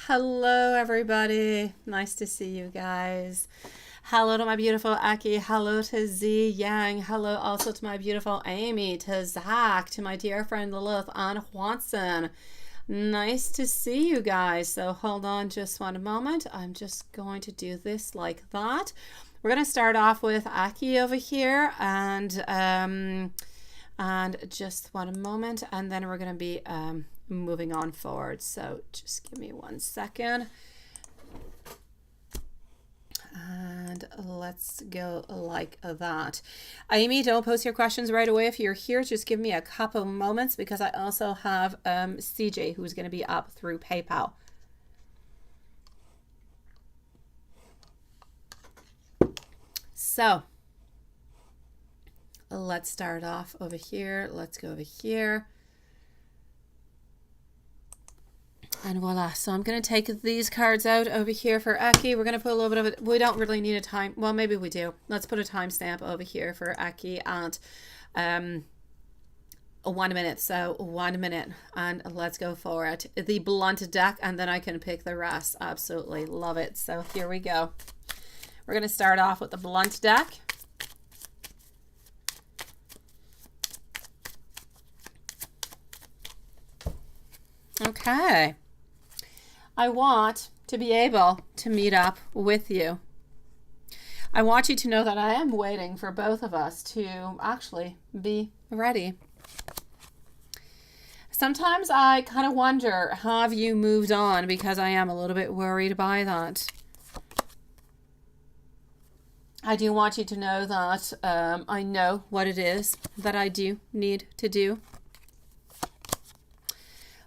Hello, everybody. Nice to see you guys. Hello to my beautiful Aki. Hello to Z Yang. Hello also to my beautiful Amy, to Zach, to my dear friend Lilith and Watson. Nice to see you guys. So hold on just one moment. I'm just going to do this like that. We're going to start off with Aki over here and just one moment, and then we're going to be moving on forward. So just give me 1 second. And let's go like that. Amy, don't post your questions right away. If you're here, just give me a couple moments because I also have CJ who's going to be up through PayPal. So let's start off over here. Let's go over here. And voila. So I'm going to take these cards out over here for Aki. We're going to put a little bit of it. We don't really need a time. Well, maybe we do. Let's put a timestamp over here for Aki at 1 minute. So 1 minute. And let's go for it. The blunt deck, and then I can pick the rest. Absolutely love it. So here we go. We're going to start off with the blunt deck. Okay. I want to be able to meet up with you. I want you to know that I am waiting for both of us to actually be ready. Sometimes I kind of wonder, have you moved on? Because I am a little bit worried by that. I do want you to know that I know what it is that I do need to do.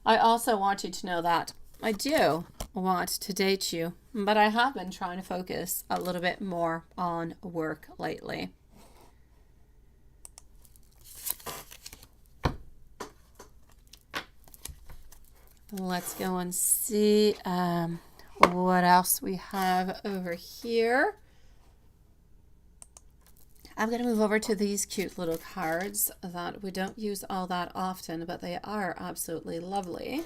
I also want you to know that I do want to date you, but I have been trying to focus a little bit more on work lately. Let's go and see what else we have over here. I'm going to move over to these cute little cards that we don't use all that often, but they are absolutely lovely.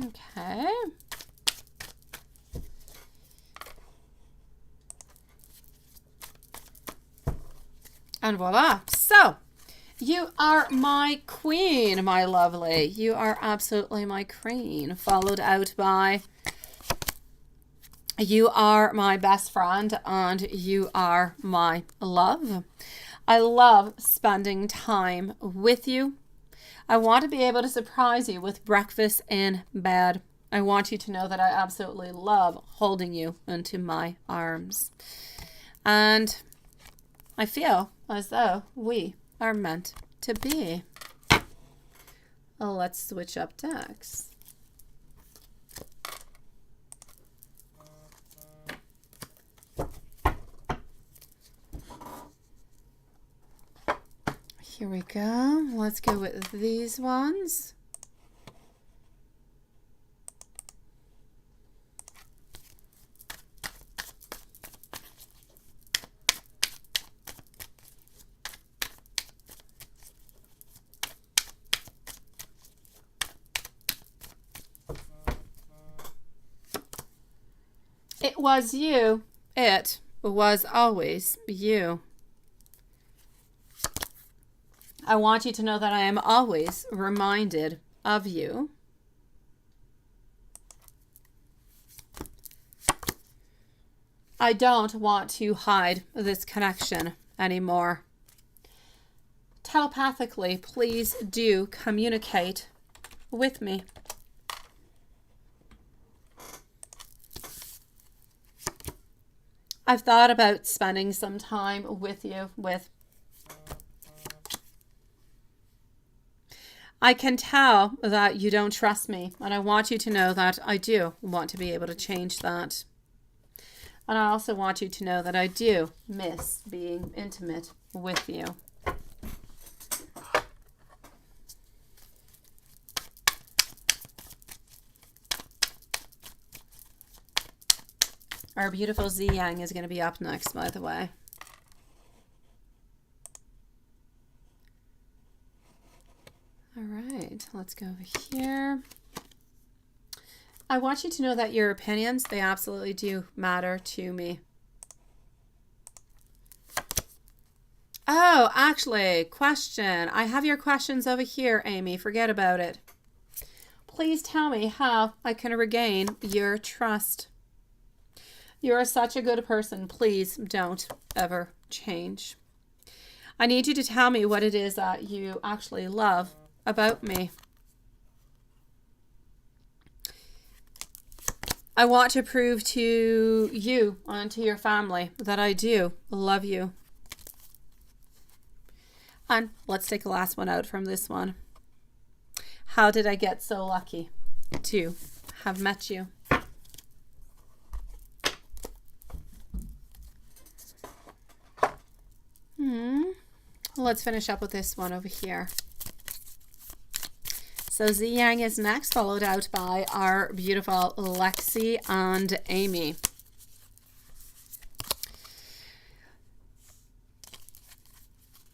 Okay. And voila. So, you are my queen, my lovely. You are absolutely my queen. Followed out by, you are my best friend and you are my love. I love spending time with you. I want to be able to surprise you with breakfast in bed. I want you to know that I absolutely love holding you into my arms. And I feel as though we are meant to be. Let's switch up decks. Here we go. Let's go with these ones. It was you. It was always you. I want you to know that I am always reminded of you. I don't want to hide this connection anymore. Telepathically, please do communicate with me. I've thought about spending some time with you, I can tell that you don't trust me, and I want you to know that I do want to be able to change that. And I also want you to know that I do miss being intimate with you. Our beautiful Z Yang is going to be up next, by the way. All right, let's go over here. I want you to know that your opinions, they absolutely do matter to me. Oh, actually, question. I have your questions over here, Amy. Forget about it. Please tell me how I can regain your trust. You're such a good person. Please don't ever change. I need you to tell me what it is that you actually love about me. I want to prove to you and to your family that I do love you. And let's take the last one out from this one. How did I get so lucky to have met you? Let's finish up with this one over here. So Z Yang is next, followed out by our beautiful Lexi and Amy.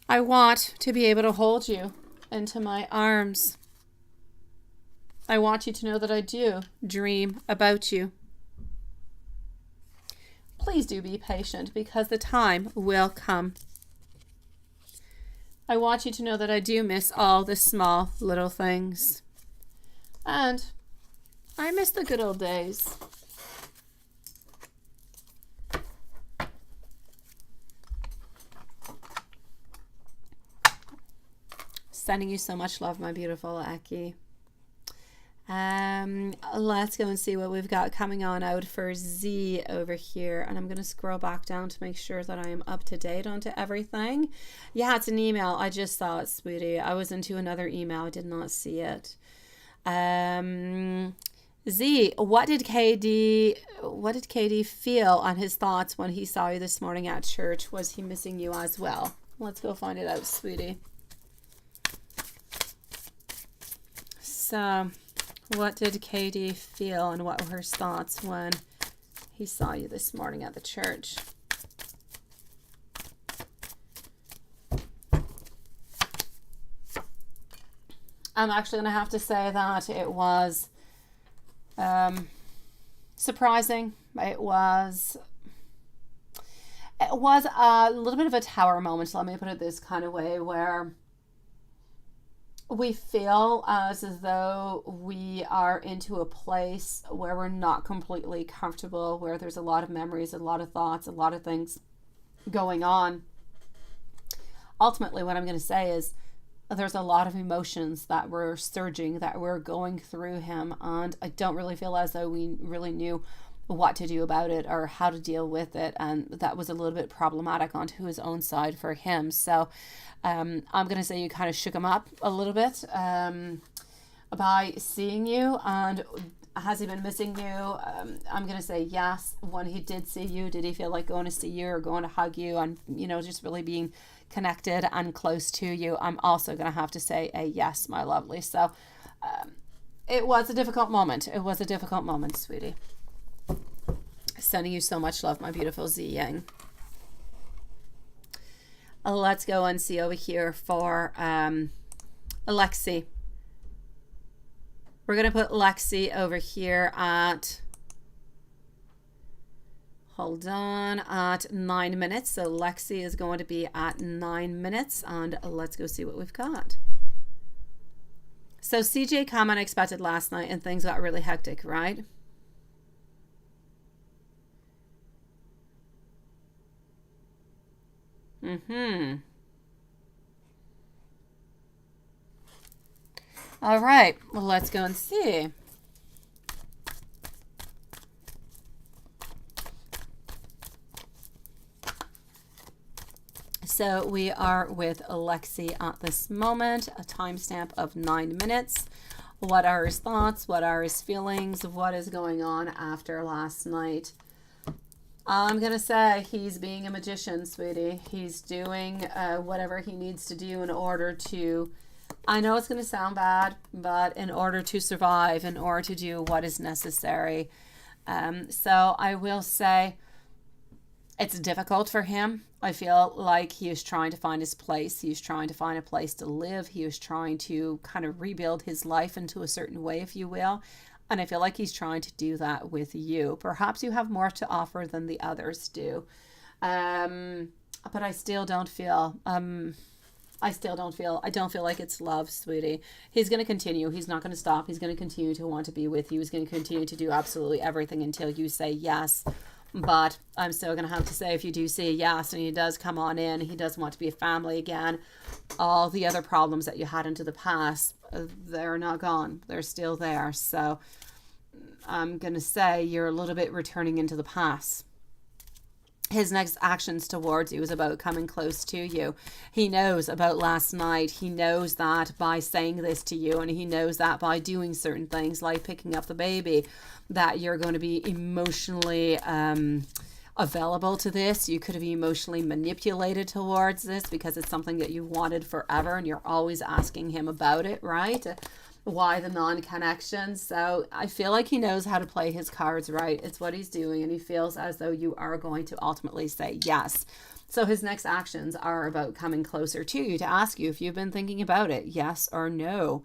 I want to be able to hold you into my arms. I want you to know that I do dream about you. Please do be patient because the time will come. I want you to know that I do miss all the small little things. And I miss the good old days. Sending you so much love, my beautiful Aki. Let's go and see what we've got coming on out for Z over here, and I'm going to scroll back down to make sure that I am up to date onto everything. Yeah, it's an email. I just saw it, sweetie. I was into another email. I did not see it. Z, what did KD feel on his thoughts when he saw you this morning at church? Was he missing you as well? Let's go find it out, sweetie. So what did Katie feel and what were his thoughts when he saw you this morning at the church? I'm actually going to have to say that it was surprising. It was a little bit of a tower moment, let me put it this kind of way, where we feel as though we are into a place where we're not completely comfortable, where there's a lot of memories, a lot of thoughts, a lot of things going on. Ultimately, what I'm going to say is there's a lot of emotions that were surging, that were going through him, and I don't really feel as though we really knew what to do about it or how to deal with it, and that was a little bit problematic onto his own side for him. So I'm going to say you kind of shook him up a little bit by seeing you. And has he been missing you? I'm going to say yes. When he did see you, did he feel like going to see you or going to hug you and, you know, just really being connected and close to you? I'm also going to have to say a yes, my lovely. So it was a difficult moment. It was a difficult moment, sweetie. Sending you so much love, my beautiful Z Yang. Let's go and see over here for Lexi. We're going to put Lexi over here at, hold on, at 9 minutes. So Lexi is going to be at 9 minutes, and let's go see what we've got. So CJ came unexpected last night and things got really hectic, right? All right, well, let's go and see. So we are with Lexi at this moment, a timestamp of 9 minutes. What are his thoughts? What are his feelings? What is going on after last night? I'm going to say he's being a magician, sweetie. He's doing whatever he needs to do in order to, I know it's going to sound bad, but in order to survive, in order to do what is necessary. So I will say it's difficult for him. I feel like he is trying to find his place. He is trying to find a place to live. He is trying to kind of rebuild his life into a certain way, if you will. And I feel like he's trying to do that with you. Perhaps you have more to offer than the others do. But I still don't feel, I don't feel like it's love, sweetie. He's going to continue. He's not going to stop. He's going to continue to want to be with you. He's going to continue to do absolutely everything until you say yes. But I'm still going to have to say, if you do say yes and he does come on in, he does want to be a family again, all the other problems that you had into the past, they're not gone. They're still there. So I'm going to say you're a little bit returning into the past. His next actions towards you is about coming close to you. He knows about last night. He knows that by saying this to you, and he knows that by doing certain things like picking up the baby, that you're going to be emotionally available to this. You could have emotionally manipulated towards this because it's something that you wanted forever and you're always asking him about it, right? Why the non-connection? So I feel like he knows how to play his cards right. It's what he's doing, and he feels as though you are going to ultimately say yes. So his next actions are about coming closer to you to ask you if you've been thinking about it, yes or no.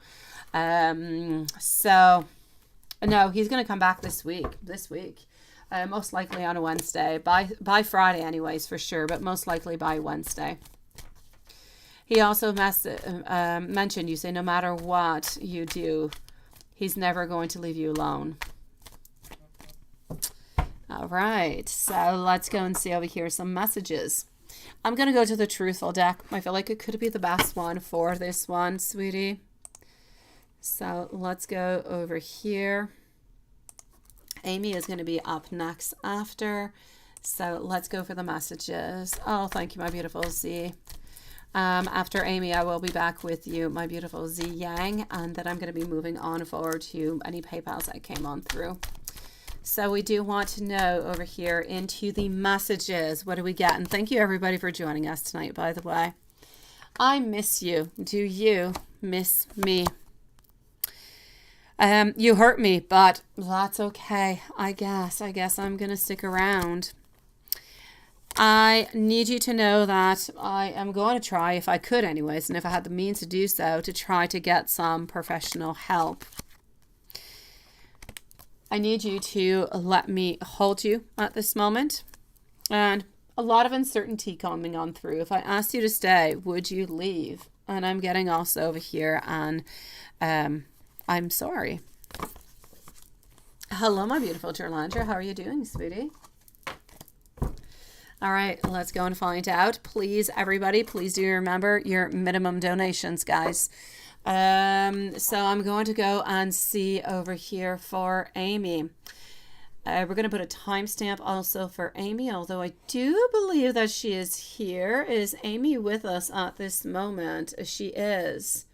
So no, he's going to come back this week. Most likely on a Wednesday, by Friday anyways, for sure, but most likely by Wednesday. He also mentioned, you say, no matter what you do, he's never going to leave you alone. All right, so let's go and see over here some messages. I'm going to go to the Truthful deck. I feel like it could be the best one for this one, sweetie. So let's go over here. Amy is going to be up next after. So let's go for the messages. Oh, thank you, my beautiful Z. After Amy, I will be back with you, my beautiful Z Yang, and then I'm going to be moving on forward to any PayPals that came on through. So we do want to know over here into the messages. What do we get? And thank you, everybody, for joining us tonight, by the way. I miss you. Do you miss me? You hurt me, but that's okay. I guess I'm going to stick around. I need you to know that I am going to try, if I could anyways, and if I had the means to do so, to try to get some professional help. I need you to let me hold you at this moment. And a lot of uncertainty coming on through. If I asked you to stay, would you leave? And I'm getting also over here, and I'm sorry. Hello, my beautiful Jerlandra. How are you doing, sweetie? All right, let's go and find out. Please, everybody, please do remember your minimum donations, guys. So I'm going to go and see over here for Amy. We're going to put a timestamp also for Amy, although I do believe that she is here. Is Amy with us at this moment? She is.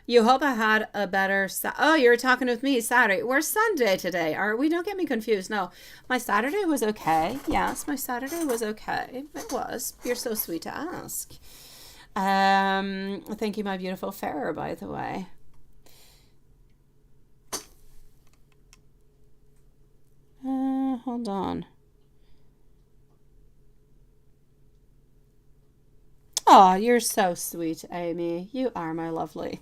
You hope I had a better... Oh, you're talking with me Saturday. We're Sunday today. We don't get me confused. No, my Saturday was okay. Yes, my Saturday was okay. It was. You're so sweet to ask. Thank you, my beautiful Farah, by the way. Hold on. Oh, you're so sweet, Amy. You are my lovely.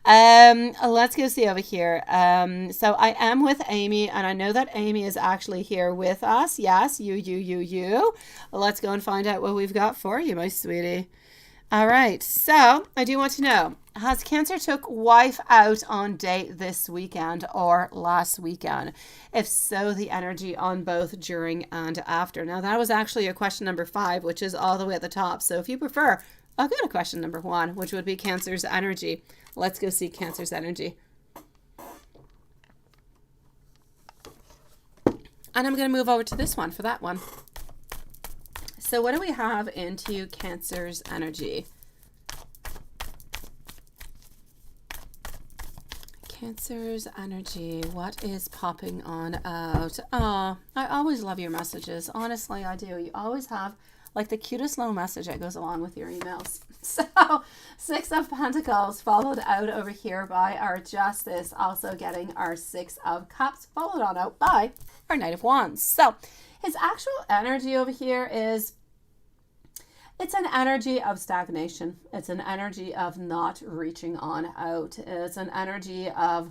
Let's go see over here. So I am with Amy, and I know that Amy is actually here with us. Yes, you. Let's go and find out what we've got for you, my sweetie. All right, so I do want to know, has Cancer took wife out on date this weekend or last weekend? If so, the energy on both during and after. Now, that was actually a question number 5, which is all the way at the top. So if you prefer, I'll go to question number 1, which would be Cancer's energy. Let's go see Cancer's energy. And I'm going to move over to this one for that one. So what do we have into Cancer's energy? Cancer's energy. What is popping on out? Oh, I always love your messages. Honestly, I do. You always have like the cutest little message that goes along with your emails. So 6 of Pentacles followed out over here by our Justice, also getting our 6 of Cups followed on out by our Knight of Wands. So his actual energy over here is, it's an energy of stagnation. It's an energy of not reaching on out. It's an energy of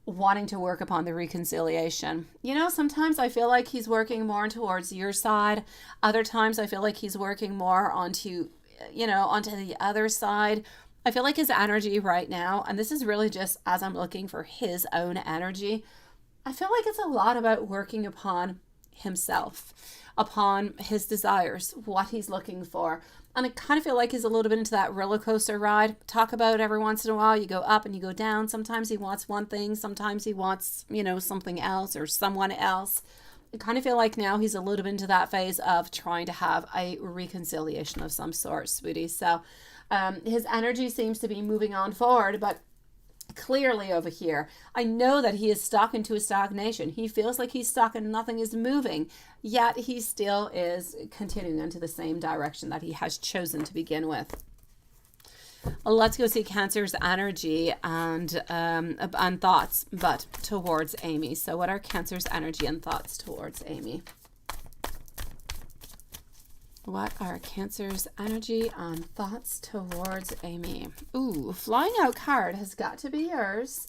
wanting to work upon the reconciliation. You know, sometimes I feel like he's working more towards your side. Other times I feel like he's working more onto, you know, onto the other side. I feel like his energy right now, and this is really just as I'm looking for his own energy, I feel like it's a lot about working upon himself, upon his desires, what he's looking for. And I kind of feel like he's a little bit into that roller coaster ride. Talk about every once in a while, you go up and you go down. Sometimes he wants one thing. Sometimes he wants, you know, something else or someone else. I kind of feel like now he's a little bit into that phase of trying to have a reconciliation of some sort, sweetie. So his energy seems to be moving on forward, but clearly over here, I know that he is stuck into a stagnation. He feels like he's stuck and nothing is moving, yet he still is continuing into the same direction that he has chosen to begin with. Let's go see Cancer's energy and thoughts, but towards Amy. So what are Cancer's energy and thoughts towards Amy? What are Cancer's energy and thoughts towards Amy? Ooh, flying out card has got to be yours.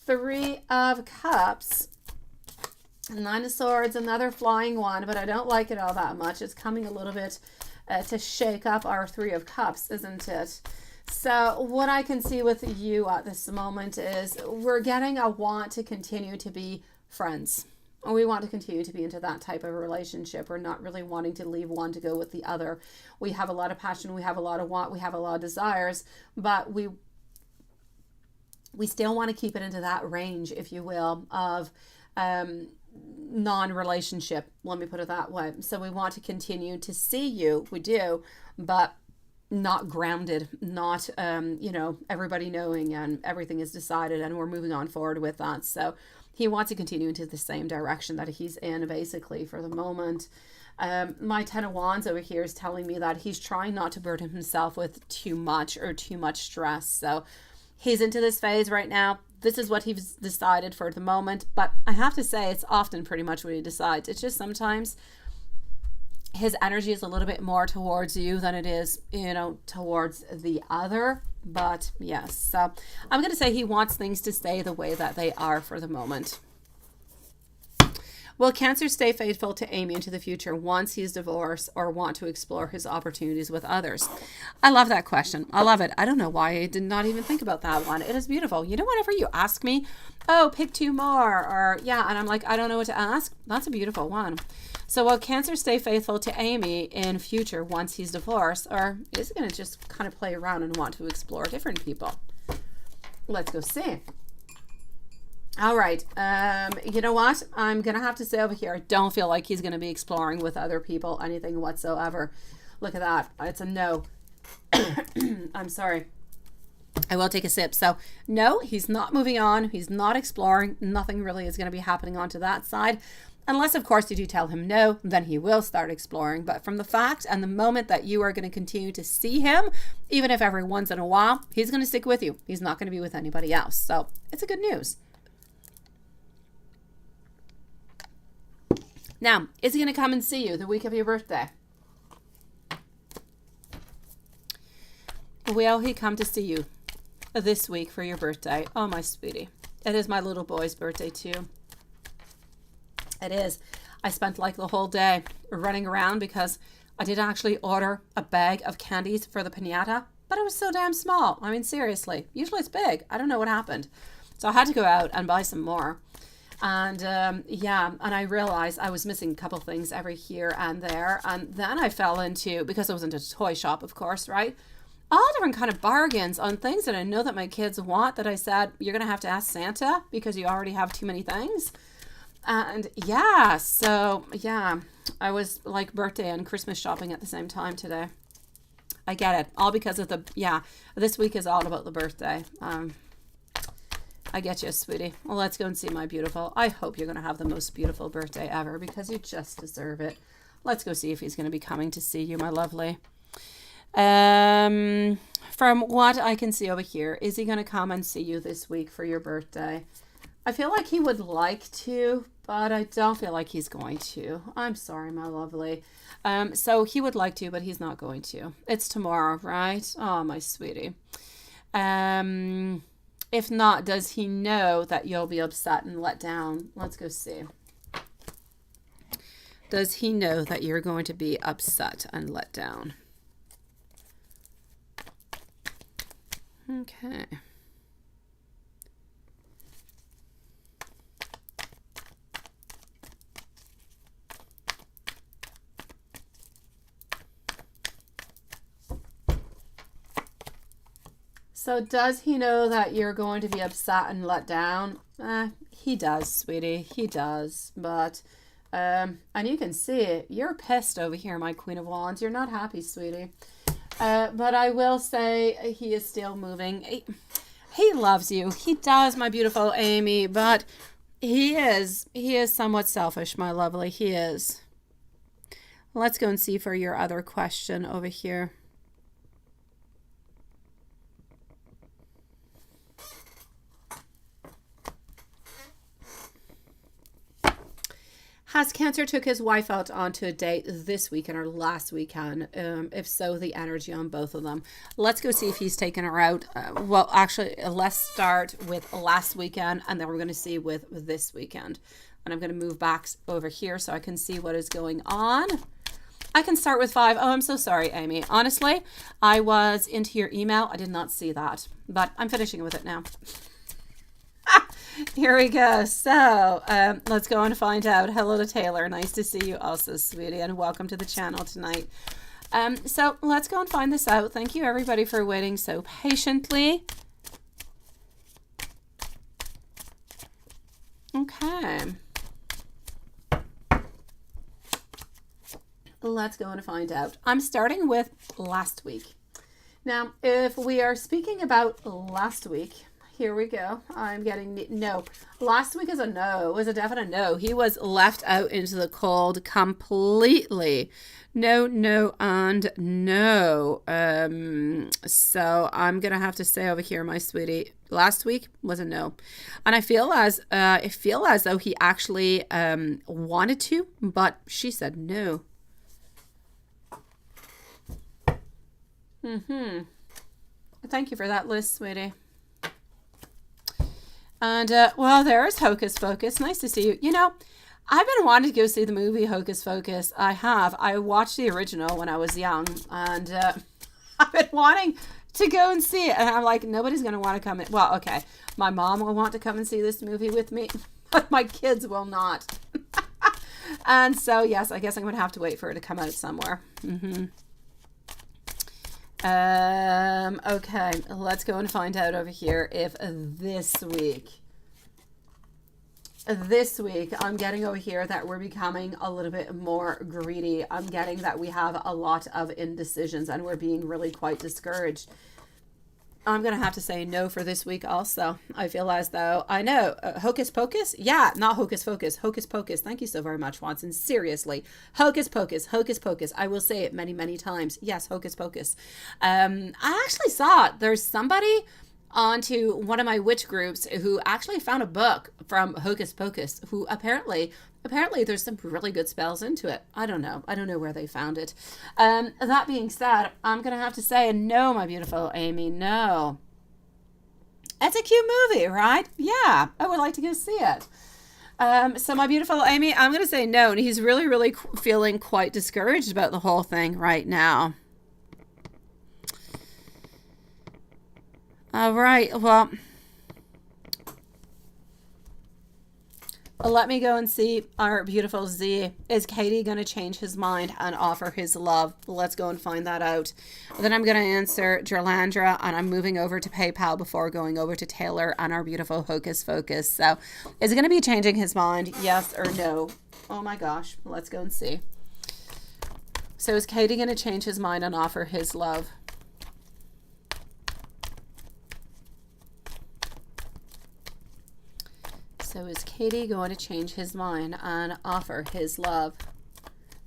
3 of Cups. 9 of Swords, another flying one, but I don't like it all that much. It's coming a little bit to shake up our 3 of Cups, isn't it? So what I can see with you at this moment is we're getting a want to continue to be friends. We want to continue to be into that type of relationship. We're not really wanting to leave one to go with the other. We have a lot of passion. We have a lot of want. We have a lot of desires, but we still want to keep it into that range, if you will, of non-relationship. Let me put it that way. So we want to continue to see you. We do, but not grounded, not, you know, everybody knowing and everything is decided and we're moving on forward with that. So he wants to continue into the same direction that he's in, basically, for the moment. My 10 of Wands over here is telling me that he's trying not to burden himself with too much or too much stress. So he's into this phase right now. This is what he's decided for the moment. But I have to say, it's often pretty much what he decides. It's just sometimes his energy is a little bit more towards you than it is, you know, towards the other. But yes, so I'm going to say he wants things to stay the way that they are for the moment. Will Cancer stay faithful to Amy into the future once he's divorced, or want to explore his opportunities with others? I love that question. I love it. I don't know why I did not even think about that one. It is beautiful. You know, whenever you ask me, oh, pick 2 more, or yeah, and I'm like, I don't know what to ask. That's a beautiful one. So will Cancer stay faithful to Amy in future once he's divorced, or is he going to just kind of play around and want to explore different people? Let's go see. All right. You know what? I'm going to have to say over here, I don't feel like he's going to be exploring with other people, anything whatsoever. Look at that. It's a no. I'm sorry. I will take a sip. So no, he's not moving on. He's not exploring. Nothing really is going to be happening onto that side. Unless, of course, you do tell him no, then he will start exploring. But from the fact and the moment that you are going to continue to see him, even if every once in a while, he's going to stick with you. He's not going to be with anybody else. So it's a good news. Now, is he going to come and see you the week of your birthday? Will he come to see you this week for your birthday? Oh, my sweetie. It is my little boy's birthday, too. It is. I spent like the whole day running around because I did actually order a bag of candies for the piñata, but it was so damn small. I mean, seriously. Usually it's big. I don't know what happened. So I had to go out and buy some more. And yeah, and I realized I was missing a couple things every here and there. And then I fell into, because I was into a toy shop, of course, right? All different kind of bargains on things that I know that my kids want, that I said, you're going to have to ask Santa because you already have too many things. And yeah, so yeah, I was like birthday and Christmas shopping at the same time today. I get it. All because of the, yeah, this week is all about the birthday. I get you, sweetie. Well, let's go and see my beautiful. I hope you're going to have the most beautiful birthday ever because you just deserve it. Let's go see if he's going to be coming to see you, my lovely. From what I can see over here, is he going to come and see you this week for your birthday? I feel like he would like to, but I don't feel like he's going to. I'm sorry, my lovely. So he would like to, but he's not going to. It's tomorrow, right? Oh, my sweetie. If not, does he know that you'll be upset and let down? Let's go see. Does he know that you're going to be upset and let down? Okay. So does he know that you're going to be upset and let down? He does, sweetie. He does. But, and you can see it. You're pissed over here, my Queen of Wands. You're not happy, sweetie. But I will say he is still moving. He loves you. He does, my beautiful Amy. But he is somewhat selfish, my lovely. He is. Let's go and see for your other question over here. Has Cancer took his wife out onto a date this weekend or last weekend? If so, the energy on both of them. Let's go see if he's taken her out. Well, actually, let's start with last weekend, and then we're going to see with this weekend. And I'm going to move back over here so I can see what is going on. I can start with 5. Oh, I'm so sorry, Amy. Honestly, I was into your email. I did not see that, but I'm finishing with it now. Here we go. So let's go and find out. Hello to Taylor. Nice to see you also, sweetie, and welcome to the channel tonight. So let's go and find this out. Thank you, everybody, for waiting so patiently. Okay. Let's go and find out. I'm starting with last week. Now, if we are speaking about last week, here we go. I'm getting no. Last week is a no. It was a definite no. He was left out into the cold completely. No, no, and no. So I'm gonna have to say over here, my sweetie, last week was a no, and I feel as though he actually wanted to, but she said no. Thank you for that list, sweetie. And, well, there's Hocus Pocus. Nice to see you. You know, I've been wanting to go see the movie Hocus Pocus. I have. I watched the original when I was young. And I've been wanting to go and see it. And I'm like, nobody's going to want to come in. Well, okay. My mom will want to come and see this movie with me. But my kids will not. And so, yes, I guess I'm going to have to wait for it to come out somewhere. Okay, let's go and find out over here if this week, I'm getting over here that we're becoming a little bit more greedy. I'm getting that we have a lot of indecisions and we're being really quite discouraged. I'm going to have to say no for this week also. I feel as though, I know, Hocus Pocus? Yeah, not Hocus Pocus. Hocus Pocus. Thank you so very much, Watson. Seriously. Hocus Pocus. Hocus Pocus. I will say it many, many times. Yes, Hocus Pocus. I actually saw it. There's somebody onto one of my witch groups who actually found a book from Hocus Pocus who apparently there's some really good spells into it. I don't know where they found it. That being said, I'm gonna have to say no, my beautiful Amy. No, it's a cute movie, right? Yeah, I would like to go see it. So my beautiful Amy, I'm gonna say no, and he's really feeling quite discouraged about the whole thing right now. All right, well, let me go and see our beautiful Z. Is Katie going to change his mind and offer his love? Let's go and find that out. Then I'm going to answer Jerlandra, and I'm moving over to PayPal before going over to Taylor and our beautiful Hocus Pocus. So is he going to be changing his mind? Yes or no? Oh my gosh. Let's go and see. So is Katie going to change his mind and offer his love? So is Katie going to change his mind and offer his love?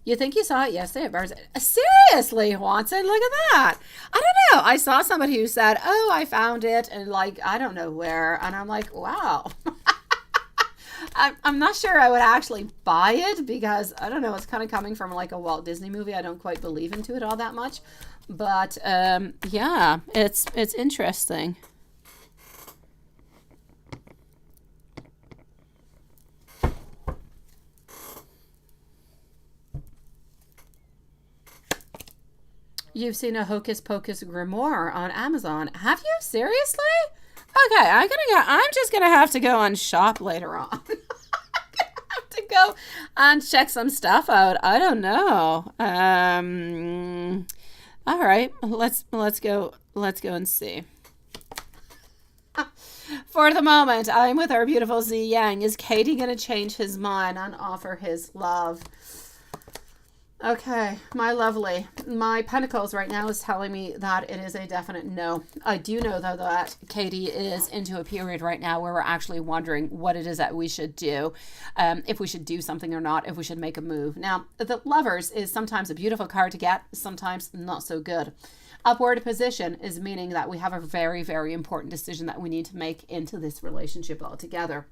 You think you saw it yesterday at Bars? Seriously, Watson, look at that. I don't know. I saw somebody who said, oh, I found it, and like, I don't know where. And I'm like, wow. I'm not sure I would actually buy it because, I don't know, it's kind of coming from like a Walt Disney movie. I don't quite believe into it all that much. But yeah, it's interesting. You've seen a Hocus Pocus grimoire on Amazon. Have you? Seriously? Okay, I'm just gonna have to go and shop later on. I'm gonna have to go and check some stuff out. I don't know. All right, let's go and see. For the moment, I'm with our beautiful Z Yang. Is Katie gonna change his mind and offer his love? Okay, my lovely. My Pentacles right now is telling me that it is a definite no. I do know, though, that Katie is into a period right now where we're actually wondering what it is that we should do, if we should do something or not, if we should make a move. Now, the Lovers is sometimes a beautiful card to get, sometimes not so good. Upward position is meaning that we have a very, very important decision that we need to make into this relationship altogether.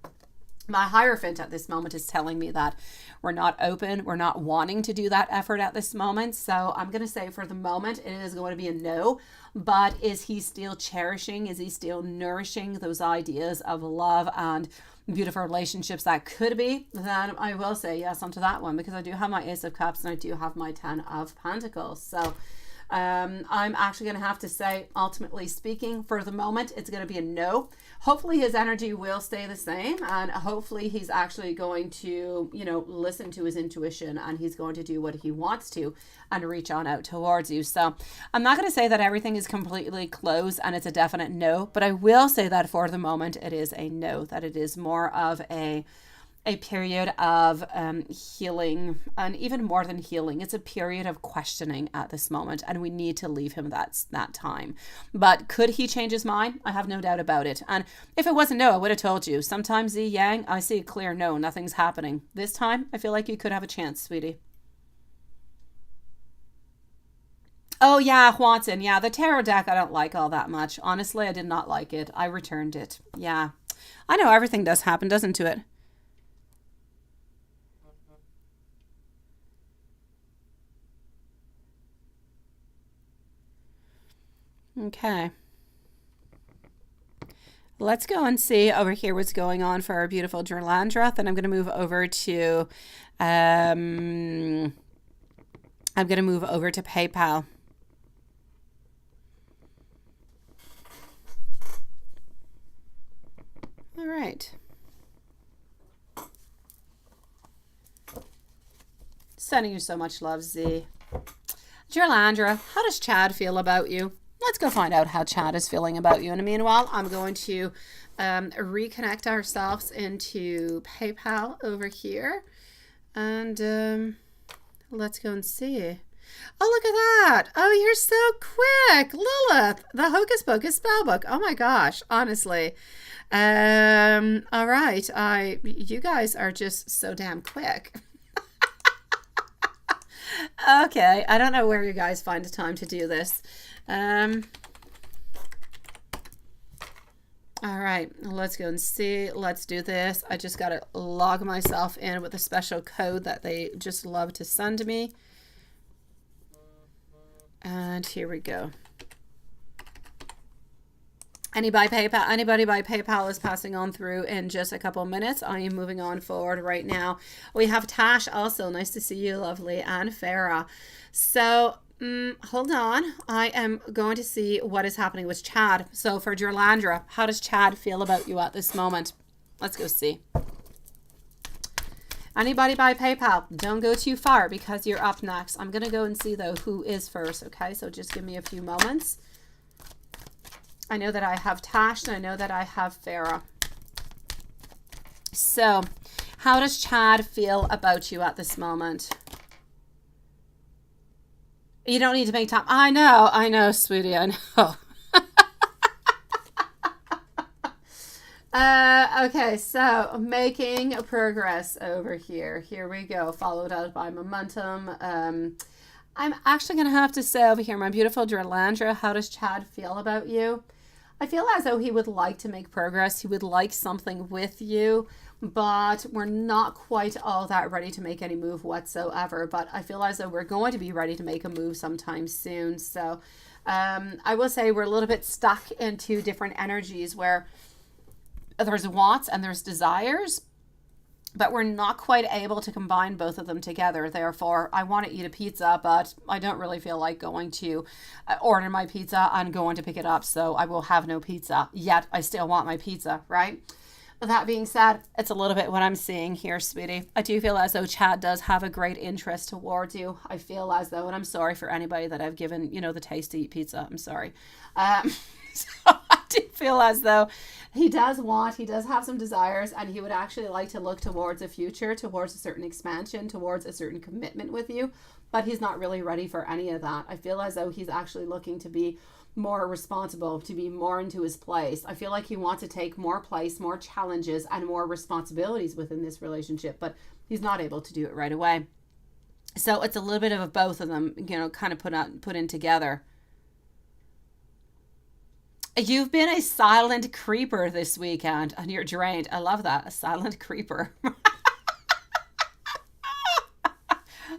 My Hierophant at this moment is telling me that we're not open, we're not wanting to do that effort at this moment. So I'm going to say for the moment, it is going to be a no. But is he still cherishing? Is he still nourishing those ideas of love and beautiful relationships that could be? Then I will say yes onto that one, because I do have my Ace of Cups and I do have my 10 of Pentacles. So I'm actually going to have to say, ultimately speaking, for the moment, it's going to be a no. Hopefully his energy will stay the same, and hopefully he's actually going to, you know, listen to his intuition, and he's going to do what he wants to and reach on out towards you. So I'm not going to say that everything is completely closed and it's a definite no, but I will say that for the moment it is a no, that it is more of a period of healing, and even more than healing, it's a period of questioning at this moment, and we need to leave him that time. But could he change his mind? I have no doubt about it. And if it wasn't no, I would have told you. Sometimes, Z Yang, I see a clear no, nothing's happening. This time, I feel like you could have a chance, sweetie. Oh yeah, Watson. Yeah, the tarot deck I don't like all that much. Honestly, I did not like it. I returned it. Yeah. I know everything does happen, doesn't it? Okay. Let's go and see over here what's going on for our beautiful Jerlandra. Then I'm going to move over to PayPal. All right. Sending you so much love, Z. Jerlandra, how does Chad feel about you? Let's go find out how Chad is feeling about you. In the meanwhile, I'm going to reconnect ourselves into PayPal over here. And let's go and see. Oh, look at that. Oh, you're so quick. Lilith, the Hocus Pocus spellbook. Oh my gosh, honestly. All right. You guys are just so damn quick. Okay, I don't know where you guys find the time to do this. All right, let's go and see. Let's do this. I just got to log myself in with a special code that they just love to send me. And here we go. Anybody by PayPal is passing on through in just a couple of minutes. I am moving on forward right now. We have Tash also. Nice to see you, lovely. And Farah. So hold on. I am going to see what is happening with Chad. So for Jerlandra, how does Chad feel about you at this moment? Let's go see. Anybody by PayPal, don't go too far because you're up next. I'm going to go and see, though, who is first. Okay, so just give me a few moments. I know that I have Tash and I know that I have Farah. So, how does Chad feel about you at this moment? You don't need to make time. I know, sweetie, I know. Okay, so making progress over here. Here we go, followed out by momentum. I'm actually going to have to say over here, my beautiful Durlandra, how does Chad feel about you? I feel as though he would like to make progress. He would like something with you, but we're not quite all that ready to make any move whatsoever. But I feel as though we're going to be ready to make a move sometime soon. So I will say we're a little bit stuck into different energies where there's wants and there's desires, but we're not quite able to combine both of them together. Therefore, I want to eat a pizza, but I don't really feel like going to order my pizza and going to pick it up. So I will have no pizza, yet I still want my pizza, right? That being said, it's a little bit what I'm seeing here, sweetie. I do feel as though Chad does have a great interest towards you. I feel as though, and I'm sorry for anybody that I've given, the taste to eat pizza. I'm sorry. So I do feel as though he does have some desires, and he would actually like to look towards a future, towards a certain expansion, towards a certain commitment with you, but he's not really ready for any of that. I feel as though he's actually looking to be more responsible, to be more into his place. I feel like he wants to take more place, more challenges, and more responsibilities within this relationship, but he's not able to do it right away. So it's a little bit of both of them, kind of put in together. You've been a silent creeper this weekend and you're drained. I love that. A silent creeper.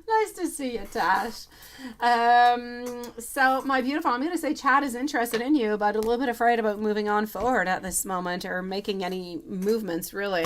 Nice to see you, Tash. So my beautiful, I'm going to say Chad is interested in you, but a little bit afraid about moving on forward at this moment or making any movements, really.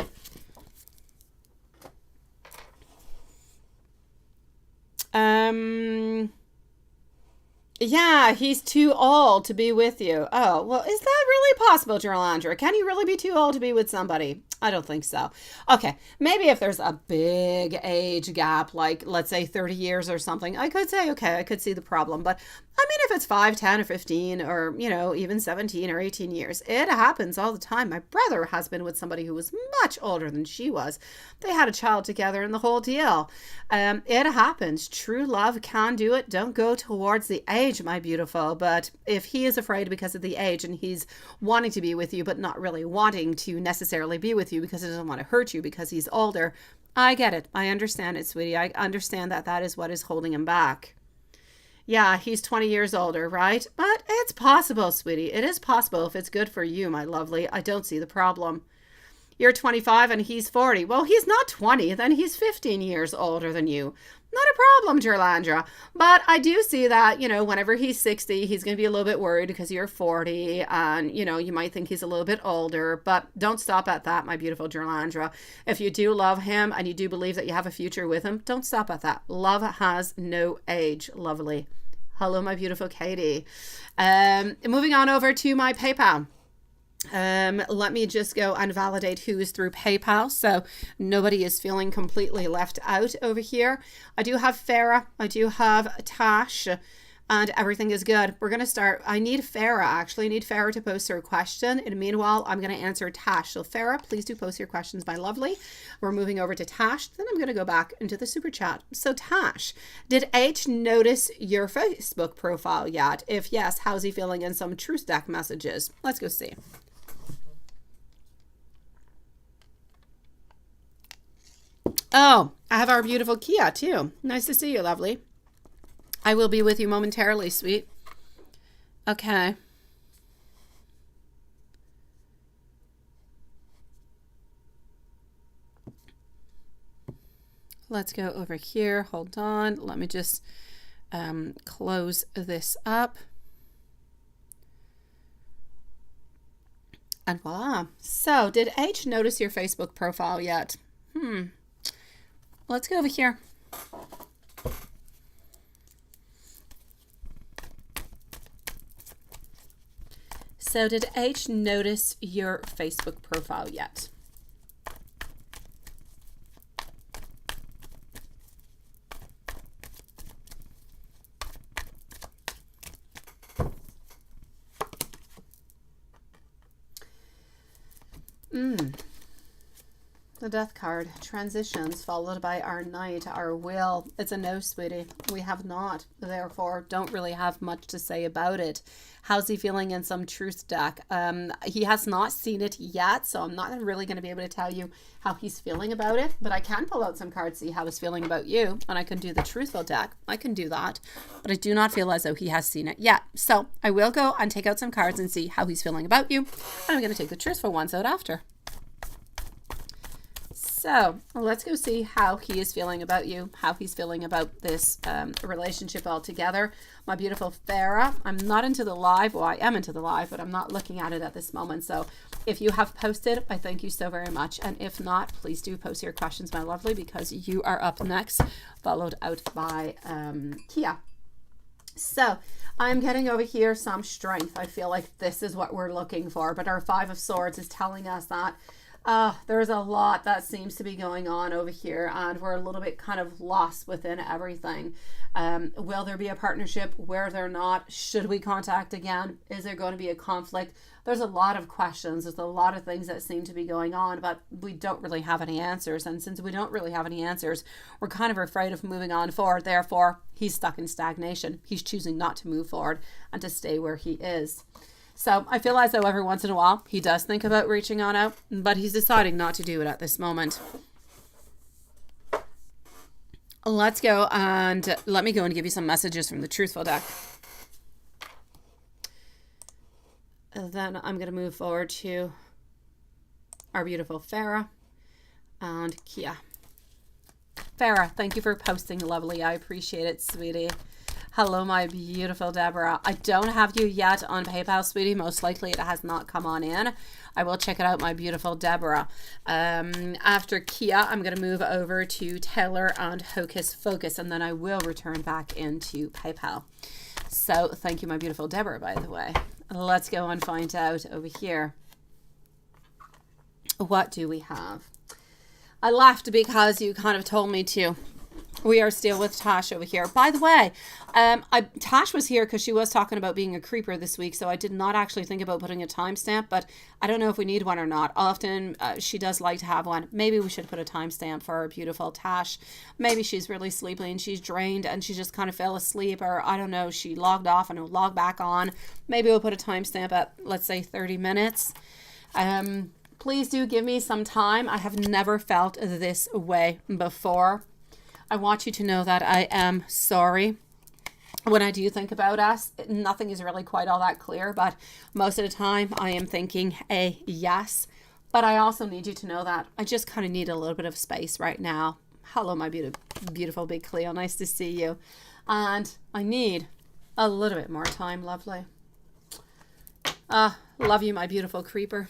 Yeah, he's too old to be with you. Oh, well, is that really possible, Gerlandra? Can you really be too old to be with somebody? I don't think so. Okay, maybe if there's a big age gap, like let's say 30 years or something, I could say, okay, I could see the problem. But I mean, if it's 5, 10, or 15, or, even 17 or 18 years, it happens all the time. My brother has been with somebody who was much older than she was. They had a child together and the whole deal. It happens. True love can do it. Don't go towards the age, my beautiful. But if he is afraid because of the age and he's wanting to be with you, but not really wanting to necessarily be with you because he doesn't want to hurt you because he's older, I get it. I understand it, sweetie. I understand that is what is holding him back. Yeah, he's 20 years older, right? But it's possible, sweetie. It is possible if it's good for you, my lovely. I don't see the problem. You're 25 and he's 40. Well, he's not 20, then he's 15 years older than you. Not a problem, Gerlandra. But I do see that, whenever he's 60, he's going to be a little bit worried because you're 40 and, you might think he's a little bit older. But don't stop at that, my beautiful Gerlandra. If you do love him and you do believe that you have a future with him, don't stop at that. Love has no age, lovely. Hello, my beautiful Katie. Moving on over to my PayPal. Let me just go and validate who is through PayPal so nobody is feeling completely left out over here. I do have Farah, I do have Tash, and everything is good. We're going to start. I need Farah to post her question, and meanwhile I'm going to answer Tash. So Farah, please do post your questions, my lovely. We're moving over to Tash, then I'm going to go back into the super chat. So Tash, did H notice your Facebook profile yet? If yes, how's he feeling in some truth deck messages? Let's go see. Oh, I have our beautiful Kia too. Nice to see you, lovely. I will be with you momentarily, sweet. Okay. Let's go over here. Hold on. Let me just close this up. And voila. So, did H notice your Facebook profile yet? Let's go over here. So did H notice your Facebook profile yet? The Death card, transitions, followed by our Knight, our will. It's a no, sweetie. We have not. Therefore, don't really have much to say about it. How's he feeling in some truth deck? He has not seen it yet, so I'm not really going to be able to tell you how he's feeling about it, but I can pull out some cards, see how he's feeling about you, and I can do the truthful deck. I can do that, but I do not feel as though he has seen it yet. So I will go and take out some cards and see how he's feeling about you, and I'm going to take the truthful ones out after. So let's go see how he is feeling about you, how he's feeling about this relationship altogether. My beautiful Farah, I'm not into the live. Well, I am into the live, but I'm not looking at it at this moment. So if you have posted, I thank you so very much. And if not, please do post your questions, my lovely, because you are up next, followed out by Kia. So I'm getting over here some strength. I feel like this is what we're looking for. But our Five of Swords is telling us that there's a lot that seems to be going on over here, and we're a little bit kind of lost within everything. Will there be a partnership? Where they're not? Should we contact again? Is there going to be a conflict? There's a lot of questions. There's a lot of things that seem to be going on, but we don't really have any answers. And since we don't really have any answers, we're kind of afraid of moving on forward. Therefore, he's stuck in stagnation. He's choosing not to move forward and to stay where he is. So I feel as though every once in a while he does think about reaching on out, but he's deciding not to do it at this moment. Let's go and let me go and give you some messages from the truthful deck. And then I'm going to move forward to our beautiful Farah and Kia. Farah, thank you for posting, lovely. I appreciate it, sweetie. Hello, my beautiful Deborah. I don't have you yet on PayPal, sweetie. Most likely it has not come on in. I will check it out, my beautiful Deborah. After Kia, I'm going to move over to Taylor and Hocus Focus, and then I will return back into PayPal. So thank you, my beautiful Deborah, by the way. Let's go and find out over here. What do we have? I laughed because you kind of told me to. We are still with Tash over here. By the way, Tash was here because she was talking about being a creeper this week, so I did not actually think about putting a timestamp, but I don't know if we need one or not. Often she does like to have one. Maybe we should put a timestamp for our beautiful Tash. Maybe she's really sleepy and she's drained and she just kind of fell asleep, or I don't know, she logged off and will log back on. Maybe we'll put a timestamp at, let's say, 30 minutes. Please do give me some time. I have never felt this way before. I want you to know that I am sorry. When I do think about us, nothing is really quite all that clear, but most of the time I am thinking a yes. But I also need you to know that I just kind of need a little bit of space right now. Hello, my beautiful big Cleo. Nice to see you. And I need a little bit more time, lovely. Love you, my beautiful creeper.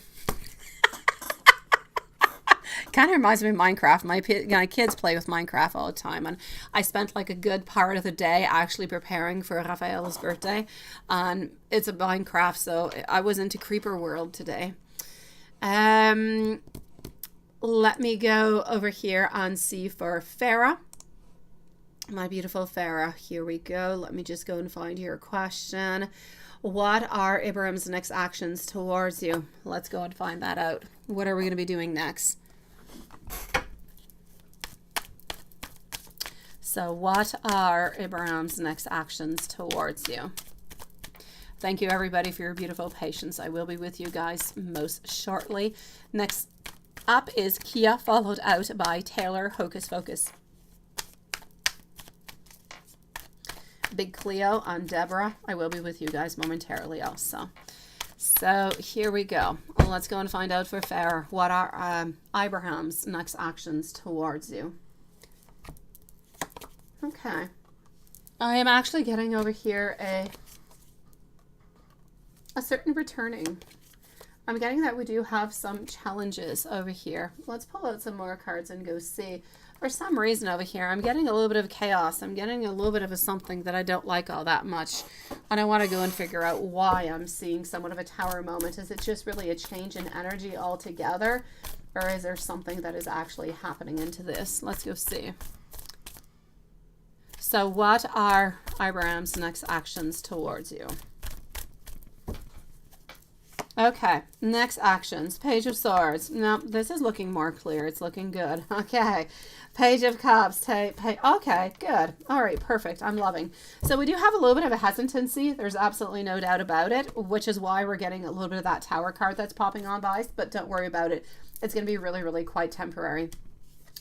Kind of reminds me of Minecraft. My kids play with Minecraft all the time, and I spent like a good part of the day actually preparing for Raphael's birthday, and it's a Minecraft, so I was into Creeper World today. Let me go over here and see for Farah. My beautiful Farah, here we go. Let me just go and find your question. What are Ibrahim's next actions towards you? Let's go and find that out. What are we going to be doing next? So what are Ibrahim's next actions towards you? Thank you, everybody, for your beautiful patience. I will be with you guys most shortly. Next up is Kia, followed out by Taylor, Hocus Focus. Big Cleo and Deborah. I will be with you guys momentarily also. So here we go. Let's go and find out for Farah. What are Ibrahim's next actions towards you? Okay. I am actually getting over here a certain returning. I'm getting that we do have some challenges over here. Let's pull out some more cards and go see. For some reason over here, I'm getting a little bit of chaos. I'm getting a little bit of something that I don't like all that much. And I want to go and figure out why I'm seeing somewhat of a tower moment. Is it just really a change in energy altogether? Or is there something that is actually happening into this? Let's go see. So what are Ibrahim's next actions towards you? Okay, next actions. Page of Swords. No, this is looking more clear. It's looking good. Okay. Page of Cups. Okay, good. All right, perfect. I'm loving. So we do have a little bit of a hesitancy. There's absolutely no doubt about it, which is why we're getting a little bit of that Tower card that's popping on by, but don't worry about it. It's going to be really, really quite temporary.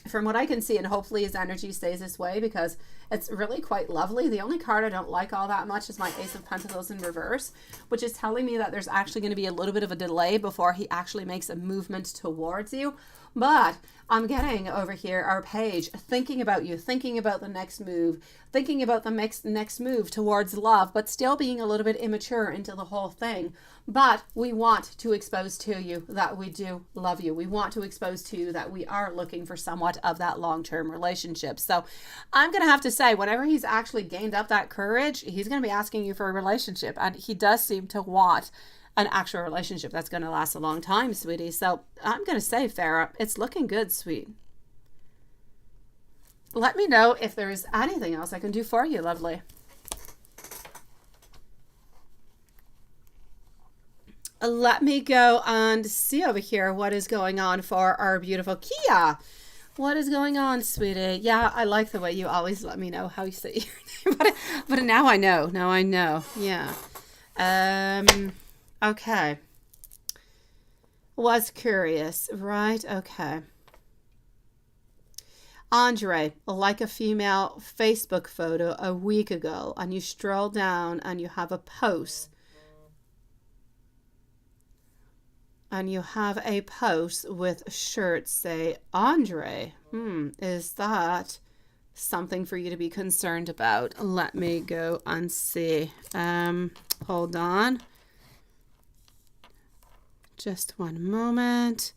From what I can see, and hopefully his energy stays this way because it's really quite lovely. The only card I don't like all that much is my Ace of Pentacles in reverse, which is telling me that there's actually going to be a little bit of a delay before he actually makes a movement towards you. But I'm getting over here our page thinking about you, thinking about the next move, thinking about the next move towards love, but still being a little bit immature into the whole thing. But we want to expose to you that we do love you. We want to expose to you that we are looking for somewhat of that long-term relationship. So I'm going to have to say, whenever he's actually gained up that courage, he's going to be asking you for a relationship. And he does seem to want an actual relationship that's going to last a long time, sweetie. So I'm going to say, Farah, it's looking good, sweet. Let me know if there's anything else I can do for you, lovely. Let me go and see over here what is going on for our beautiful Kia. What is going on, sweetie? Yeah, I like the way you always let me know how you say your name, but now I know. Now I know. Yeah. Okay. Was curious, right? Okay. Andre, like a female Facebook photo a week ago, and you stroll down and you have a post. And you have a post with shirts say Andre. Is that something for you to be concerned about? Let me go and see. Hold on. Just one moment.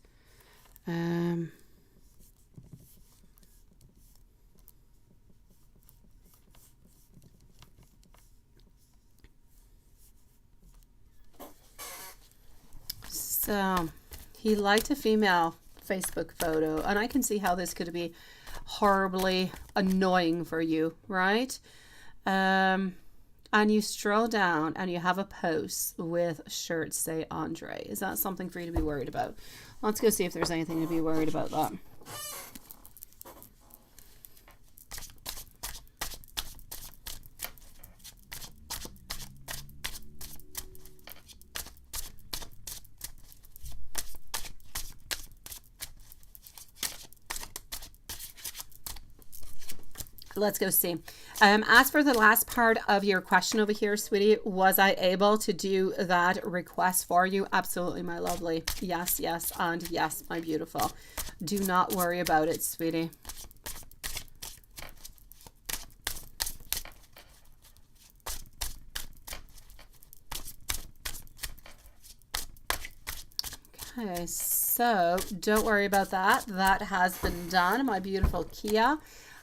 So he liked a female Facebook photo, and I can see how this could be horribly annoying for you, right? And you stroll down and you have a post with shirts say Andre. Is that something for you to be worried about? Let's go see if there's anything to be worried about that. Let's go see. As for the last part of your question over here, sweetie, was I able to do that request for you? Absolutely, my lovely. Yes, yes, and yes, my beautiful. Do not worry about it, sweetie. Okay, so don't worry about that. That has been done, my beautiful Kia.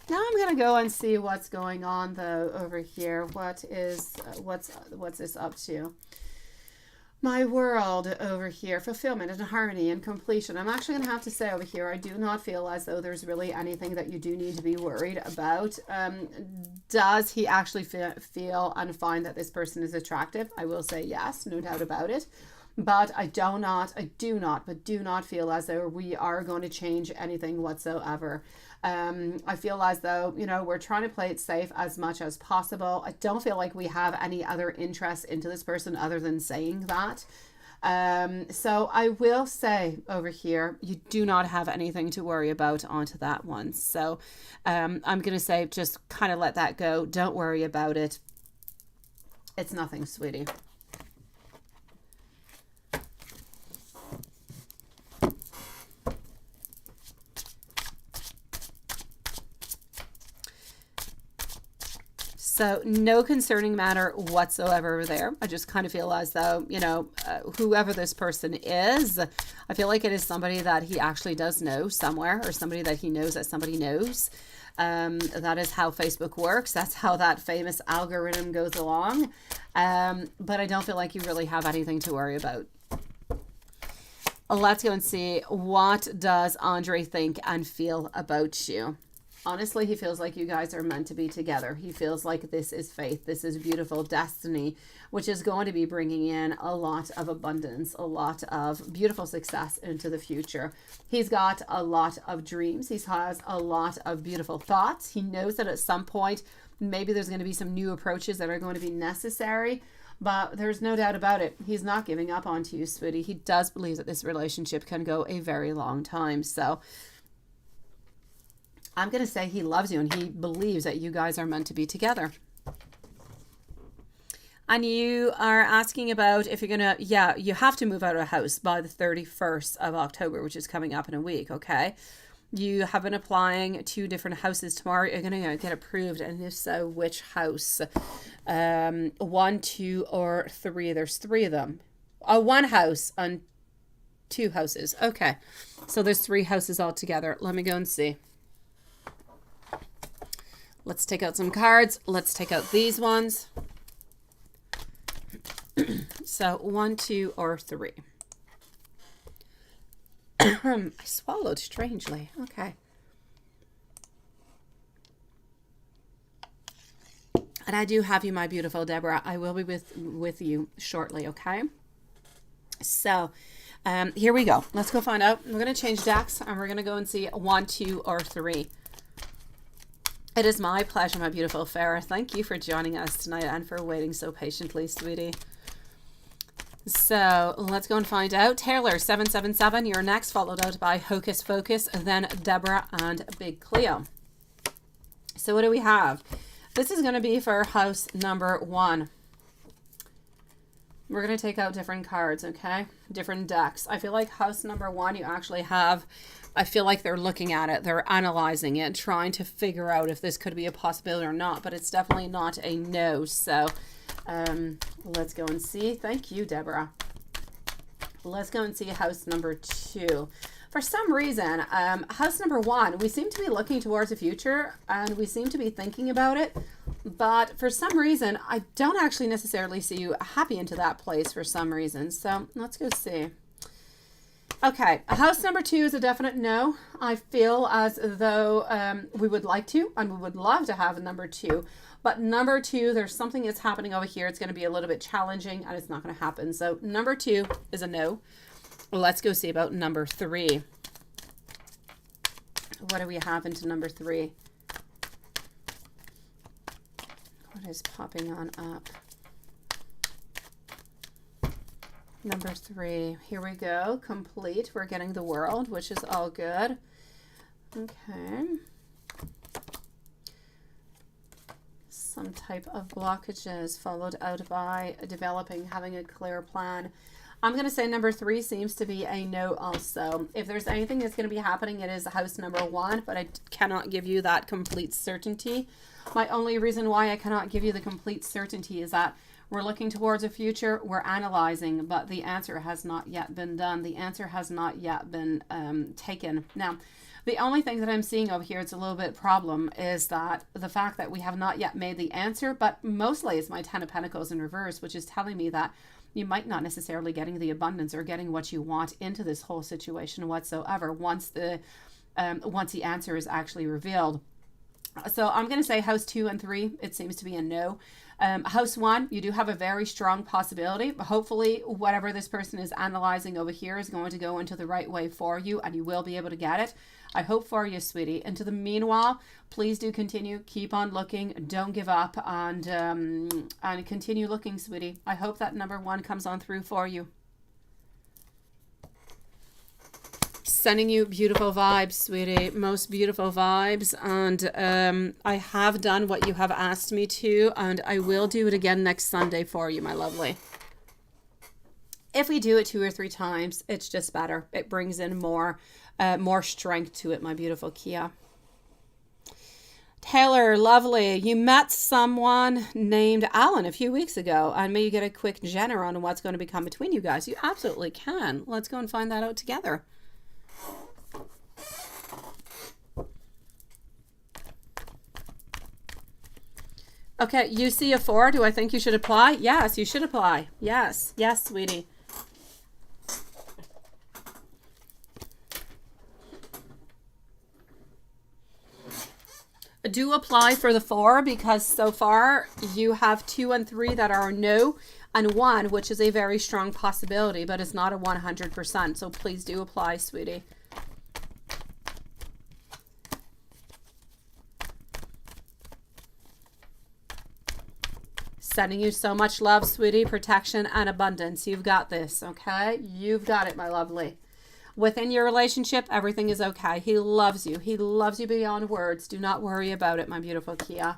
Now I'm going to go and see what's going on though over here. What's this up to? My world over here, fulfillment and harmony and completion. I'm actually going to have to say over here, I do not feel as though there's really anything that you do need to be worried about. Does he actually feel and find that this person is attractive? I will say yes, no doubt about it. But I do not feel as though we are going to change anything whatsoever. I feel as though, we're trying to play it safe as much as possible. I don't feel like we have any other interest into this person other than saying that. So I will say over here, you do not have anything to worry about onto that one. So I'm going to say just kind of let that go. Don't worry about it. It's nothing, sweetie. So no concerning matter whatsoever there. I just kind of feel as though, whoever this person is, I feel like it is somebody that he actually does know somewhere, or somebody that he knows that somebody knows. That is how Facebook works. That's how that famous algorithm goes along. But I don't feel like you really have anything to worry about. Let's go and see, what does Andre think and feel about you? Honestly, he feels like you guys are meant to be together. He feels like this is fate. This is beautiful destiny, which is going to be bringing in a lot of abundance, a lot of beautiful success into the future. He's got a lot of dreams. He has a lot of beautiful thoughts. He knows that at some point, maybe there's going to be some new approaches that are going to be necessary, but there's no doubt about it. He's not giving up on you, sweetie. He does believe that this relationship can go a very long time. So I'm going to say he loves you and he believes that you guys are meant to be together. And you are asking about if you're going to, yeah, you have to move out of a house by the 31st of October, which is coming up in a week, okay? You have been applying to different houses tomorrow. You're going to get approved. And if so, which house? 1, 2, or 3. There's 3 of them. One house and 2 houses. Okay. So there's 3 houses altogether. Let me go and see. Let's take out some cards. Let's take out these ones. So 1, 2, or 3. I swallowed strangely. Okay. And I do have you, my beautiful Deborah. I will be with you shortly, okay? So here we go. Let's go find out. We're going to change decks and we're going to go and see 1, 2, or 3. It is my pleasure, my beautiful Farah. Thank you for joining us tonight and for waiting so patiently, sweetie. So let's go and find out. Taylor 777, you're next, followed out by Hocus Focus, then Deborah and Big Cleo. So what do we have? This is going to be for house number 1. We're going to take out different cards, okay? Different decks. I feel like house number 1, you actually have, I feel like they're looking at it. They're analyzing it, trying to figure out if this could be a possibility or not, but it's definitely not a no. So let's go and see. Thank you, Deborah. Let's go and see house number 2. For some reason, house number 1, we seem to be looking towards the future and we seem to be thinking about it. But for some reason, I don't actually necessarily see you happy into that place for some reason. So let's go see. Okay, house number 2 is a definite no. I feel as though we would like to and we would love to have a number 2. But number 2, there's something that's happening over here. It's going to be a little bit challenging and it's not going to happen. So number 2 is a no. Let's go see about number 3. What do we have into number 3? What is popping on up? Number 3. Here we go. Complete. We're getting the World, which is all good. Okay. Some type of blockages followed out by developing, having a clear plan. I'm going to say number 3 seems to be a no also. If there's anything that's going to be happening, it is house number 1, but I cannot give you that complete certainty. My only reason why I cannot give you the complete certainty is that we're looking towards a future, we're analyzing, but the answer has not yet been done. The answer has not yet been taken. Now, the only thing that I'm seeing over here, it's a little bit problem, is that the fact that we have not yet made the answer, but mostly it's my 10 of Pentacles in reverse, which is telling me that you might not necessarily getting the abundance or getting what you want into this whole situation whatsoever once the answer is actually revealed. So I'm going to say house 2 and 3, it seems to be a no. House 1, you do have a very strong possibility. Hopefully, whatever this person is analyzing over here is going to go into the right way for you and you will be able to get it. I hope for you, sweetie. Into the meanwhile, please do continue. Keep on looking. Don't give up and continue looking, sweetie. I hope that number 1 comes on through for you. Sending you beautiful vibes, sweetie. Most beautiful vibes. And I have done what you have asked me to, and I will do it again next Sunday for you, my lovely. If we do it 2 or 3 times, it's just better. It brings in more strength to it, my beautiful Kia. Taylor, lovely. You met someone named Alan a few weeks ago, and may you get a quick Jenner on what's going to become between you guys. You absolutely can. Let's go and find that out together. Okay, you see a 4. Do I think you should apply? Yes, you should apply. Yes, yes, sweetie. Do apply for the 4 because so far you have 2 and 3 that are no, and 1 which is a very strong possibility, but it's not a 100%. So please do apply, sweetie. Sending you so much love, sweetie, protection, and abundance. You've got this, okay? You've got it, my lovely. Within your relationship, everything is okay. He loves you. He loves you beyond words. Do not worry about it, my beautiful Kia.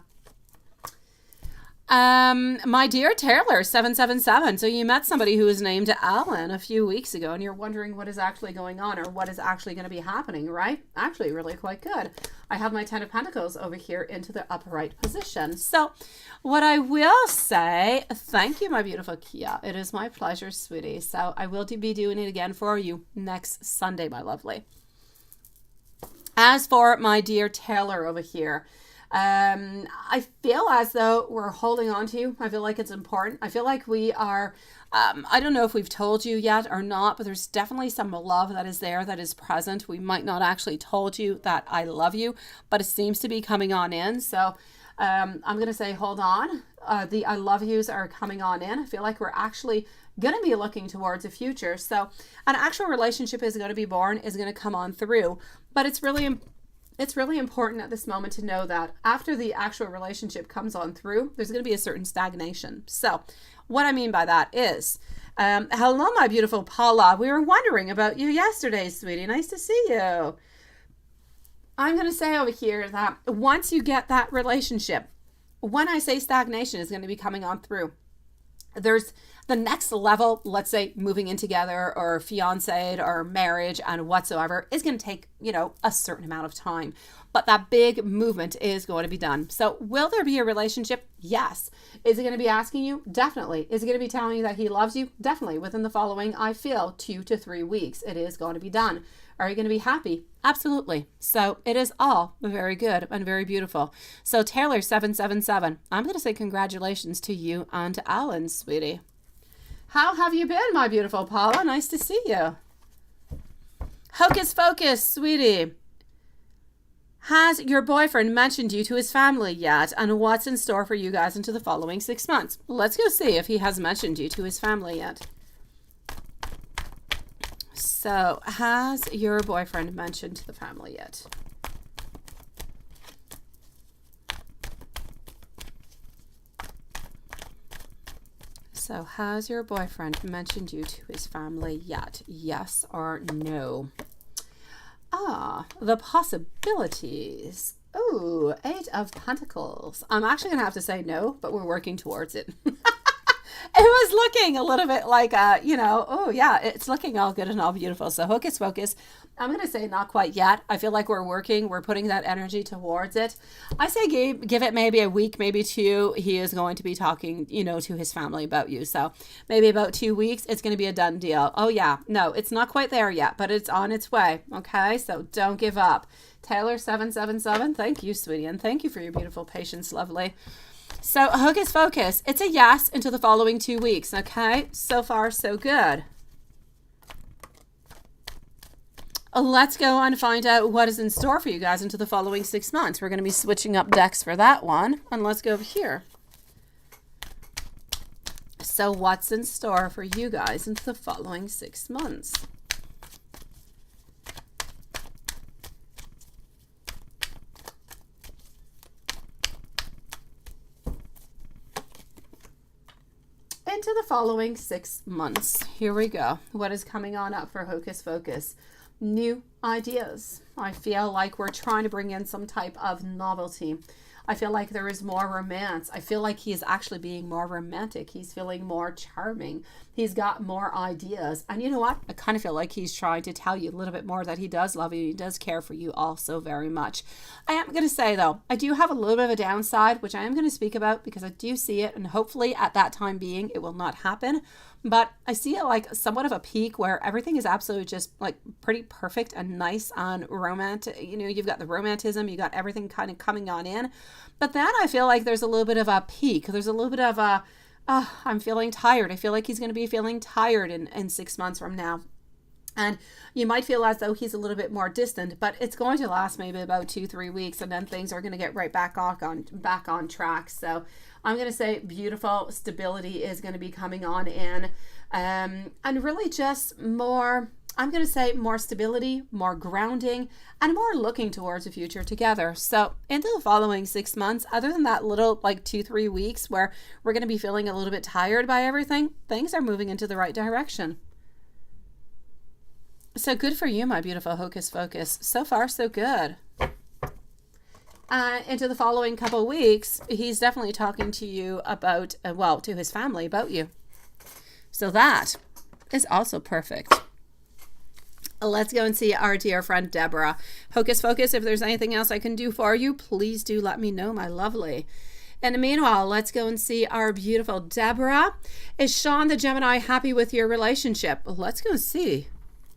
My dear Taylor, 777. So you met somebody who was named Alan a few weeks ago, and you're wondering what is actually going on or what is actually going to be happening, right? Actually, really quite good. I have my 10 of Pentacles over here into the upright position. So what I will say, thank you, my beautiful Kia. It is my pleasure, sweetie. So I will be doing it again for you next Sunday, my lovely. As for my dear Taylor over here, I feel as though we're holding on to you. I feel like it's important. I feel like we are, I don't know if we've told you yet or not, but there's definitely some love that is there, that is present. We might not actually told you that I love you, but it seems to be coming on in. So I'm going to say, hold on. The I love yous are coming on in. I feel like we're actually going to be looking towards a future. So an actual relationship is going to be born, is going to come on through, but it's really important at this moment to know that after the actual relationship comes on through, there's going to be a certain stagnation. So what I mean by that is, hello, my beautiful Paula. We were wondering about you yesterday, sweetie. Nice to see you. I'm going to say over here that once you get that relationship, when I say stagnation is going to be coming on through, there's the next level, let's say moving in together or fiancé or marriage and whatsoever, is going to take, a certain amount of time. But that big movement is going to be done. So will there be a relationship? Yes. Is it going to be asking you? Definitely. Is it going to be telling you that he loves you? Definitely. Within the following, I feel, 2 to 3 weeks, it is going to be done. Are you going to be happy? Absolutely. So it is all very good and very beautiful. So Taylor 777, I'm going to say congratulations to you and to Alan, sweetie. How have you been, my beautiful Paula? Nice to see you. Hocus Focus, sweetie. Has your boyfriend mentioned you to his family yet? And what's in store for you guys into the following 6 months? Let's go see if he has mentioned you to his family yet. So, has your boyfriend mentioned to the family yet? So, has your boyfriend mentioned you to his family yet? Yes or no? The possibilities. Oh, 8 of Pentacles. I'm actually going to have to say no, but we're working towards it. It was looking a little bit like, oh yeah, it's looking all good and all beautiful. So Hocus Focus, I'm going to say not quite yet. I feel like we're putting that energy towards it. I say give it maybe a week, maybe 2. He is going to be talking, to his family about you. So maybe about 2 weeks, it's going to be a done deal. Oh yeah, no, it's not quite there yet, but it's on its way. Okay, so don't give up. Taylor 777, thank you, sweetie, and thank you for your beautiful patience, lovely. So Hocus Focus, it's a yes into the following 2 weeks, okay? So far, so good. Let's go and find out what is in store for you guys into the following 6 months. We're going to be switching up decks for that one. And let's go over here. So what's in store for you guys into the following 6 months? Into the following 6 months. Here we go. What is coming on up for Hocus Focus? New ideas. I feel like we're trying to bring in some type of novelty. I feel like there is more romance. I feel like he is actually being more romantic. He's feeling more charming. He's got more ideas. And you know what? I kind of feel like he's trying to tell you a little bit more that he does love you. He does care for you all so very much. I am going to say, though, I do have a little bit of a downside, which I am going to speak about because I do see it. And hopefully at that time being, it will not happen. But I see it like somewhat of a peak where everything is absolutely just like pretty perfect and nice on romantic. You've got the romanticism, you got everything kind of coming on in. But then I feel like there's a little bit of a peak. There's a little bit of a, I'm feeling tired. I feel like he's going to be feeling tired in 6 months from now. And you might feel as though he's a little bit more distant, but it's going to last maybe about 2-3 weeks, and then things are going to get right back on track. So I'm going to say beautiful stability is going to be coming on in, and really just more, I'm going to say more stability, more grounding, and more looking towards the future together. So into the following 6 months, other than that little like 2-3 weeks where we're going to be feeling a little bit tired by everything, things are moving into the right direction. So good for you, my beautiful hocus focus. So far, so good. Into the following couple of weeks, he's definitely talking to you about, well, to his family about you. So that is also perfect. Let's go and see our dear friend Deborah. Hocus focus, if there's anything else I can do for you, please do let me know, my lovely. And meanwhile, let's go and see our beautiful Deborah. Is Sean the Gemini happy with your relationship? Let's go see.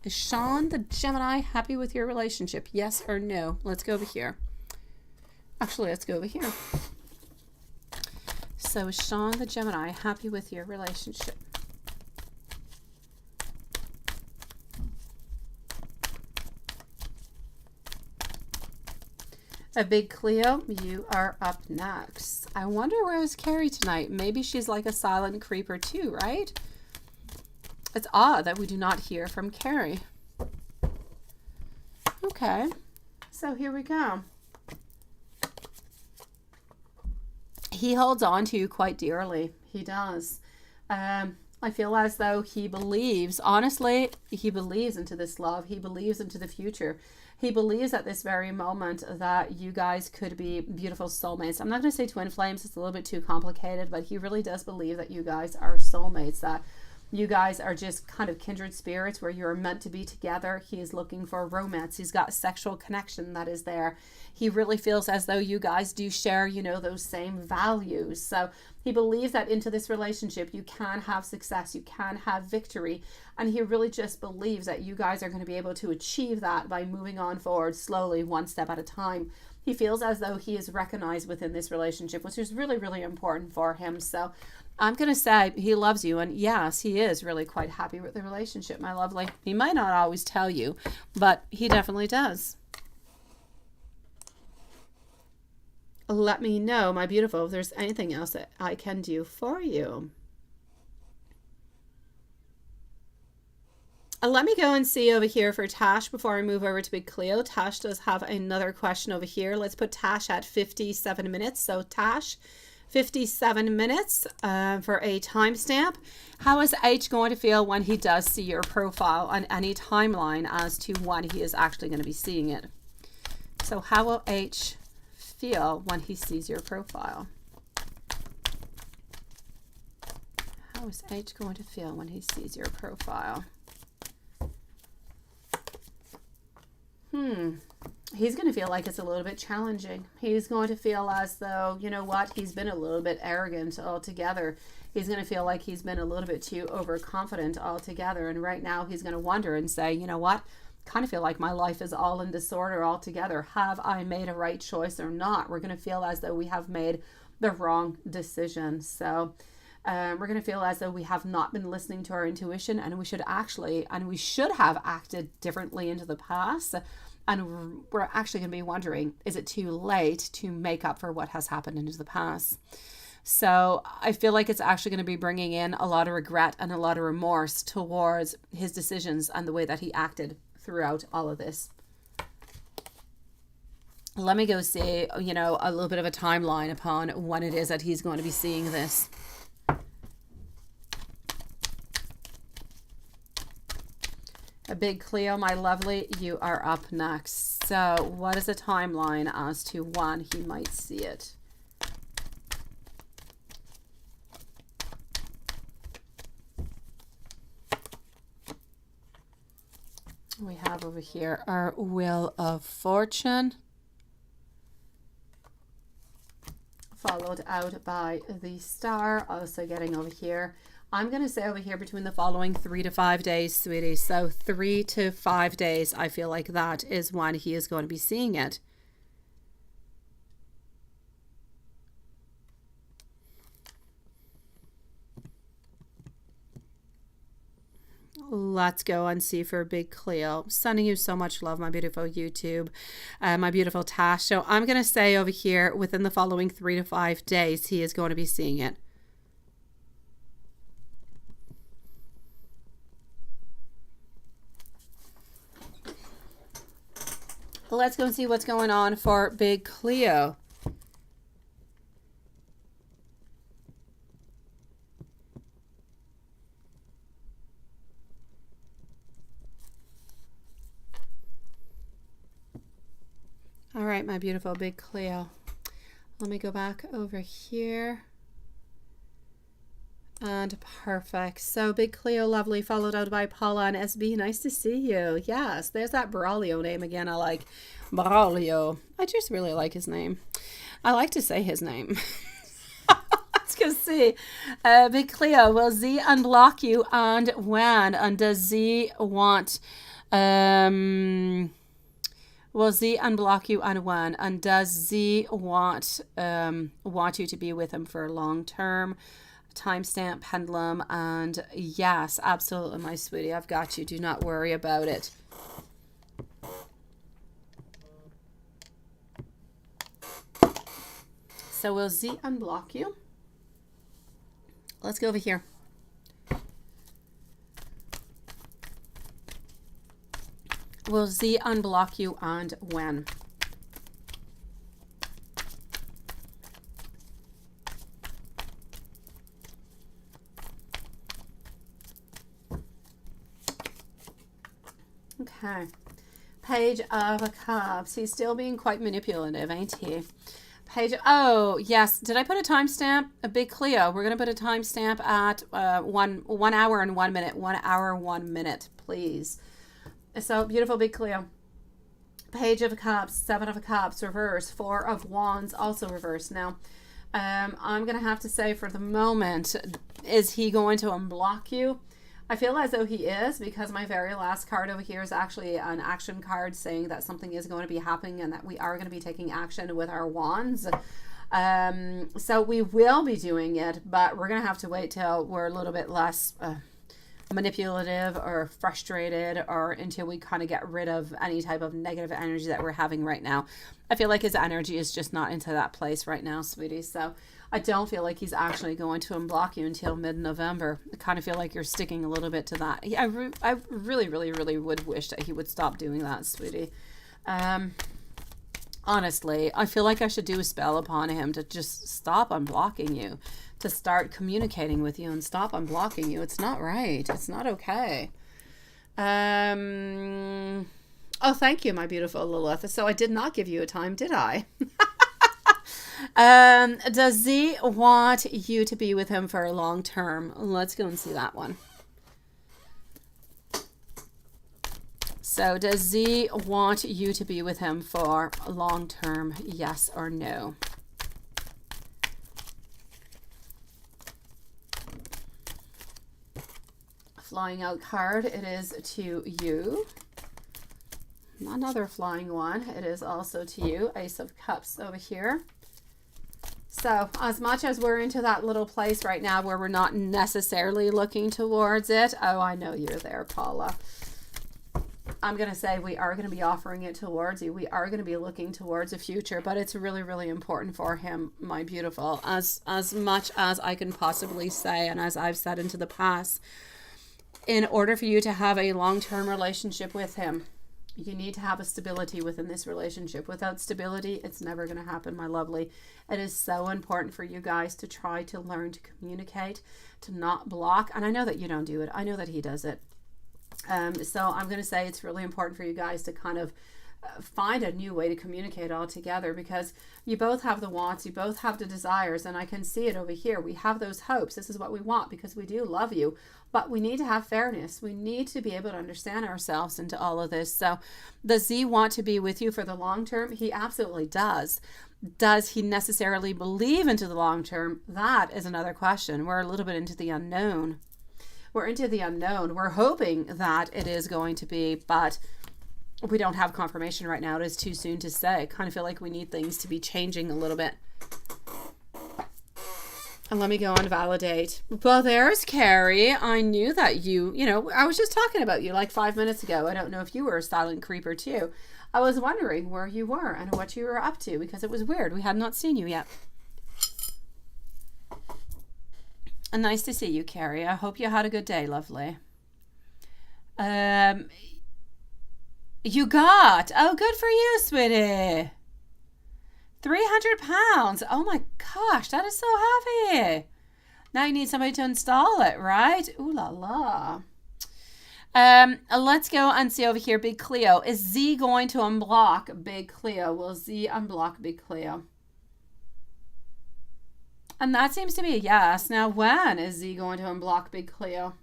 Is Sean the Gemini happy with your relationship? Yes or no? Let's go over here. Actually, let's go over here. So is Sean the Gemini happy with your relationship? A big Cleo, you are up next. I wonder where is Carrie tonight? Maybe she's like a silent creeper too, right? It's odd that we do not hear from Carrie. Okay, so here we go. He holds on to you quite dearly. He does. I feel as though he believes, honestly, he believes into this love. He believes into the future. He believes at this very moment that you guys could be beautiful soulmates. I'm not going to say twin flames. It's a little bit too complicated, but he really does believe that you guys are soulmates, that you guys are just kind of kindred spirits where you're meant to be together. He is looking for romance. He's got sexual connection that is there. He really feels as though you guys do share, you know, those same values. So he believes that into this relationship, you can have success, you can have victory. And he really just believes that you guys are going to be able to achieve that by moving on forward slowly, one step at a time. He feels as though he is recognized within this relationship, which is really, really important for him. So I'm going to say he loves you. And yes, he is really quite happy with the relationship, my lovely. He might not always tell you, but he definitely does. Let me know, my beautiful, if there's anything else that I can do for you. Let me go and see over here for Tash before I move over to Big Cleo. Tash does have another question over here. Let's put Tash at 57 minutes. So Tash, 57 minutes for a timestamp. How is H going to feel when he does see your profile on any timeline as to when he is actually going to be seeing it? So how will H feel when he sees your profile? How is H going to feel when he sees your profile? He's going to feel like it's a little bit challenging. He's going to feel as though, you know what, he's been a little bit arrogant altogether. He's going to feel like he's been a little bit too overconfident altogether. And right now he's going to wonder and say, you know what, kind of feel like my life is all in disorder altogether. Have I made a right choice or not? We're going to feel as though we have made the wrong decision. So we're going to feel as though we have not been listening to our intuition, and we should have acted differently into the past. And we're actually going to be wondering, is it too late to make up for what has happened into the past? So I feel like it's actually going to be bringing in a lot of regret and a lot of remorse towards his decisions and the way that he acted throughout all of this. Let me go see, you know, a little bit of a timeline upon when it is that he's going to be seeing this. A Big Cleo, my lovely, you are up next. So what is the timeline as to when he might see it? We have over here our Wheel of Fortune, followed out by the Star, also getting over here. I'm going to say over here between the following 3 to 5 days, sweetie. So 3 to 5 days, I feel like that is when he is going to be seeing it. Let's go and see for Big Cleo. Sending you so much love, my beautiful YouTube, my beautiful Tash. So I'm going to say over here, within the following 3 to 5 days, he is going to be seeing it. Let's go and see what's going on for Big Cleo. All right, my beautiful Big Cleo. Let me go back over here. And perfect. So Big Cleo, lovely, followed out by Paula and SB. Nice to see you. Yes, there's that Braulio name again. I like Braulio. I just really like his name. I like to say his name. Let's go see. Big Cleo, will Z unblock you and when? And does Z want... will Z unblock you and when? And does Z want you to be with him for long term? Timestamp, pendulum, and yes, absolutely, my sweetie, I've got you. Do not worry about it. So will Z unblock you? Let's go over here. Will Z unblock you and when? Okay. Page of Cups. He's still being quite manipulative, ain't he? Page. Oh, yes. Did I put a timestamp? A Big Cleo. We're going to put a timestamp at 1 hour and 1 minute. 1 hour, 1 minute, please. So, beautiful Big Cleo. Page of Cups, 7 of Cups, reverse. 4 of Wands, also reverse. Now, I'm going to have to say for the moment, is he going to unblock you? I feel as though he is, because my very last card over here is actually an action card saying that something is going to be happening and that we are going to be taking action with our wands. So we will be doing it, but we're going to have to wait till we're a little bit less manipulative or frustrated, or until we kind of get rid of any type of negative energy that we're having right now. I feel like his energy is just not into that place right now, sweetie. So I don't feel like he's actually going to unblock you until mid-November. I kind of feel like you're sticking a little bit to that. I really, really, really would wish that he would stop doing that, sweetie. Honestly, I feel like I should do a spell upon him to just stop unblocking you, to start communicating with you and stop unblocking you. It's not right. It's not okay. Oh, thank you, my beautiful Lilith. So I did not give you a time, did I? Does Z want you to be with him for a long term? Let's go and see that one. So does Z want you to be with him for a long term? Yes or no? Flying out card, it is to you. Another flying one, it is also to you. Ace of Cups over here. So as much as we're into that little place right now where we're not necessarily looking towards it. Oh, I know you're there, Paula. I'm going to say we are going to be offering it towards you. We are going to be looking towards a future, but it's really, really important for him, my beautiful. As much as I can possibly say, and as I've said into the past, in order for you to have a long-term relationship with him, you need to have a stability within this relationship. Without stability, it's never going to happen, my lovely. It is so important for you guys to try to learn to communicate, to not block. And I know that you don't do it. I know that he does it. So I'm going to say it's really important for you guys to kind of find a new way to communicate all together, because you both have the wants, you both have the desires, and I can see it over here. We have those hopes. This is what we want because we do love you, but we need to have fairness. We need to be able to understand ourselves into all of this. So does Z want to be with you for the long term? He absolutely does. Does he necessarily believe into the long term? That is another question. We're a little bit into the unknown. We're into the unknown. We're hoping that it is going to be, but we don't have confirmation right now. It is too soon to say. I kind of feel like we need things to be changing a little bit. And let me go and validate. Well, there's Carrie. I knew that you know, I was just talking about you like 5 minutes ago. I don't know if you were a silent creeper too. I was wondering where you were and what you were up to because it was weird. We had not seen you yet. And nice to see you, Carrie. I hope you had a good day, lovely. You got, oh, good for you, sweetie. 300 pounds. Oh my gosh, that is so heavy. Now you need somebody to install it, right? Ooh la la. Let's go and see over here, Big Cleo. Is Z going to unblock Big Cleo? Will Z unblock Big Cleo? And that seems to be a yes. Now, when is Z going to unblock Big Cleo?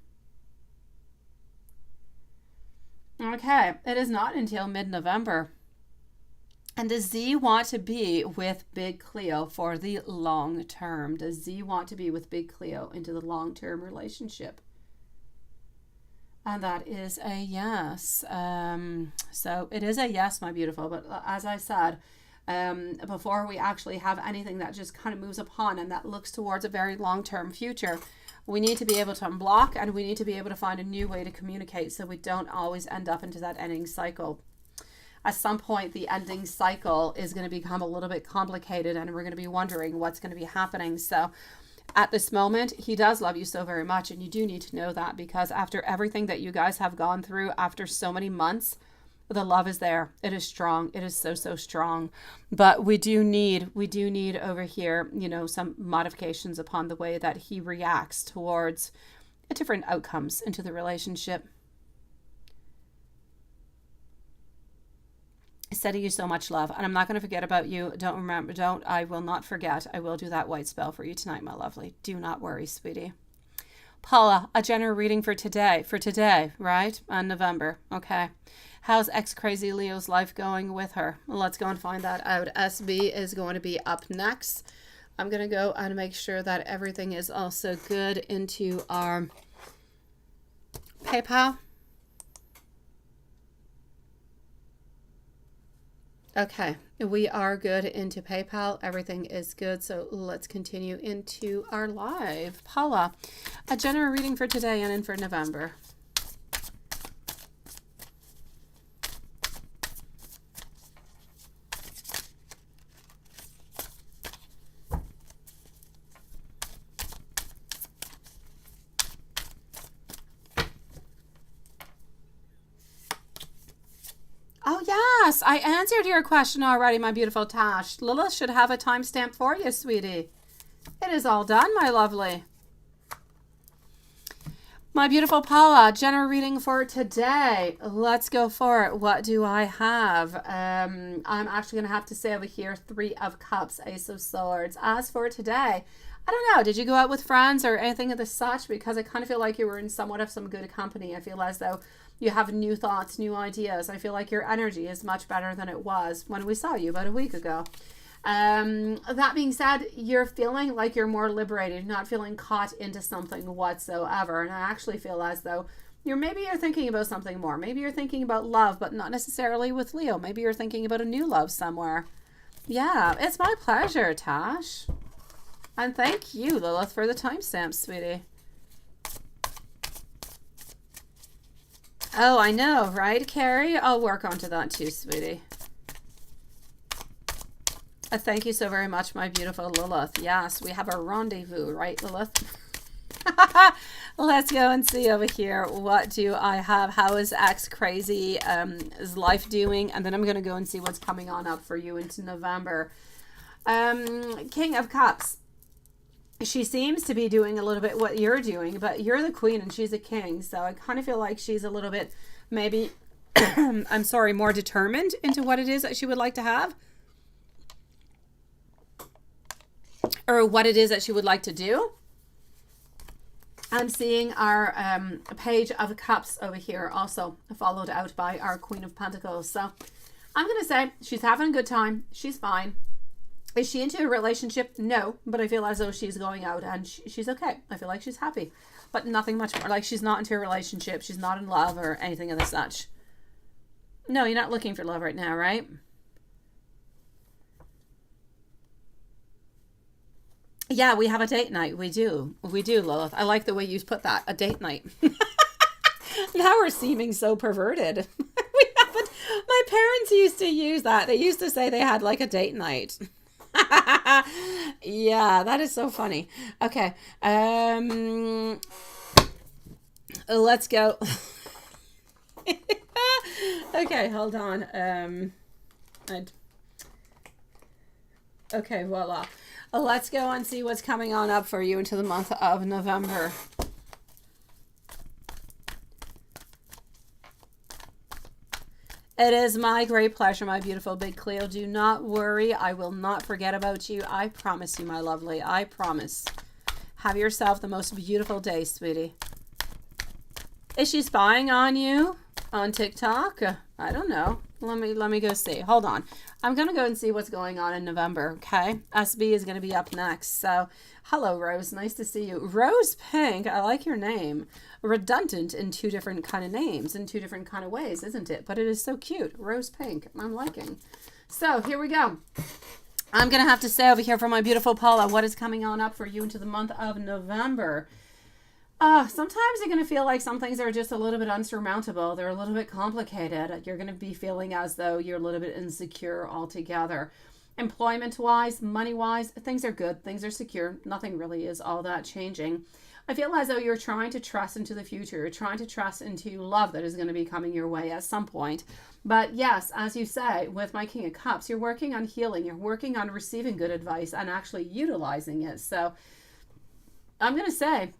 Okay, it is not until mid-November. And does Z want to be with Big Cleo for the long term? Does Z want to be with Big Cleo into the long-term relationship? And that is a yes. So it is a yes, my beautiful. But as I said, before we actually have anything that just kind of moves upon and that looks towards a very long-term future, we need to be able to unblock and we need to be able to find a new way to communicate so we don't always end up into that ending cycle. At some point, the ending cycle is going to become a little bit complicated and we're going to be wondering what's going to be happening. So at this moment, he does love you so very much. And you do need to know that because after everything that you guys have gone through, after so many months, the love is there. It is strong. It is so, so strong. But we do need over here, you know, some modifications upon the way that he reacts towards different outcomes into the relationship. Sending you so much love, and I'm not going to forget about you. I will not forget. I will do that white spell for you tonight, my lovely. Do not worry, sweetie. Paula, a general reading for today, right? On November. Okay. How's ex-crazy Leo's life going with her? Well, let's go and find that out. SB is going to be up next. I'm going to go and make sure that everything is also good into our PayPal. Okay, we are good into PayPal. Everything is good. So let's continue into our live. Paula, a general reading for today and in for November. Oh, yes, I answered your question already, my beautiful Tash. Lilith should have a timestamp for you, sweetie. It is all done, my lovely. My beautiful Paula, general reading for today. Let's go for it. What do I have? I'm actually going to have to say over here, 3 of Cups, Ace of Swords. As for today, I don't know. Did you go out with friends or anything of the such? Because I kind of feel like you were in somewhat of some good company. I feel as though you have new thoughts, new ideas. I feel like your energy is much better than it was when we saw you about a week ago. That being said, you're feeling like you're more liberated, not feeling caught into something whatsoever. And I actually feel as though maybe you're thinking about something more. Maybe you're thinking about love, but not necessarily with Leo. Maybe you're thinking about a new love somewhere. Yeah, it's my pleasure, Tash. And thank you, Lilith, for the timestamp, sweetie. Oh, I know, right, Carrie? I'll work onto that too, sweetie. Thank you so very much, my beautiful Lilith. Yes, we have a rendezvous, right, Lilith? Let's go and see over here. What do I have? How is X crazy? Is life doing? And then I'm going to go and see what's coming on up for you into November. King of Cups. She seems to be doing a little bit what you're doing, but you're the queen and she's a king. So I kind of feel like she's a little bit, maybe, I'm sorry, more determined into what it is that she would like to have. Or what it is that she would like to do. I'm seeing our Page of Cups over here, also followed out by our Queen of Pentacles. So I'm going to say she's having a good time. She's fine. Is she into a relationship? No, but I feel as though she's going out and she's okay. I feel like she's happy, but nothing much more. Like she's not into a relationship. She's not in love or anything of the such. No, you're not looking for love right now, right? Yeah, we have a date night. We do. We do, Lilith. I like the way you put that. A date night. Now we're seeming so perverted. We haven't. My parents used to use that. They used to say they had like a date night. Yeah, that is so funny. Okay. Let's go. Okay, hold on. Okay, voila. Let's go and see what's coming on up for you into the month of November. It is my great pleasure, my beautiful big Cleo. Do not worry. I will not forget about you. I promise you, my lovely. I promise. Have yourself the most beautiful day, sweetie. Is she spying on you on TikTok? I don't know. Let me go see. Hold on. I'm going to go and see what's going on in November, okay? SB is going to be up next. So, hello, Rose. Nice to see you. Rose Pink, I like your name. Redundant in two different kind of names, in two different kind of ways, isn't it? But it is so cute. Rose Pink. I'm liking. So, here we go. I'm going to have to say over here for my beautiful Paula, what is coming on up for you into the month of November? Sometimes you're going to feel like some things are just a little bit unsurmountable. They're a little bit complicated. You're going to be feeling as though you're a little bit insecure altogether. Employment-wise, money-wise, things are good. Things are secure. Nothing really is all that changing. I feel as though you're trying to trust into the future. You're trying to trust into love that is going to be coming your way at some point. But yes, as you say, with my King of Cups, you're working on healing. You're working on receiving good advice and actually utilizing it. So I'm going to say,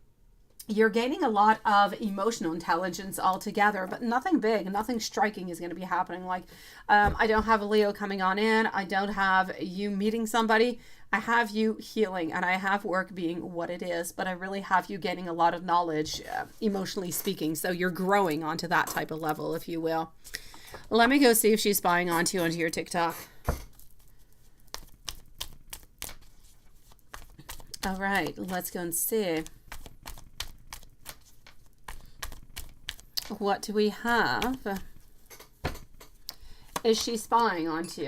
you're gaining a lot of emotional intelligence altogether, but nothing big, nothing striking is going to be happening. Like, I don't have a Leo coming on in. I don't have you meeting somebody. I have you healing, and I have work being what it is, but I really have you getting a lot of knowledge, emotionally speaking. So you're growing onto that type of level, if you will. Let me go see if she's spying onto your TikTok. All right, let's go and see. What do we have? Is she spying onto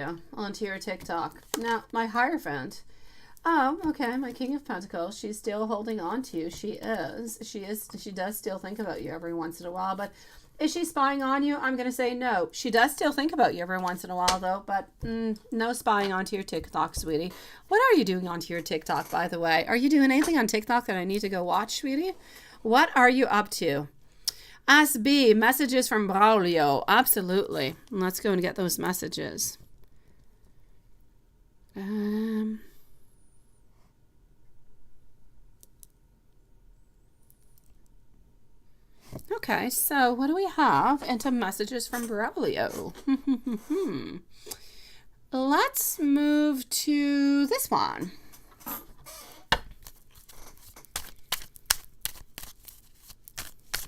your TikTok? Now, my Hierophant. Oh, okay, my King of Pentacles. She's still holding on to you. She does still think about you every once in a while, but is she spying on you? I'm going to say no. She does still think about you every once in a while, though, but no spying onto your TikTok, sweetie. What are you doing onto your TikTok, by the way? Are you doing anything on TikTok that I need to go watch, sweetie? What are you up to? SB, messages from Braulio. Absolutely. Let's go and get those messages. Okay, so what do we have into messages from Braulio? Let's move to this one.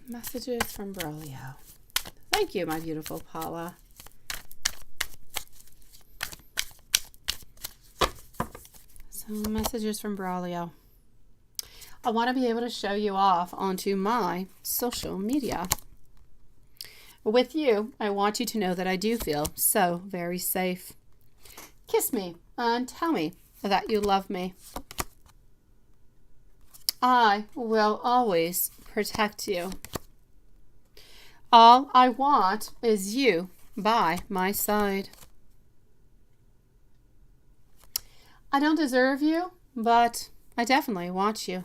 Messages from Braulio. Thank you, my beautiful Paula. So, messages from Braulio. I want to be able to show you off onto my social media. With you, I want you to know that I do feel so very safe. Kiss me and tell me that you love me. I will always protect you. All I want is you by my side. I don't deserve you, but I definitely want you.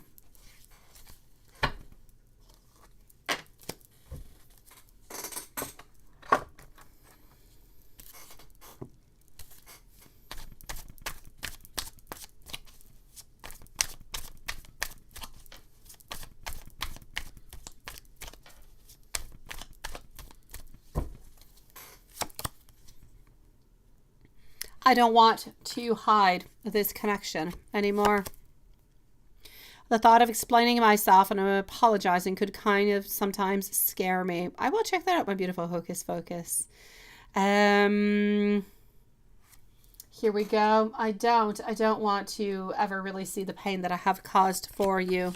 I don't want to hide this connection anymore. The thought of explaining myself and apologizing could kind of sometimes scare me. I will check that out, my beautiful Hocus Focus. Here we go. I don't want to ever really see the pain that I have caused for you.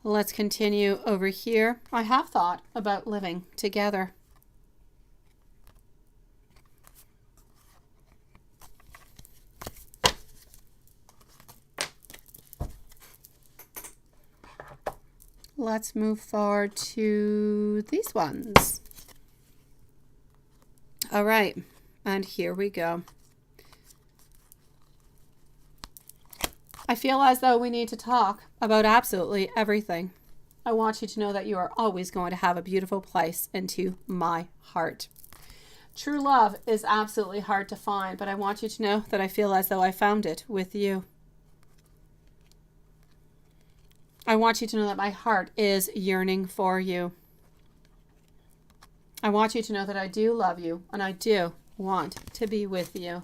Let's continue over here. I have thought about living together. let's move forward to these ones. All right, and here we go. I feel as though we need to talk about absolutely everything. I want you to know that you are always going to have a beautiful place into my heart. True love is absolutely hard to find, but I want you to know that I feel as though I found it with you. I want you to know that my heart is yearning for you. I want you to know that I do love you and I do want to be with you.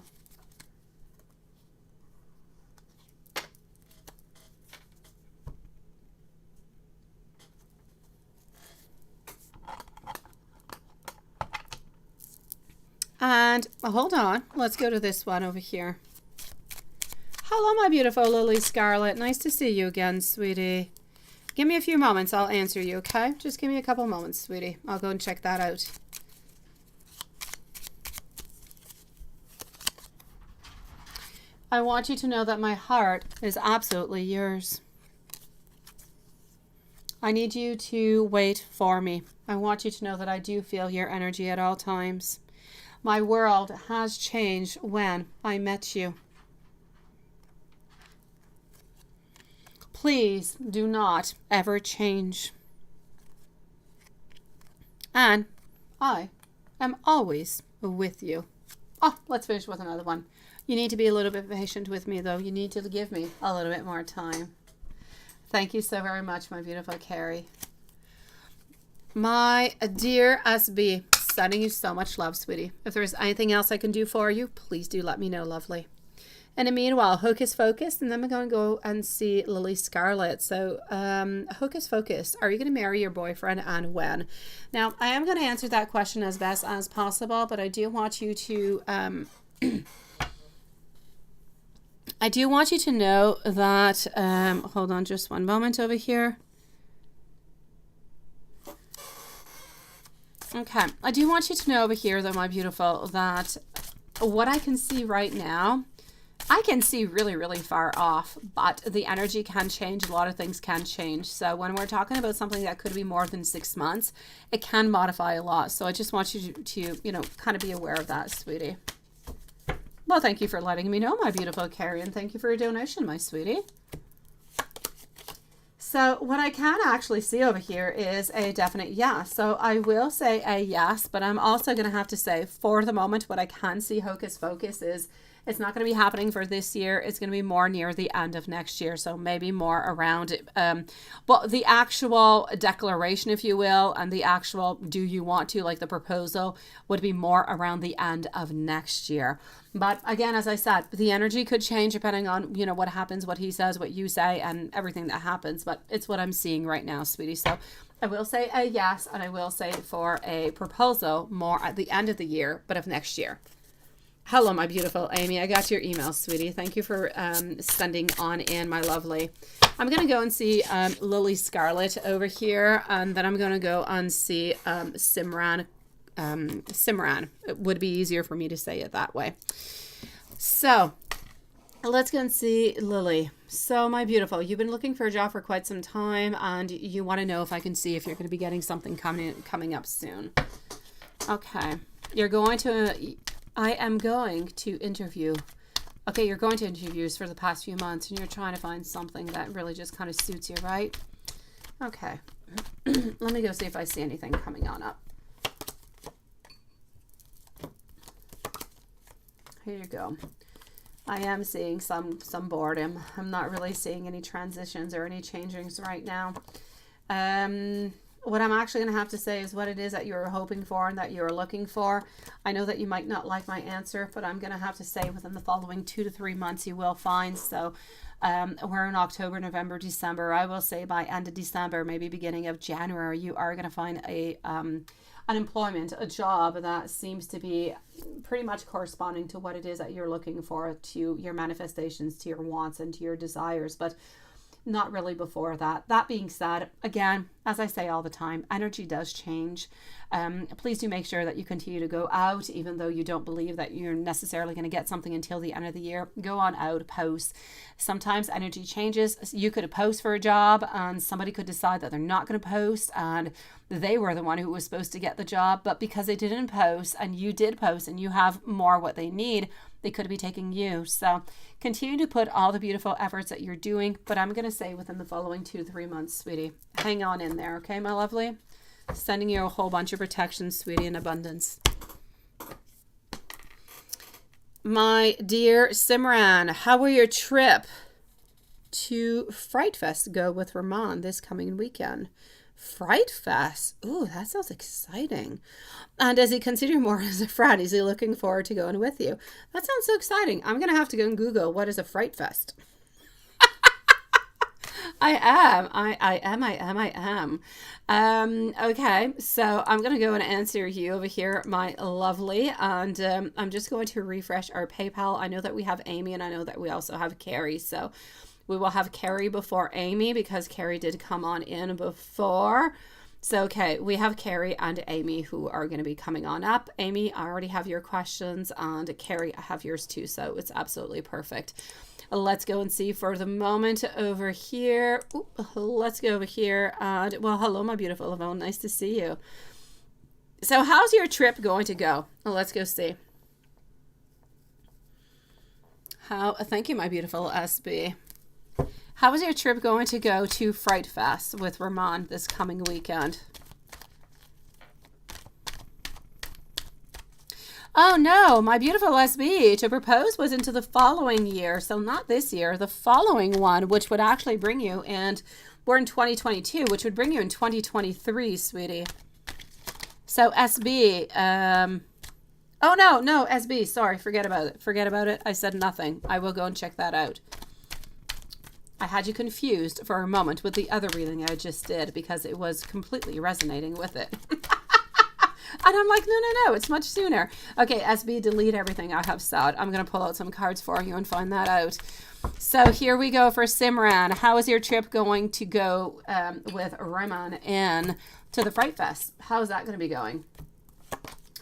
And hold on, let's go to this one over here. Hello, my beautiful Lily Scarlet. Nice to see you again, sweetie. Give me a few moments. I'll answer you, okay? Just give me a couple moments, sweetie. I'll go and check that out. I want you to know that my heart is absolutely yours. I need you to wait for me. I want you to know that I do feel your energy at all times. My world has changed when I met you. Please do not ever change. And I am always with you. Oh, let's finish with another one. You need to be a little bit patient with me, though. You need to give me a little bit more time. Thank you so very much, my beautiful Carrie. My dear SB, sending you so much love, sweetie. If there's anything else I can do for you, please do let me know, lovely. And in the meanwhile, Hocus Focus, and then we're going to go and see Lily Scarlet. So, Hocus Focus, are you going to marry your boyfriend and when? Now, I am going to answer that question as best as possible, but I do want you to, I do want you to know that, hold on just one moment over here. Okay, I do want you to know over here, though, my beautiful, that what I can see right now, I can see really, really far off, but the energy can change. A lot of things can change. So when we're talking about something that could be more than 6 months, it can modify a lot. So I just want you to, you know, kind of be aware of that, sweetie. Well, thank you for letting me know, my beautiful Carrie, and thank you for your donation, my sweetie. So what I can actually see over here is a definite yes. So I will say a yes, but I'm also going to have to say for the moment, what I can see Hocus Focus is it's not going to be happening for this year. It's going to be more near the end of next year. So maybe more around, well, the actual declaration, if you will, and the actual do you want to, like the proposal, would be more around the end of next year. But again, as I said, the energy could change depending on, you know, what happens, what he says, what you say, and everything that happens. But it's what I'm seeing right now, sweetie. So I will say a yes, and I will say for a proposal more at the end of the year, but of next year. Hello, my beautiful Amy. I got your email, sweetie. Thank you for sending on in, my lovely. I'm going to go and see Lily Scarlet over here, and then I'm going to go and see Simran. Simran. It would be easier for me to say it that way. So let's go and see Lily. So, my beautiful, you've been looking for a job for quite some time, and you want to know if I can see if you're going to be getting something coming up soon. Okay. I am going to interview. Okay, you're going to interviews for the past few months, and you're trying to find something that really just kind of suits you, right? Okay. Let me go see if I see anything coming on up. Here you go. I am seeing some boredom. I'm not really seeing any transitions or any changings right now. What I'm actually going to have to say is what it is that you're hoping for and that you're looking for. I know that you might not like my answer, but I'm going to have to say within the following 2 to 3 months you will find. So we're in October, November, December. I will say by end of December, maybe beginning of January, you are going to find an employment, a job that seems to be pretty much corresponding to what it is that you're looking for, to your manifestations, to your wants and to your desires, but not really before that. That being said, again, as I say all the time, energy does change. Please do make sure that you continue to go out, even though you don't believe that you're necessarily going to get something until the end of the year. Go on out, post. Sometimes energy changes. You could post for a job and somebody could decide that they're not going to post, and they were the one who was supposed to get the job, but because they didn't post and you did post and you have more what they need, they could be taking you. So continue to put all the beautiful efforts that you're doing, but I'm going to say within the following 2 to 3 months, sweetie, hang on in there. Okay, my lovely? Sending you a whole bunch of protection, sweetie, in abundance. My dear Simran, how will your trip to Fright Fest go with Ramon this coming weekend? Fright Fest. Ooh, that sounds exciting. And does he consider you more as a friend? Is he looking forward to going with you? That sounds so exciting. I'm going to have to go and Google what is a Fright Fest. I am. Okay, so I'm going to go and answer you over here, my lovely. And I'm just going to refresh our PayPal. I know that we have Amy and I know that we also have Carrie. So we will have Carrie before Amy because Carrie did come on in before. So, okay, we have Carrie and Amy who are going to be coming on up. Amy, I already have your questions, and Carrie, I have yours too. So it's absolutely perfect. Let's go and see for the moment over here. Ooh, let's go over here. And well, hello, my beautiful Yvonne. Nice to see you. So how's your trip going to go? Let's go see. Thank you, my beautiful SB. How is your trip going to go to Fright Fest with Ramon this coming weekend? Oh no, my beautiful SB, to propose was into the following year. So not this year, the following one, which would actually bring you, and we're in 2022, which would bring you in 2023, sweetie. So SB, oh no, SB, sorry, forget about it. I said nothing. I will go and check that out. I had you confused for a moment with the other reading I just did because it was completely resonating with it. And I'm like, no, it's much sooner. Okay, SB, delete everything I have said. I'm going to pull out some cards for you and find that out. So here we go for Simran. How is your trip going to go with Ramon in to the Fright Fest? How is that going to be going?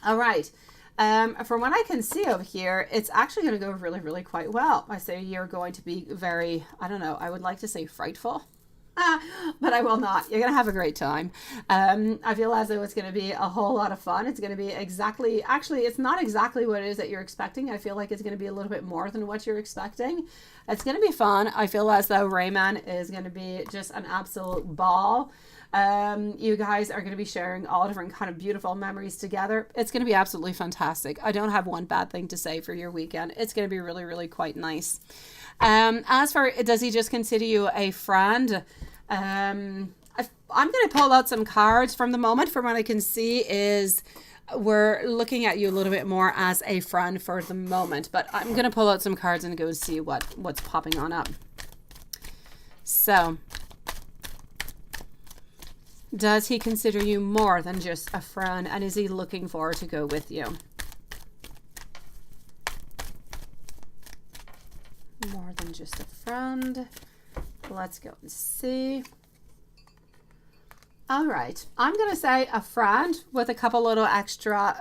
All right. From what I can see over here, it's actually going to go really, really quite well. I say you're going to be very, I don't know, I would like to say frightful, but I will not. You're going to have a great time. I feel as though it's going to be a whole lot of fun. It's going to be actually, it's not exactly what it is that you're expecting. I feel like it's going to be a little bit more than what you're expecting. It's going to be fun. I feel as though Raymond is going to be just an absolute ball. You guys are going to be sharing all different kind of beautiful memories together. It's going to be absolutely fantastic. I don't have one bad thing to say for your weekend. It's going to be really, really quite nice. As for, does he just consider you a friend? I'm going to pull out some cards from the moment. From what I can see is we're looking at you a little bit more as a friend for the moment, but I'm going to pull out some cards and go and see what's popping on up. So, does he consider you more than just a friend, and is he looking forward to go with you? More than just a friend. Let's go and see. All right. I'm going to say a friend with a couple little extra,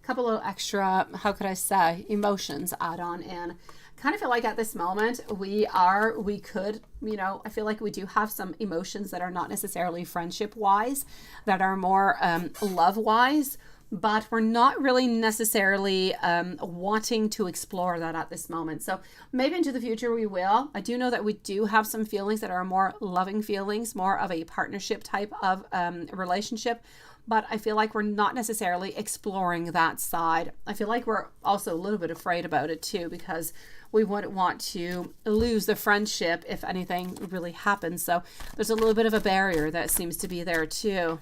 how could I say, emotions add on in. Kind of feel like at this moment we could, I feel like we do have some emotions that are not necessarily friendship wise, that are more love wise, but we're not really necessarily wanting to explore that at this moment. So maybe into the future we will. I do know that we do have some feelings that are more loving feelings, more of a partnership type of relationship. But I feel like we're not necessarily exploring that side. I feel like we're also a little bit afraid about it too, because we wouldn't want to lose the friendship if anything really happens. So there's a little bit of a barrier that seems to be there too.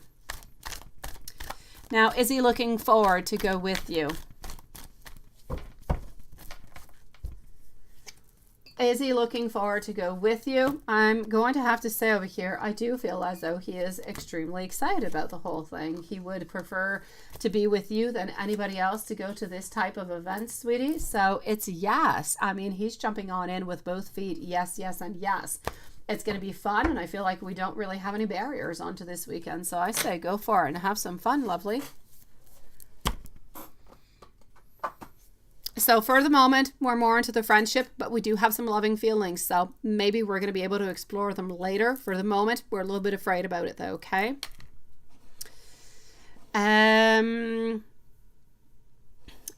Now, is he looking forward to go with you? Is he looking forward to go with you? I'm going to have to say over here, I do feel as though he is extremely excited about the whole thing. He would prefer to be with you than anybody else to go to this type of event, sweetie. So it's yes. I mean, he's jumping on in with both feet. Yes, yes, and yes. It's going to be fun, and I feel like we don't really have any barriers onto this weekend. So I say go for it and have some fun, lovely. So for the moment, we're more into the friendship, but we do have some loving feelings. So maybe we're going to be able to explore them later. For the moment, we're a little bit afraid about it though, okay?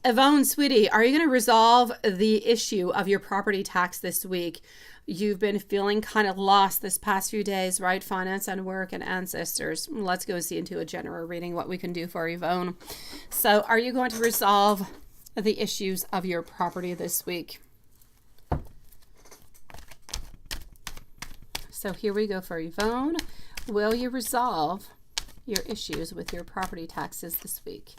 Yvonne, sweetie, are you going to resolve the issue of your property tax this week? You've been feeling kind of lost this past few days, right? Finance and work and ancestors. Let's go see into a general reading what we can do for Yvonne. So are you going to resolve the issues of your property this week? So here we go for Yvonne. Will you resolve your issues with your property taxes this week?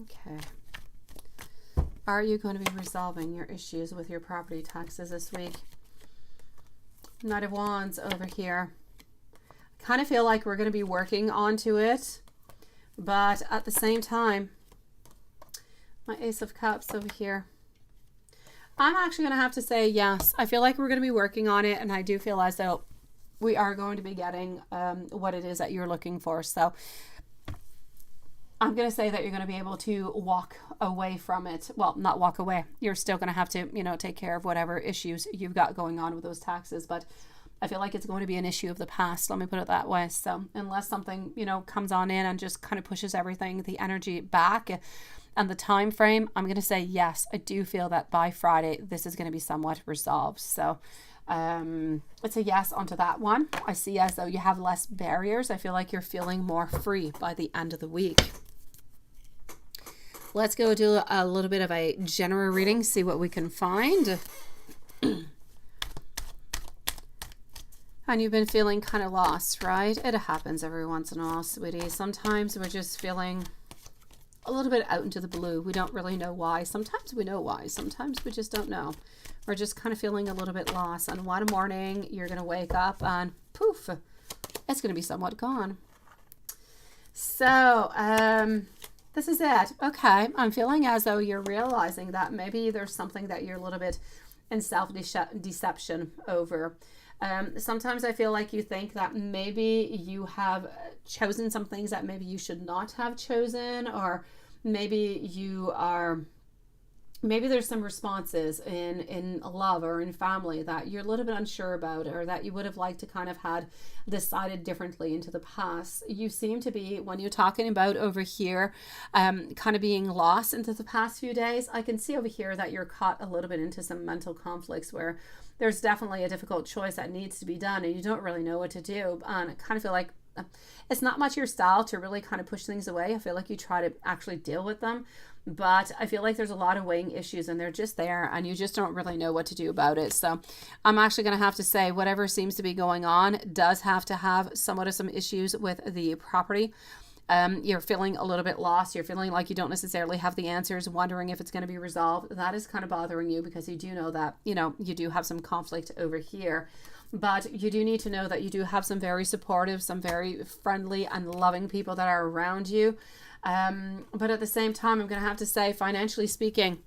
Okay. Are you going to be resolving your issues with your property taxes this week? Knight of Wands over here. Kind of feel like we're going to be working onto it, but at the same time, my Ace of Cups over here. I'm actually going to have to say yes. I feel like we're going to be working on it, and I do feel as though we are going to be getting what it is that you're looking for. So I'm going to say that you're going to be able to walk away from it. Well, not walk away. You're still going to have to, you know, take care of whatever issues you've got going on with those taxes, but I feel like it's going to be an issue of the past. Let me put it that way. So unless something, you know, comes on in and just kind of pushes everything, the energy back and the time frame, I'm going to say yes. I do feel that by Friday, this is going to be somewhat resolved. So it's a yes onto that one. I see as though you have less barriers. I feel like you're feeling more free by the end of the week. Let's go do a little bit of a general reading, see what we can find. And you've been feeling kind of lost, right? It happens every once in a while, sweetie. Sometimes we're just feeling a little bit out into the blue. We don't really know why. Sometimes we know why. Sometimes we just don't know. We're just kind of feeling a little bit lost. And one morning, you're going to wake up and poof, it's going to be somewhat gone. So, this is it. Okay, I'm feeling as though you're realizing that maybe there's something that you're a little bit in self-deception over. Sometimes I feel like you think that maybe you have chosen some things that maybe you should not have chosen, or maybe you are, maybe there's some responses in love or in family that you're a little bit unsure about, or that you would have liked to kind of had decided differently into the past. You seem to be, when you're talking about over here, kind of being lost into the past few days, I can see over here that you're caught a little bit into some mental conflicts where there's definitely a difficult choice that needs to be done and you don't really know what to do. And I kind of feel like it's not much your style to really kind of push things away. I feel like you try to actually deal with them, but I feel like there's a lot of weighing issues and they're just there and you just don't really know what to do about it. So I'm actually going to have to say whatever seems to be going on does have to have somewhat of some issues with the property. You're feeling a little bit lost. You're feeling like you don't necessarily have the answers, wondering if it's going to be resolved. That is kind of bothering you because you do know that, you know, you do have some conflict over here. But you do need to know that you do have some very supportive, some very friendly and loving people that are around you. But at the same time, I'm going to have to say, financially speaking,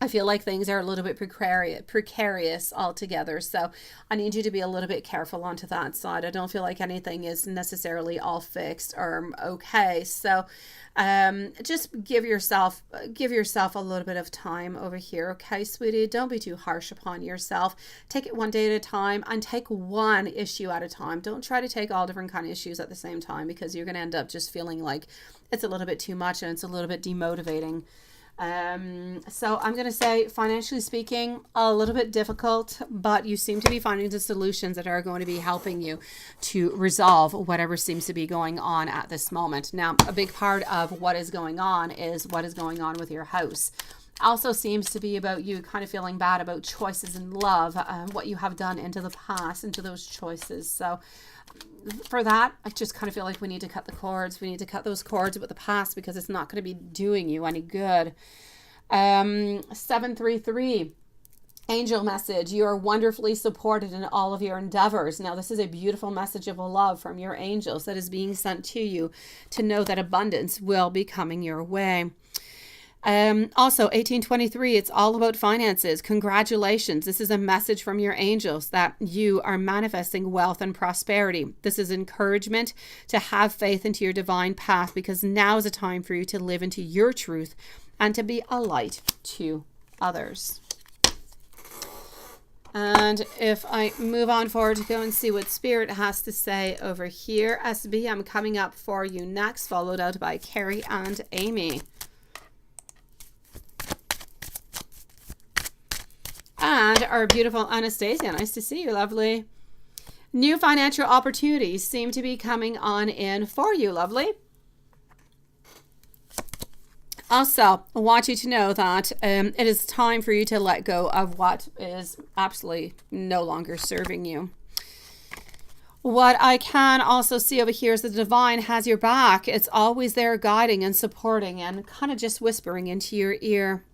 I feel like things are a little bit precarious altogether. So I need you to be a little bit careful onto that side. I don't feel like anything is necessarily all fixed or okay. So just give yourself a little bit of time over here. Okay, sweetie, don't be too harsh upon yourself. Take it one day at a time and take one issue at a time. Don't try to take all different kind of issues at the same time because you're going to end up just feeling like it's a little bit too much and it's a little bit demotivating. So I'm going to say, financially speaking, a little bit difficult, but you seem to be finding the solutions that are going to be helping you to resolve whatever seems to be going on at this moment. Now, a big part of what is going on is what is going on with your house. Also seems to be about you kind of feeling bad about choices in love, what you have done into the past, into those choices. So for that, I just kind of feel like we need to cut the cords. We need to cut those cords with the past because it's not going to be doing you any good. 733. Angel message. You are wonderfully supported in all of your endeavors. Now, this is a beautiful message of love from your angels that is being sent to you to know that abundance will be coming your way. Also, 1823, it's all about finances. Congratulations. This is a message from your angels that you are manifesting wealth and prosperity. This is encouragement to have faith into your divine path, because now is a time for you to live into your truth and to be a light to others. And if I move on forward to go and see what Spirit has to say over here, SB, I'm coming up for you next, followed out by Carrie and Amy. And our beautiful Anastasia. Nice to see you, lovely. New financial opportunities seem to be coming on in for you, lovely. Also, I want you to know that it is time for you to let go of what is absolutely no longer serving you. What I can also see over here is the divine has your back. It's always there guiding and supporting and kind of just whispering into your ear.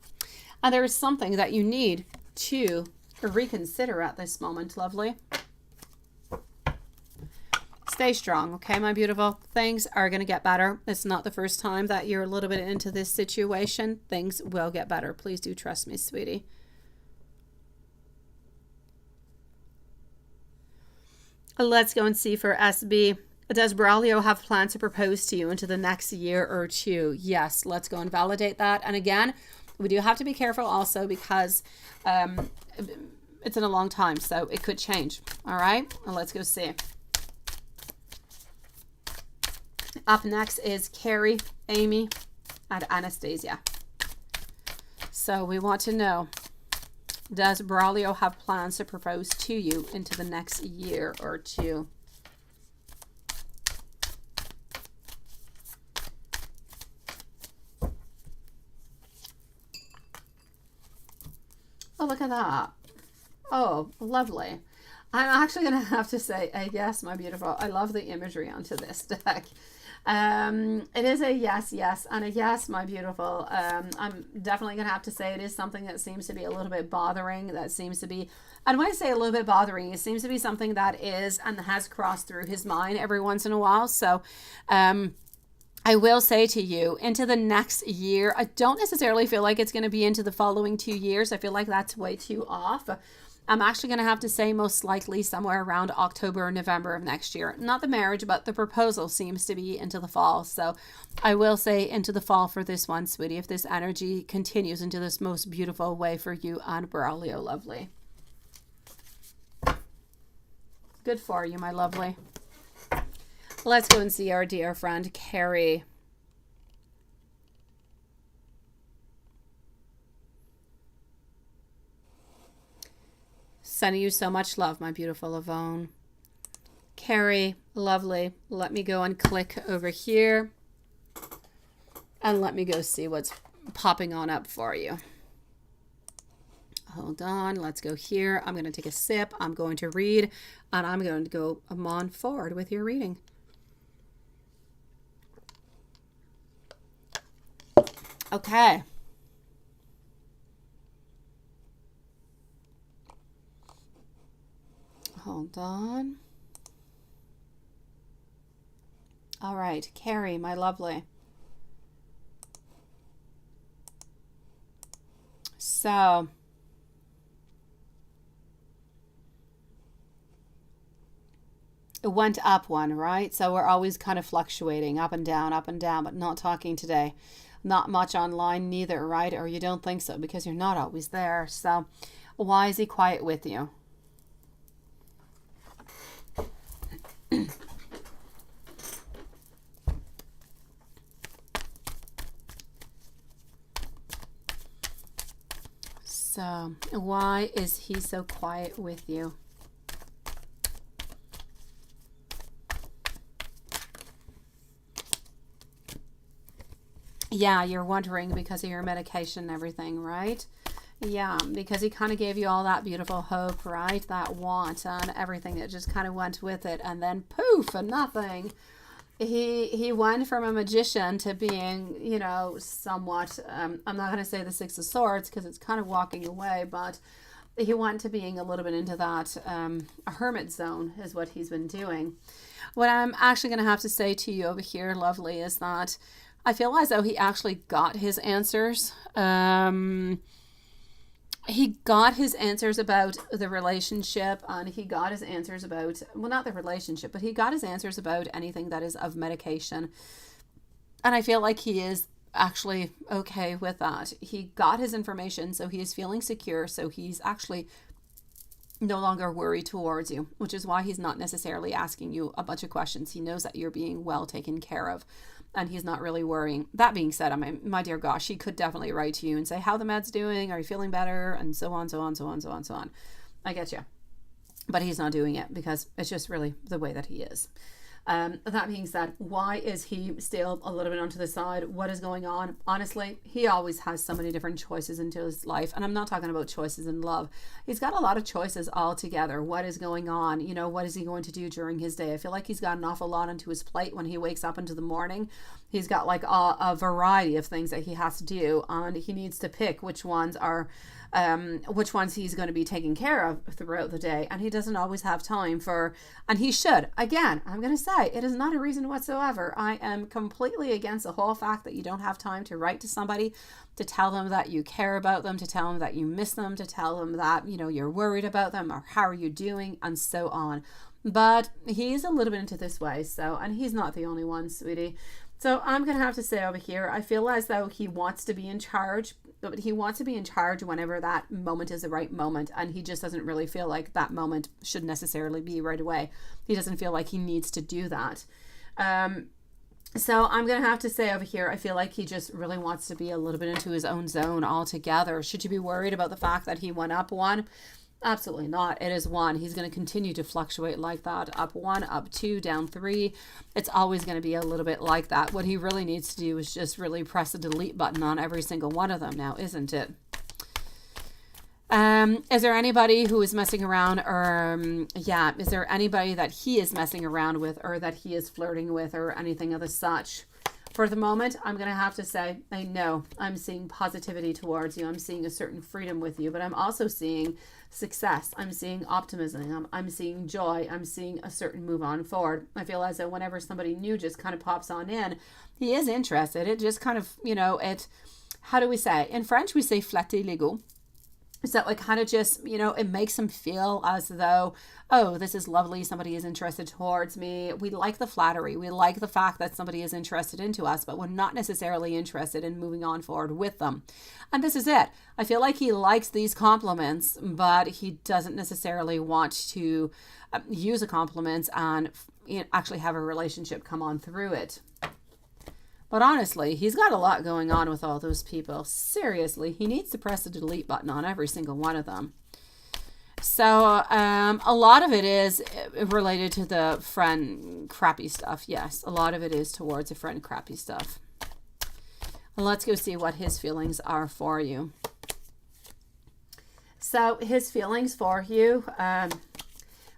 And there is something that you need to reconsider at this moment, lovely. Stay strong, okay, my beautiful? Things are going to get better. It's not the first time that you're a little bit into this situation. Things will get better. Please do trust me, sweetie. Let's go and see for SB. Does Braulio have plans to propose to you into the next year or two? Yes, let's go and validate that. And again, we do have to be careful also because it's in a long time, so it could change. All right, well, let's go see. Up next is Carrie, Amy, and Anastasia. So we want to know, does Braulio have plans to propose to you into the next year or two? Oh, look at that. Oh, lovely. I'm actually going to have to say a yes, my beautiful. I love the imagery onto this deck. It is a yes, yes, and a yes, my beautiful. I'm definitely going to have to say it is something that seems to be a little bit bothering. That seems to be, and when I say a little bit bothering, it seems to be something that is and has crossed through his mind every once in a while. So, I will say to you, into the next year, I don't necessarily feel like it's going to be into the following 2 years. I feel like that's way too off. I'm actually going to have to say most likely somewhere around October or November of next year. Not the marriage, but the proposal seems to be into the fall. So I will say into the fall for this one, sweetie, if this energy continues into this most beautiful way for you and Braulio, lovely. Good for you, my lovely. Let's go and see our dear friend, Carrie. Sending you so much love, my beautiful Yvonne. Carrie, lovely. Let me go and click over here. And let me go see what's popping on up for you. Hold on. Let's go here. I'm going to take a sip. I'm going to read. And I'm going to go on forward with your reading. Okay. Hold on. All right, Carrie, my lovely. So, it went up one, right? So we're always kind of fluctuating up and down, but not talking today. Not much online neither, right? Or you don't think so because you're not always there. So why is he quiet with you? So why is he so quiet with you? Yeah, you're wondering because of your medication and everything, right? Yeah, because he kind of gave you all that beautiful hope, right? That want and everything that just kind of went with it. And then poof, and nothing. He went from a magician to being, you know, somewhat, I'm not going to say the Six of Swords because it's kind of walking away, but he went to being a little bit into that a hermit zone is what he's been doing. What I'm actually going to have to say to you over here, lovely, is that I feel as though he actually got his answers. He got his answers about the relationship, and he got his answers about, well, not the relationship, but he got his answers about anything that is of medication. And I feel like he is actually okay with that. He got his information, so he is feeling secure. So he's actually no longer worried towards you, which is why he's not necessarily asking you a bunch of questions. He knows that you're being well taken care of, and he's not really worrying. That being said, I mean, my dear gosh, he could definitely write to you and say, how the med's doing? Are you feeling better? And so on, so on, so on, so on, so on. I get you. But he's not doing it because it's just really the way that he is. That being said, why is he still a little bit onto the side? What is going on? Honestly, he always has so many different choices into his life. And I'm not talking about choices in love. He's got a lot of choices altogether. What is going on? You know, what is he going to do during his day? I feel like he's got an awful lot onto his plate when he wakes up into the morning. He's got like a variety of things that he has to do, and he needs to pick which ones he's going to be taking care of throughout the day. And he doesn't always have time for, and he should. Again, I'm going to say it is not a reason whatsoever. I am completely against the whole fact that you don't have time to write to somebody, to tell them that you care about them, to tell them that you miss them, to tell them that, you know, you're worried about them, or how are you doing, and so on. But he's a little bit into this way. So, and he's not the only one, sweetie. So I'm going to have to say over here, I feel as though he wants to be in charge, but he wants to be in charge whenever that moment is the right moment. And he just doesn't really feel like that moment should necessarily be right away. He doesn't feel like he needs to do that. So I'm going to have to say over here, I feel like he just really wants to be a little bit into his own zone altogether. Should you be worried about the fact that he went up one? Absolutely not. It is one. He's going to continue to fluctuate like that. Up one, up two, down three. It's always going to be a little bit like that. What he really needs to do is just really press the delete button on every single one of them now, isn't it? Is there anybody who is messing around, or is there anybody that he is messing around with, or that he is flirting with, or anything of the such? For the moment, I'm going to have to say, I know I'm seeing positivity towards you. I'm seeing a certain freedom with you, but I'm also seeing success. I'm seeing optimism. I'm seeing joy. I'm seeing a certain move on forward. I feel as though whenever somebody new just kind of pops on in, he is interested. It just kind of, you know, how do we say? In French, we say flatter l'ego. So it kind of just, you know, it makes him feel as though, oh, this is lovely. Somebody is interested towards me. We like the flattery. We like the fact that somebody is interested into us, but we're not necessarily interested in moving on forward with them. And this is it. I feel like he likes these compliments, but he doesn't necessarily want to use the compliments and actually have a relationship come on through it. But honestly, he's got a lot going on with all those people. Seriously, he needs to press the delete button on every single one of them. So a lot of it is related to the friend crappy stuff. Yes, a lot of it is towards the friend crappy stuff. Well, let's go see what his feelings are for you. So his feelings for you,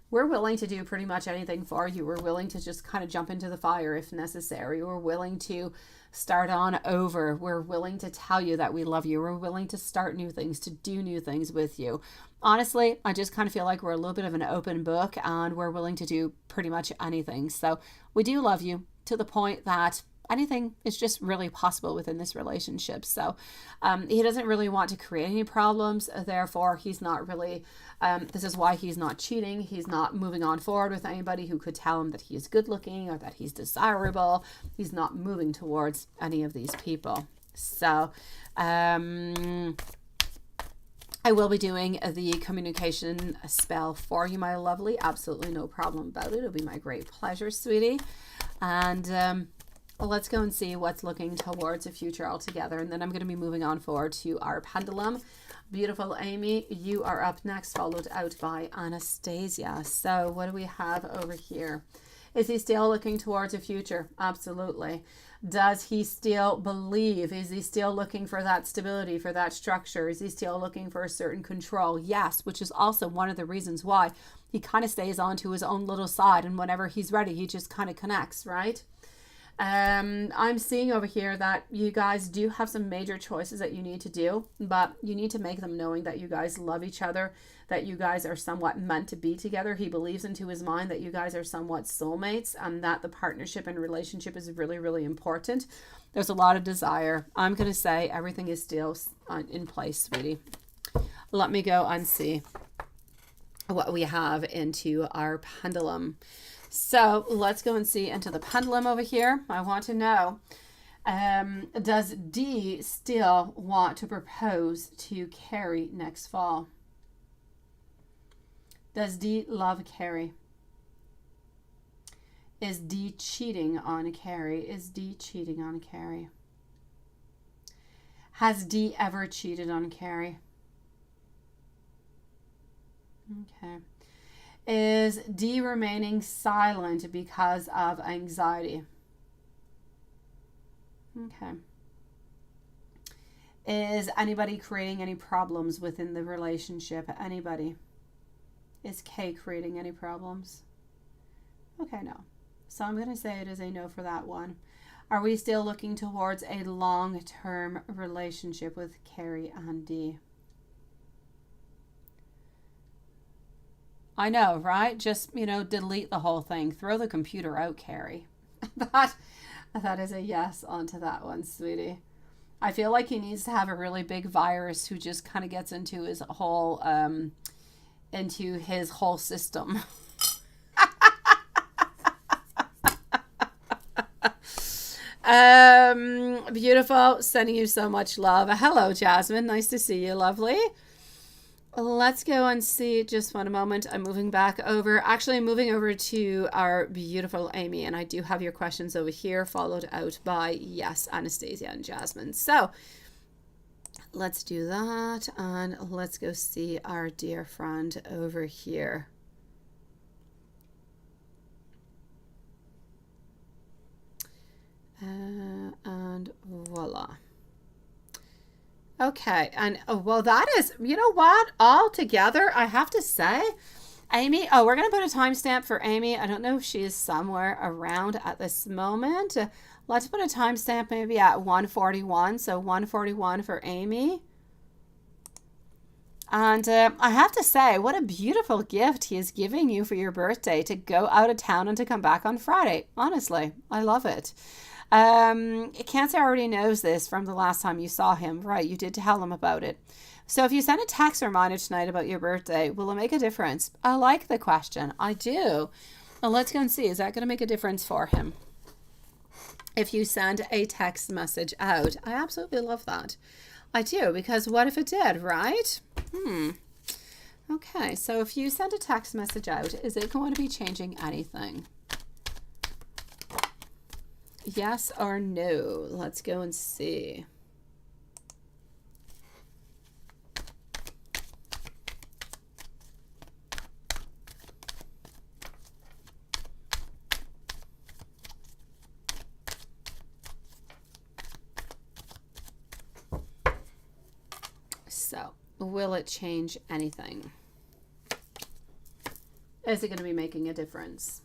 we're willing to do pretty much anything for you. We're willing to just kind of jump into the fire if necessary. We're willing to start on over. We're willing to tell you that we love you. We're willing to start new things, to do new things with you. Honestly, I just kind of feel like we're a little bit of an open book, and we're willing to do pretty much anything. So we do love you to the point that anything is just really possible within this relationship. So he doesn't really want to create any problems. Therefore, he's not really, this is why he's not cheating. He's not moving on forward with anybody who could tell him that he is good looking or that he's desirable. He's not moving towards any of these people. So I will be doing the communication spell for you, my lovely. Absolutely no problem about it. It'll be my great pleasure, sweetie. And well, let's go and see what's looking towards the future altogether. And then I'm going to be moving on forward to our pendulum. Beautiful Amy, you are up next, followed out by Anastasia. So what do we have over here? Is he still looking towards the future? Absolutely. Does he still believe? Is he still looking for that stability, for that structure? Is he still looking for a certain control? Yes, which is also one of the reasons why he kind of stays on to his own little side. And whenever he's ready, he just kind of connects, right? I'm seeing over here that you guys do have some major choices that you need to do, but you need to make them knowing that you guys love each other, that you guys are somewhat meant to be together. He believes into his mind that you guys are somewhat soulmates and that the partnership and relationship is really, really important. There's a lot of desire. I'm going to say everything is still in place, sweetie. Let me go and see what we have into our pendulum. So let's go and see into the pendulum over here. I want to know, does D still want to propose to Carrie next fall? Does D love Carrie? Is D cheating on Carrie? Is D cheating on Carrie? Has D ever cheated on Carrie? Okay. Is D remaining silent because of anxiety? Okay. Is anybody creating any problems within the relationship? Anybody? Is K creating any problems? Okay, no. So I'm going to say it is a no for that one. Are we still looking towards a long-term relationship with Carrie and D? I know, right? Just, delete the whole thing. Throw the computer out, Carrie. That is a yes onto that one, sweetie. I feel like he needs to have a really big virus who just kind of gets into his whole system. Beautiful. Sending you so much love. Hello, Jasmine. Nice to see you. Lovely. Let's go and see. Just one moment. I'm moving back over. Actually, I'm moving over to our beautiful Amy, and I do have your questions over here, followed out by, yes, Anastasia and Jasmine. So let's do that, and let's go see our dear friend over here. And voila. Okay, and well, that is, you know what, all together, I have to say, Amy, we're going to put a timestamp for Amy. I don't know if she is somewhere around at this moment. Let's put a timestamp maybe at 1:41, so 1:41 for Amy. And I have to say, what a beautiful gift he is giving you for your birthday, to go out of town and to come back on Friday. Honestly, I love it. Cancer already knows this from the last time you saw him, right? You did tell him about it. So if you send a text reminder tonight about your birthday, will it make a difference? I like the question. I do. Well, let's go and see. Is that going to make a difference for him? If you send a text message out, I absolutely love that. I do, because what if it did, right? Okay, so if you send a text message out, is it going to be changing anything? Yes or no? Let's go and see. So, will it change anything? Is it going to be making a difference?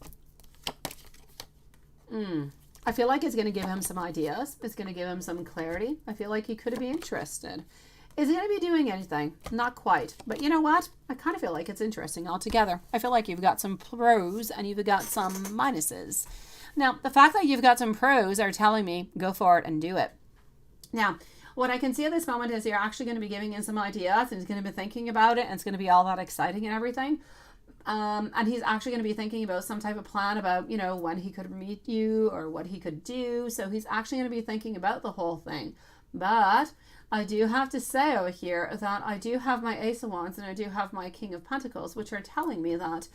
I feel like it's going to give him some ideas. It's going to give him some clarity. I feel like he could be interested. Is he going to be doing anything? Not quite. But you know what? I kind of feel like it's interesting altogether. I feel like you've got some pros and you've got some minuses. Now, the fact that you've got some pros are telling me go for it and do it. Now, what I can see at this moment is you're actually going to be giving him some ideas, and he's going to be thinking about it, and it's going to be all that exciting and everything. And he's actually going to be thinking about some type of plan about, when he could meet you or what he could do. So he's actually going to be thinking about the whole thing. But I do have to say over here that I do have my Ace of Wands and I do have my King of Pentacles, which are telling me that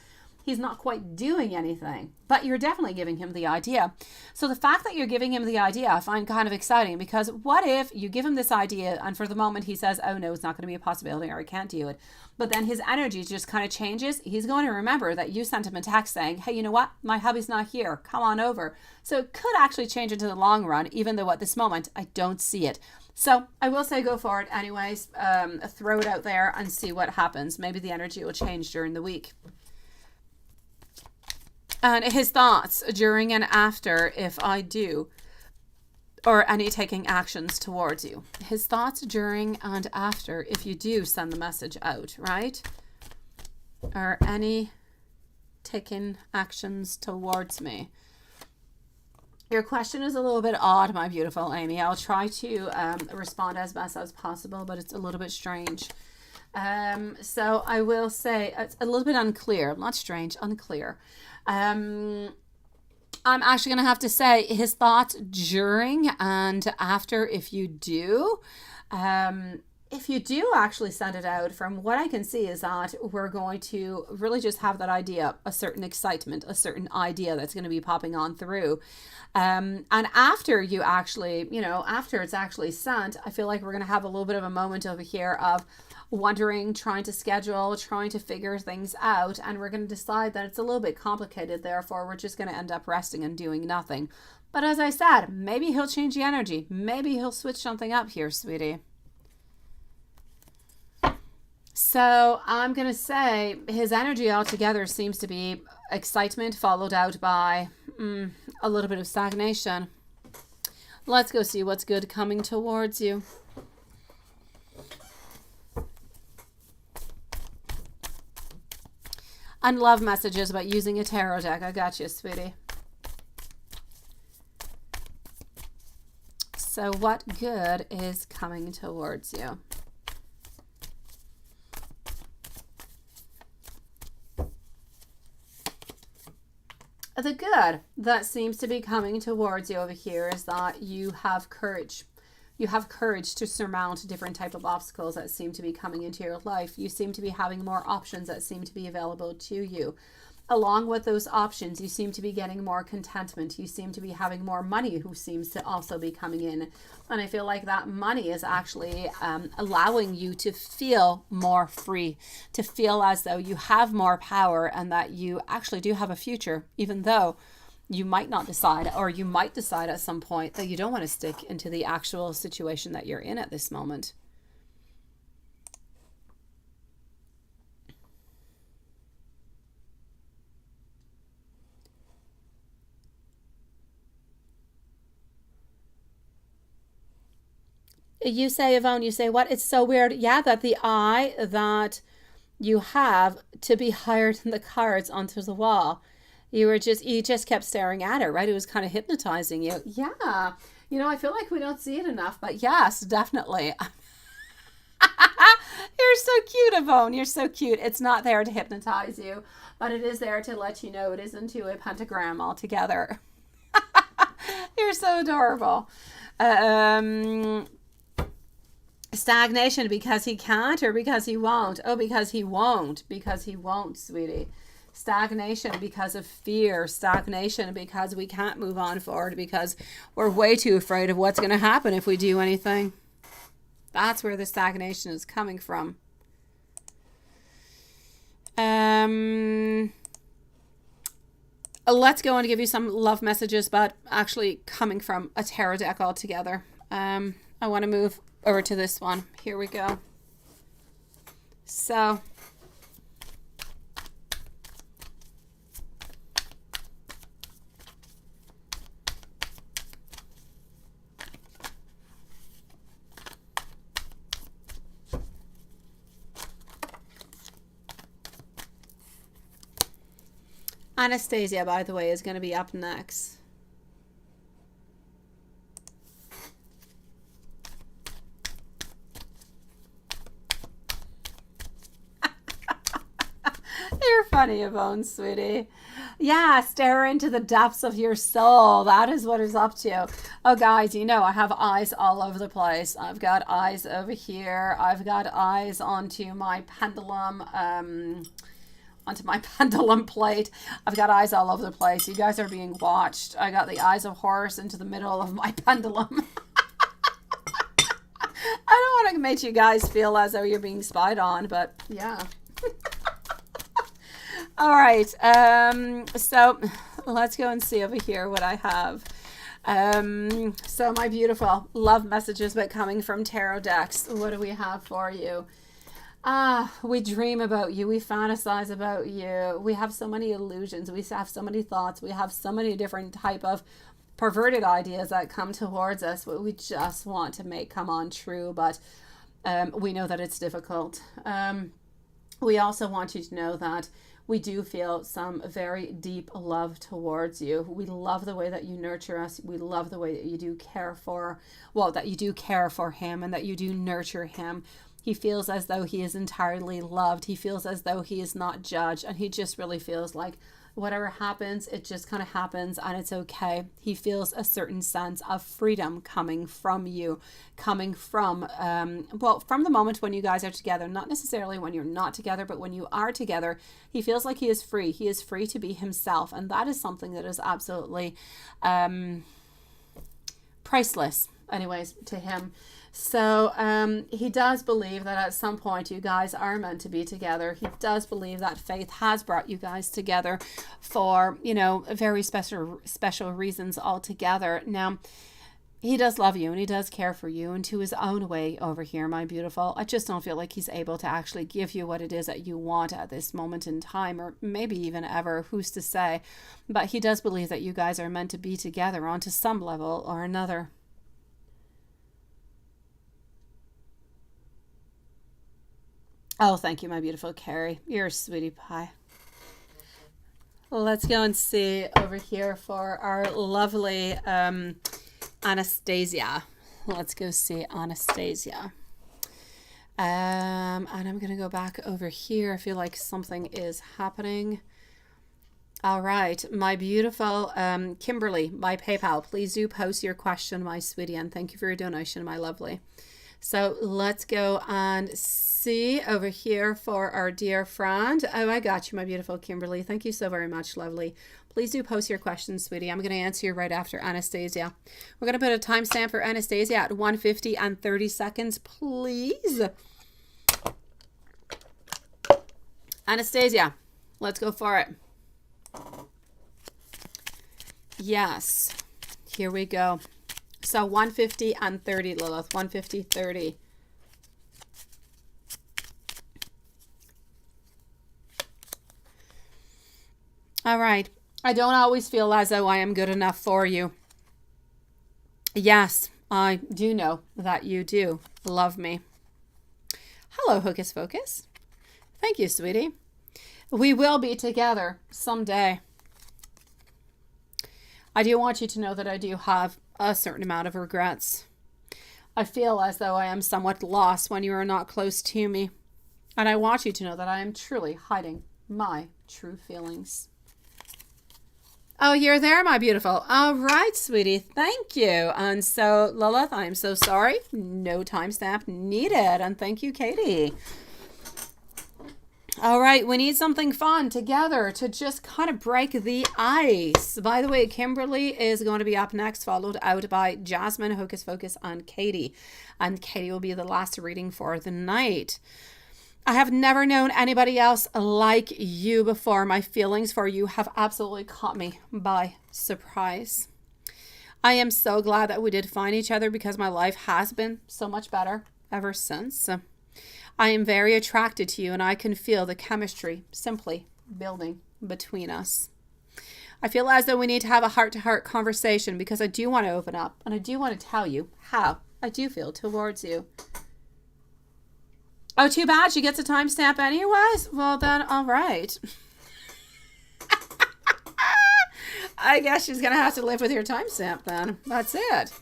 he's not quite doing anything, but you're definitely giving him the idea. So the fact that you're giving him the idea, I find kind of exciting, because what if you give him this idea and for the moment he says, oh no, it's not going to be a possibility, or I can't do it. But then his energy just kind of changes. He's going to remember that you sent him a text saying, hey, you know what? My hubby's not here. Come on over. So it could actually change into the long run, even though at this moment I don't see it. So I will say go for it anyways. Throw it out there and see what happens. Maybe the energy will change during the week. And his thoughts during and after if I do, or any taking actions towards you. His thoughts during and after if you do send the message out, right? Or any taking actions towards me. Your question is a little bit odd, my beautiful Amy. I'll try to respond as best as possible, but it's a little bit strange. So I will say it's a little bit unclear, not strange, unclear. I'm actually going to have to say his thoughts during and after if you do. If you do actually send it out, from what I can see is that we're going to really just have that idea, a certain excitement, a certain idea that's going to be popping on through. And after you actually, you know, after it's actually sent, I feel like we're going to have a little bit of a moment over here of wondering, trying to schedule, trying to figure things out. And we're going to decide that it's a little bit complicated. Therefore, we're just going to end up resting and doing nothing. But as I said, maybe he'll change the energy. Maybe he'll switch something up here, sweetie. So I'm going to say his energy altogether seems to be excitement followed out by a little bit of stagnation. Let's go see what's good coming towards you. And love messages about using a tarot deck. I got you, sweetie. So what good is coming towards you? The good that seems to be coming towards you over here is that you have courage. You have courage to surmount different type of obstacles that seem to be coming into your life. You seem to be having more options that seem to be available to you. Along with those options, you seem to be getting more contentment. You seem to be having more money who seems to also be coming in. And I feel like that money is actually allowing you to feel more free, to feel as though you have more power and that you actually do have a future, even though you might not decide, or you might decide at some point that you don't want to stick into the actual situation that you're in at this moment. You say, Yvonne, you say, what? It's so weird. Yeah, that the eye that you have to be higher than the cards onto the wall. You just kept staring at it, right? It was kind of hypnotizing you. Yeah. You know, I feel like we don't see it enough, but yes, definitely. You're so cute, Yvonne. You're so cute. It's not there to hypnotize you, but it is there to let you know it isn't to a pentagram altogether. You're so adorable. Stagnation because he can't or because he won't? Oh, because he won't. Because he won't, sweetie. Stagnation because of fear. Stagnation because we can't move on forward because we're way too afraid of what's going to happen if we do anything. That's where the stagnation is coming from. Let's go and give you some love messages, but actually coming from a tarot deck altogether. I want to move over to this one. Here we go. So Anastasia, by the way, is going to be up next. You're funny, Yvonne, sweetie. Yeah, stare into the depths of your soul. That is what is up to. Oh, guys, you know, I have eyes all over the place. I've got eyes over here. I've got eyes onto my pendulum, onto my pendulum plate. I've got eyes all over the place. You guys are being watched. I got the eyes of Horus into the middle of my pendulum. I don't want to make you guys feel as though you're being spied on, but yeah. All right. So let's go and see over here what I have. So my beautiful love messages, but coming from tarot decks. What do we have for you? We dream about you. We fantasize about you. We have so many illusions. We have so many thoughts. We have so many different type of perverted ideas that come towards us. What we just want to make come on true, but we know that it's difficult. We also want you to know that we do feel some very deep love towards you. We love the way that you nurture us. We love the way that you do care for, well, that you do care for him and that you do nurture him. He feels as though he is entirely loved. He feels as though he is not judged. And he just really feels like whatever happens, it just kind of happens and it's okay. He feels a certain sense of freedom coming from you, coming from, from the moment when you guys are together, not necessarily when you're not together, but when you are together, he feels like he is free. He is free to be himself. And that is something that is absolutely priceless, anyways, to him. So he does believe that at some point you guys are meant to be together. He does believe that faith has brought you guys together for, you know, very special reasons altogether. Now, he does love you and he does care for you, and to his own way over here, my beautiful. I just don't feel like he's able to actually give you what it is that you want at this moment in time, or maybe even ever, who's to say. But he does believe that you guys are meant to be together on to some level or another. Oh, thank you, my beautiful Carrie. You're a sweetie pie. Let's go and see over here for our lovely Anastasia. Let's go see Anastasia. And I'm going to go back over here. I feel like something is happening. All right, my beautiful Kimberly, by PayPal. Please do post your question, my sweetie, and thank you for your donation, my lovely. So let's go and see over here for our dear friend. Oh, I got you, my beautiful Kimberly. Thank you so very much, lovely. Please do post your questions, sweetie. I'm going to answer you right after Anastasia. We're going to put a timestamp for Anastasia at 1:50 and 30 seconds, please. Anastasia, let's go for it. Yes, here we go. So 1:50 and 30, Lilith. 1:50, 30. All right. I don't always feel as though I am good enough for you. Yes, I do know that you do love me. Hello, Hocus Pocus. Thank you, sweetie. We will be together someday. I do want you to know that I do have a certain amount of regrets. I feel as though I am somewhat lost when you are not close to me. And I want you to know that I am truly hiding my true feelings. Oh, you're there, my beautiful. All right, sweetie. Thank you. And so, Lilith, I'm so sorry. No timestamp needed. And thank you, Katie. All right, we need something fun together to just kind of break the ice. By the way, Kimberly is going to be up next, followed out by Jasmine, Hocus Pocus, and Katie. And Katie will be the last reading for the night. I have never known anybody else like you before. My feelings for you have absolutely caught me by surprise. I am so glad that we did find each other because my life has been so much better ever since. I am very attracted to you and I can feel the chemistry simply building between us. I feel as though we need to have a heart-to-heart conversation because I do want to open up and I do want to tell you how I do feel towards you. Oh, too bad. She gets a timestamp anyways? Well, then, all right. I guess she's going to have to live with your timestamp then. That's it.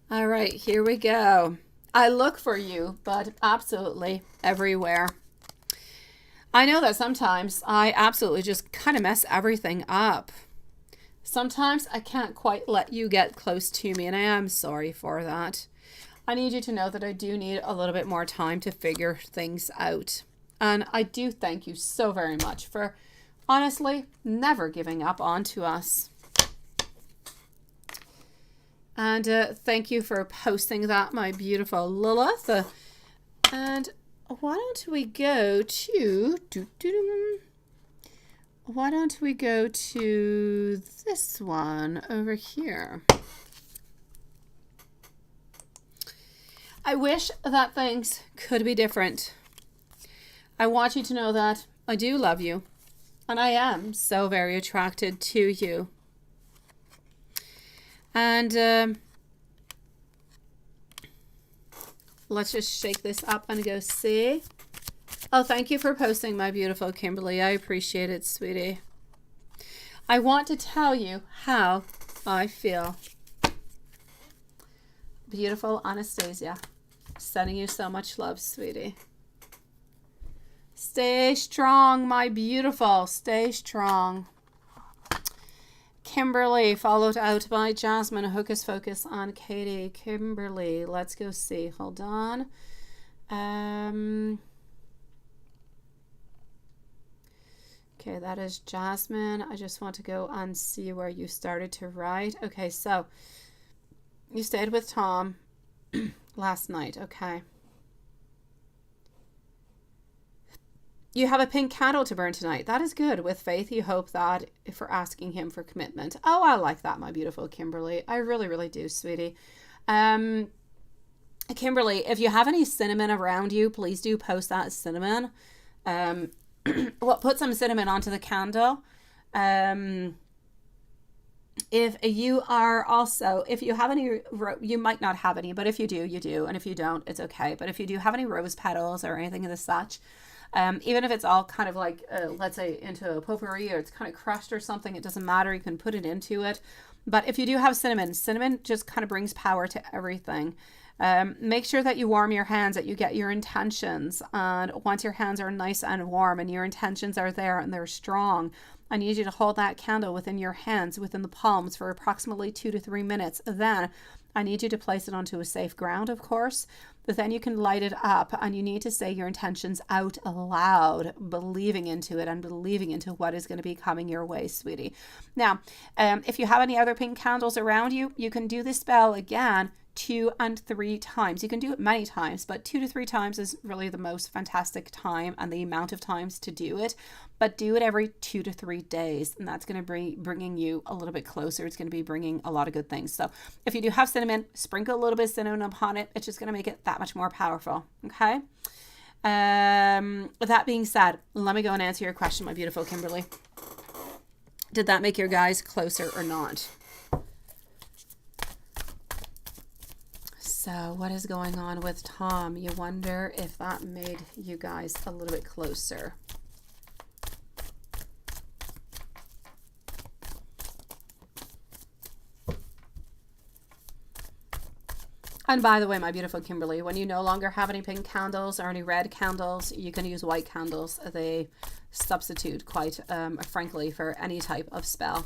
All right, here we go. I look for you, but absolutely everywhere. I know that sometimes I absolutely just kind of mess everything up. Sometimes I can't quite let you get close to me, and I am sorry for that. I need you to know that I do need a little bit more time to figure things out. And I do thank you so very much for honestly never giving up onto us. And thank you for posting that, my beautiful Lilith. And why don't we go to... Why don't we go to this one over here? I wish that things could be different. I want you to know that I do love you, and I am so very attracted to you. And let's just shake this up and go see. Oh, thank you for posting, my beautiful Kimberly. I appreciate it, sweetie. I want to tell you how I feel. Beautiful Anastasia, sending you so much love, sweetie. Stay strong, my beautiful. Stay strong. Kimberly, followed out by Jasmine. Hocus Focus on Katie. Kimberly, let's go see. Hold on. Okay, that is Jasmine. I just want to go and see where you started to write. Okay, so you stayed with Tom last night. Okay. You have a pink candle to burn tonight. That is good. With faith, you hope that for asking him for commitment. Oh, I like that, my beautiful Kimberly. I really, really do, sweetie. Kimberly, if you have any cinnamon around you, please do post that cinnamon. Well, put some cinnamon onto the candle. If you are also, if you have any, you might not have any, but if you do, you do. And if you don't, it's okay. But if you do have any rose petals or anything of the such, even if it's all kind of like, let's say into a potpourri or it's kind of crushed or something, it doesn't matter. You can put it into it. But if you do have cinnamon, cinnamon just kind of brings power to everything. Make sure that you warm your hands, that you get your intentions. And once your hands are nice and warm and your intentions are there and they're strong, I need you to hold that candle within your hands, within the palms for approximately 2 to 3 minutes. Then I need you to place it onto a safe ground, of course, but then you can light it up and you need to say your intentions out loud, believing into it and believing into what is going to be coming your way, sweetie. Now, if you have any other pink candles around you, you can do this spell again 2 and 3 times. You can do it many times, but 2 to 3 times is really the most fantastic time and the amount of times to do it. But do it every 2 to 3 days, and that's going to be bringing you a little bit closer. It's going to be bringing a lot of good things. So if you do have cinnamon, sprinkle a little bit of cinnamon upon it. It's just going to make it that much more powerful. Okay. With that being said, let me go and answer your question, my beautiful Kimberly. Did that make your guys closer or not? So what is going on with Tom? You wonder if that made you guys a little bit closer. And by the way, my beautiful Kimberly, when you no longer have any pink candles or any red candles, you can use white candles. They substitute quite frankly for any type of spell.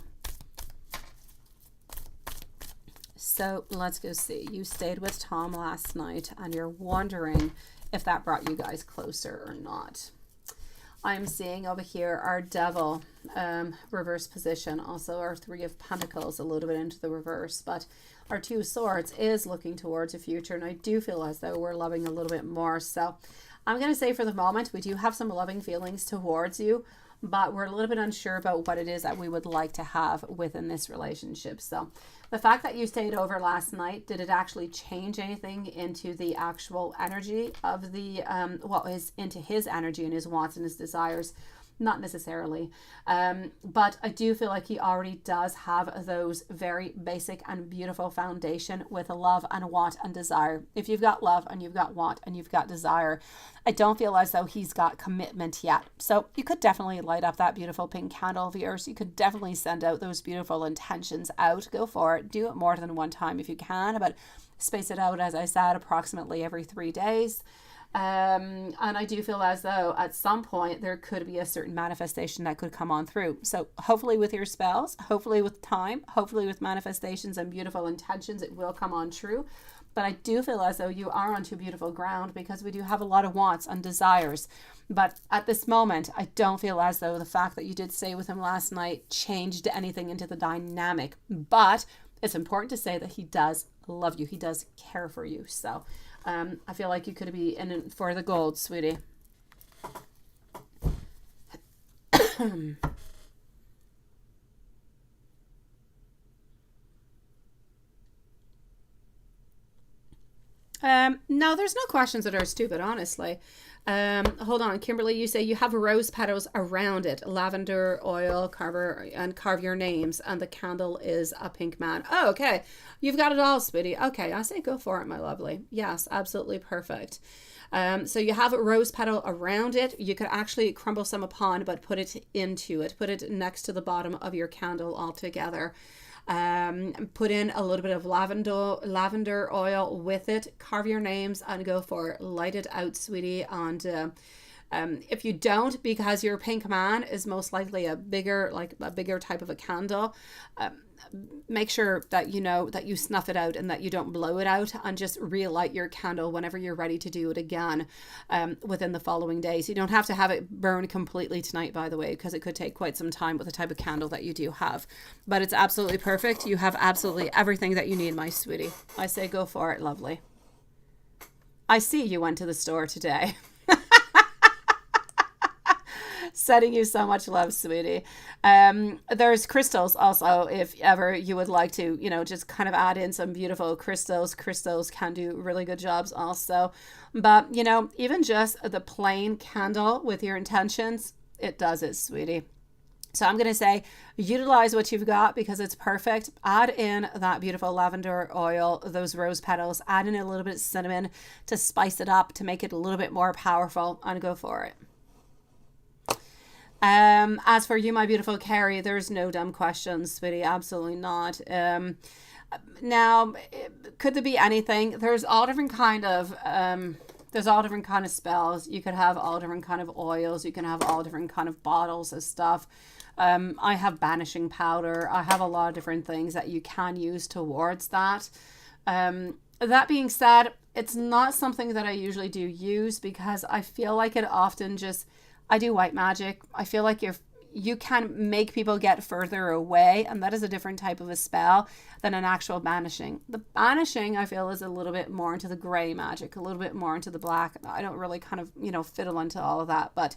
So let's go see. You stayed with Tom last night and you're wondering if that brought you guys closer or not. I'm seeing over here our Devil reverse position, also our 3 of Pentacles a little bit into the reverse, but our 2 of Swords is looking towards the future, and I do feel as though we're loving a little bit more. So I'm going to say for the moment we do have some loving feelings towards you, but we're a little bit unsure about what it is that we would like to have within this relationship. So the fact that you stayed over last night, did it actually change anything into the actual energy of the, what is into his energy and his wants and his desires? Not necessarily. But I do feel like he already does have those very basic and beautiful foundation with a love and a want and desire. If you've got love and you've got want and you've got desire, I don't feel as though he's got commitment yet. So you could definitely light up that beautiful pink candle of yours. You could definitely send out those beautiful intentions out. Go for it. Do it more than one time if you can, but space it out, as I said, approximately every 3 days. And I do feel as though at some point there could be a certain manifestation that could come on through. So hopefully with your spells, hopefully with time, hopefully with manifestations and beautiful intentions, it will come on true. But I do feel as though you are onto beautiful ground because we do have a lot of wants and desires. But at this moment, I don't feel as though the fact that you did stay with him last night changed anything into the dynamic. But it's important to say that he does love you. He does care for you. So I feel like you could be in for the gold, sweetie. No, there's no questions that are stupid, honestly. Hold on, Kimberly, you say you have rose petals around it, lavender oil, carve your names, and the candle is a pink man. Oh, okay. You've got it all, sweetie. Okay, I say go for it, my lovely. Yes, absolutely perfect. So you have a rose petal around it. You could actually crumble some upon, but put it into it. Put it next to the bottom of your candle altogether. Put in a little bit of lavender oil with it. Carve your names and go for it. Light it out, sweetie. And if you don't, because your pink man is most likely a bigger type of a candle, make sure that you know that you snuff it out and that you don't blow it out, and just relight your candle whenever you're ready to do it again within the following days. You don't have to have it burn completely tonight, by the way, because it could take quite some time with the type of candle that you do have. But it's absolutely perfect. You have absolutely everything that you need, my sweetie. I say go for it, lovely. I see you went to the store today. Sending you so much love, sweetie. There's crystals also, if ever you would like to, just kind of add in some beautiful crystals. Crystals can do really good jobs also. But, even just the plain candle with your intentions, it does it, sweetie. So I'm going to say utilize what you've got because it's perfect. Add in that beautiful lavender oil, those rose petals, add in a little bit of cinnamon to spice it up, to make it a little bit more powerful, and go for it. As for you, my beautiful Carrie, there's no dumb questions, sweetie. Absolutely not. Now, could there be anything? There's all different kind of spells. You could have all different kind of oils. You can have all different kind of bottles of stuff. I have banishing powder. I have a lot of different things that you can use towards that. That being said, it's not something that I usually do use because I feel like it often just... I do white magic. I feel like you can make people get further away, and that is a different type of a spell than an actual banishing. The banishing, I feel, is a little bit more into the gray magic, a little bit more into the black. I don't really kind of, fiddle into all of that, but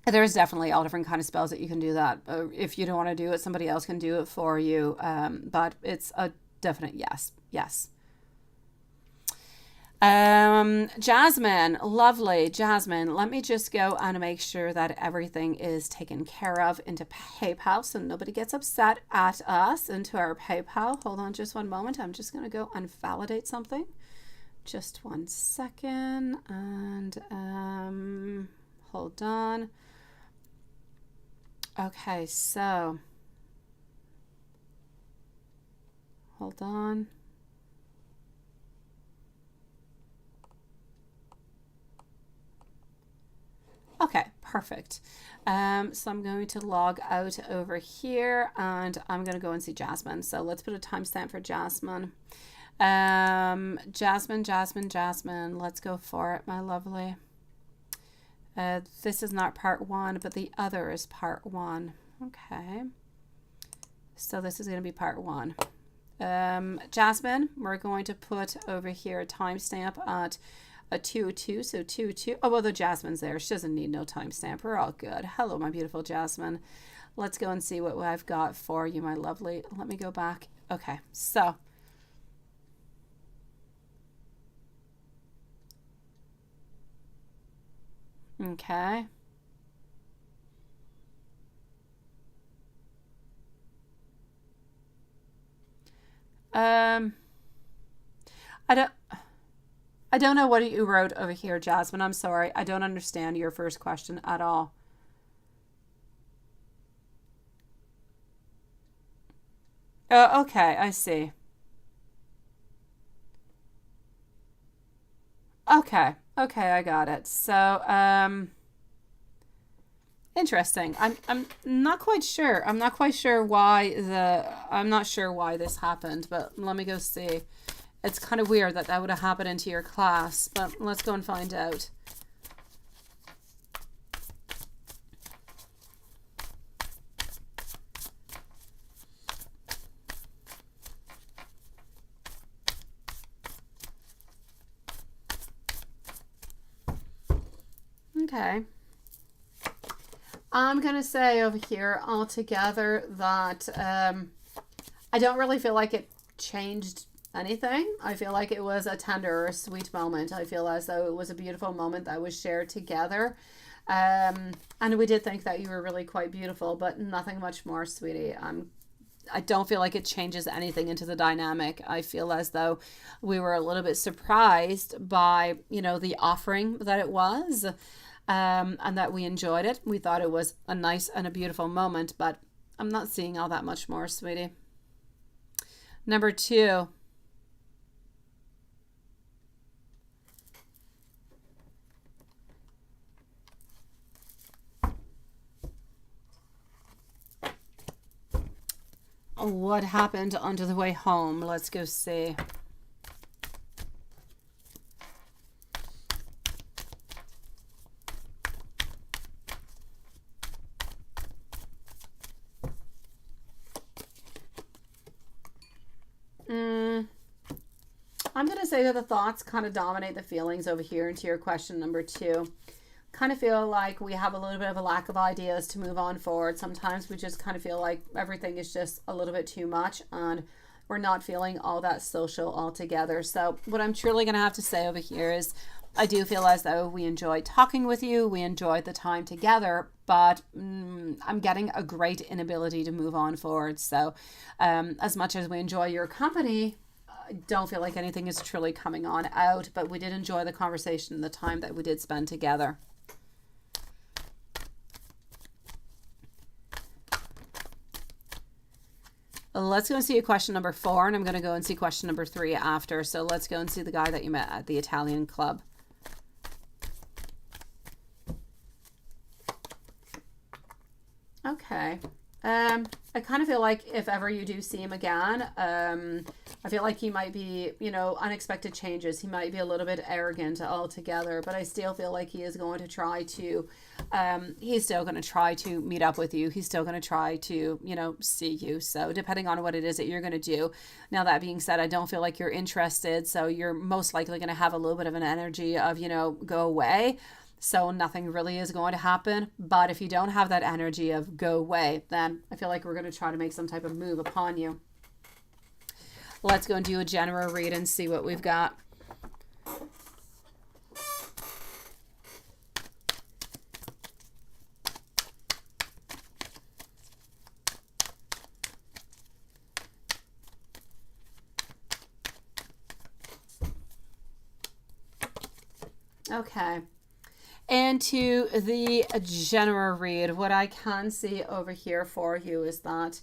there's definitely all different kind of spells that you can do that. If you don't want to do it, somebody else can do it for you, but it's a definite yes. Jasmine, lovely Jasmine, let me just go and make sure that everything is taken care of into PayPal so nobody gets upset at us into our PayPal. Hold on just one moment. I'm just going to go and validate something. Just 1 second. And hold on. Okay, so hold on. Okay, perfect. So I'm going to log out over here and I'm going to go and see Jasmine. So let's put a timestamp for Jasmine. Jasmine, let's go for it, my lovely. This is not part 1, but the other is part 1. Okay. So this is going to be part 1. Jasmine, we're going to put over here a timestamp at a 202, so 22. Oh, well, the Jasmine's there. She doesn't need no timestamp. We're all good. Hello, my beautiful Jasmine. Let's go and see what I've got for you, my lovely. Let me go back. Okay, so. Okay. I don't know what you wrote over here, Jasmine. I'm sorry. I don't understand your first question at all. Oh, okay. I see. Okay. Okay, I got it. So, interesting. I'm not quite sure. I'm not sure why this happened, but let me go see. It's kind of weird that would have happened into your class, but let's go and find out. Okay. I'm going to say over here altogether that I don't really feel like it changed anything. I feel like it was a tender or sweet moment. I feel as though it was a beautiful moment that was shared together. And we did think that you were really quite beautiful, but nothing much more, sweetie. I don't feel like it changes anything into the dynamic. I feel as though we were a little bit surprised by, you know, the offering that it was, and that we enjoyed it. We thought it was a nice and a beautiful moment, but I'm not seeing all that much more, sweetie. Number 2. What happened on the way home? Let's go see. I'm going to say that the thoughts kind of dominate the feelings over here into your question number 2. Kind of feel like we have a little bit of a lack of ideas to move on forward. Sometimes we just kind of feel like everything is just a little bit too much and we're not feeling all that social altogether. So what I'm truly going to have to say over here is I do feel as though we enjoyed talking with you. We enjoyed the time together, but I'm getting a great inability to move on forward. So as much as we enjoy your company, I don't feel like anything is truly coming on out, but we did enjoy the conversation and the time that we did spend together. Let's go and see question number 4, and I'm going to go and see question number 3 after. So let's go and see the guy that you met at the Italian club. Okay. I kind of feel like if ever you do see him again, I feel like he might be, you know, unexpected changes. He might be a little bit arrogant altogether, but I still feel like he is going to try to, he's still going to try to meet up with you. He's still going to try to, you know, see you. So depending on what it is that you're going to do. Now, that being said, I don't feel like you're interested. So you're most likely going to have a little bit of an energy of, you know, go away. So nothing really is going to happen. But if you don't have that energy of go away, then I feel like we're going to try to make some type of move upon you. Let's go and do a general read and see what we've got. Okay. And to the general read, what I can see over here for you is that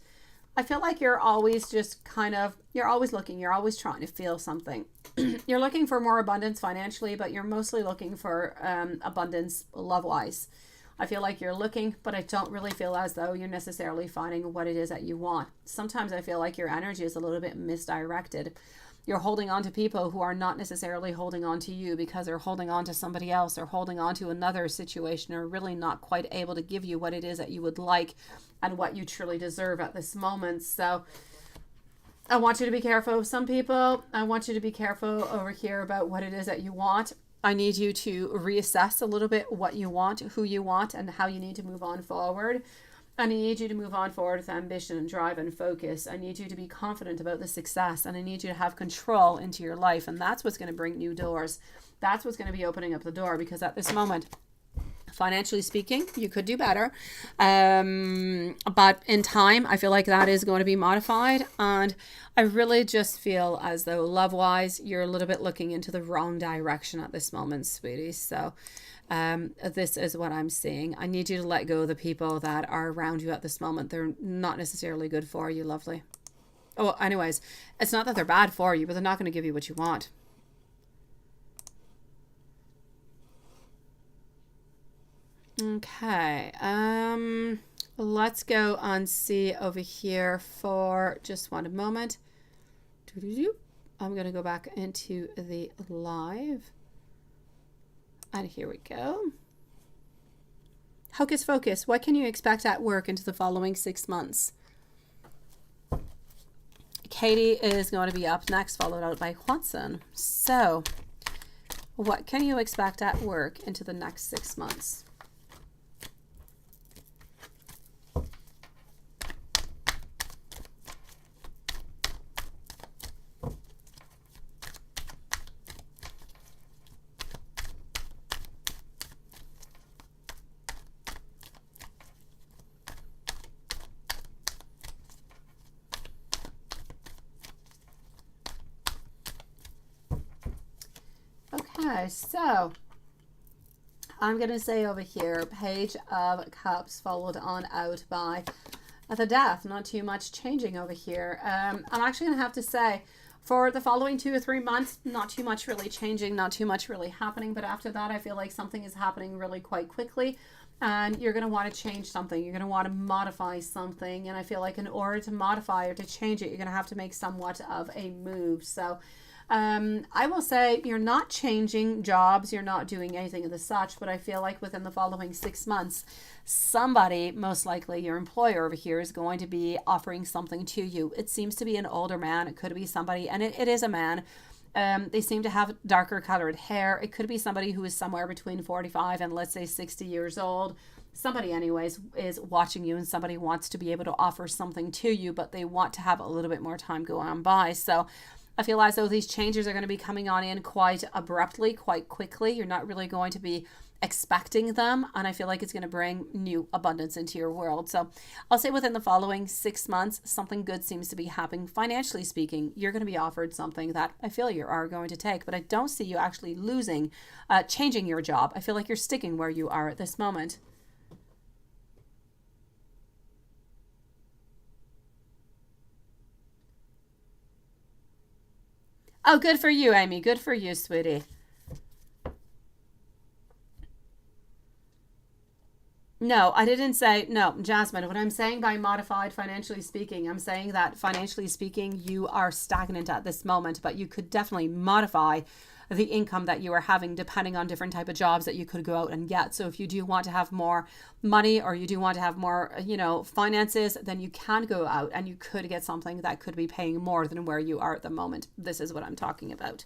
I feel like you're always just kind of, you're always looking, you're always trying to feel something. You're looking for more abundance financially, but you're mostly looking for abundance love-wise. I feel like you're looking, but I don't really feel as though you're necessarily finding what it is that you want. Sometimes I feel like your energy is a little bit misdirected. You're holding on to people who are not necessarily holding on to you because they're holding on to somebody else or holding on to another situation or really not quite able to give you what it is that you would like and what you truly deserve at this moment. So I want you to be careful of some people. I want you to be careful over here about what it is that you want. I need you to reassess a little bit what you want, who you want, and how you need to move on forward. I need you to move on forward with ambition and drive and focus. I need you to be confident about the success, and I need you to have control into your life. And that's what's going to bring new doors. That's what's going to be opening up the door, because at this moment, financially speaking, you could do better. But in time, I feel like that is going to be modified. And I really just feel as though love-wise, you're a little bit looking into the wrong direction at this moment, sweetie. So this is what I'm seeing. I need you to let go of the people that are around you at this moment. They're not necessarily good for you, lovely. Oh, anyways, it's not that they're bad for you, but they're not going to give you what you want. Okay. Let's go and see over here for just one moment. I'm going to go back into the live. And here we go. Hocus Focus, what can you expect at work into the following 6 months? Katie is going to be up next, followed out by Watson. So, what can you expect at work into the next 6 months? Okay, so I'm going to say over here, Page of Cups followed on out by the Death. Not too much changing over here. I'm actually going to have to say, for the following 2 or 3 months, not too much really changing, not too much really happening. But after that, I feel like something is happening really quite quickly. And you're going to want to change something. You're going to want to modify something. And I feel like in order to modify or to change it, you're going to have to make somewhat of a move. So I will say you're not changing jobs. You're not doing anything of the such. But I feel like within the following 6 months, somebody, most likely your employer over here, is going to be offering something to you. It seems to be an older man. It could be somebody, and it is a man. They seem to have darker colored hair. It could be somebody who is somewhere between 45 and let's say 60 years old. Somebody anyways is watching you, and somebody wants to be able to offer something to you, but they want to have a little bit more time go on by. So I feel as though these changes are going to be coming on in quite abruptly, quite quickly. You're not really going to be expecting them, and I feel like it's going to bring new abundance into your world. So I'll say within the following 6 months, something good seems to be happening. Financially speaking, you're going to be offered something that I feel you are going to take, but I don't see you actually losing, changing your job. I feel like you're sticking where you are at this moment. Oh, good for you, Amy. Good for you, sweetie. No, I didn't say, no, Jasmine, what I'm saying by modified financially speaking, I'm saying that financially speaking, you are stagnant at this moment, but you could definitely modify the income that you are having depending on different type of jobs that you could go out and get. So if you do want to have more money, or you do want to have more, finances, then you can go out and you could get something that could be paying more than where you are at the moment. This is what I'm talking about.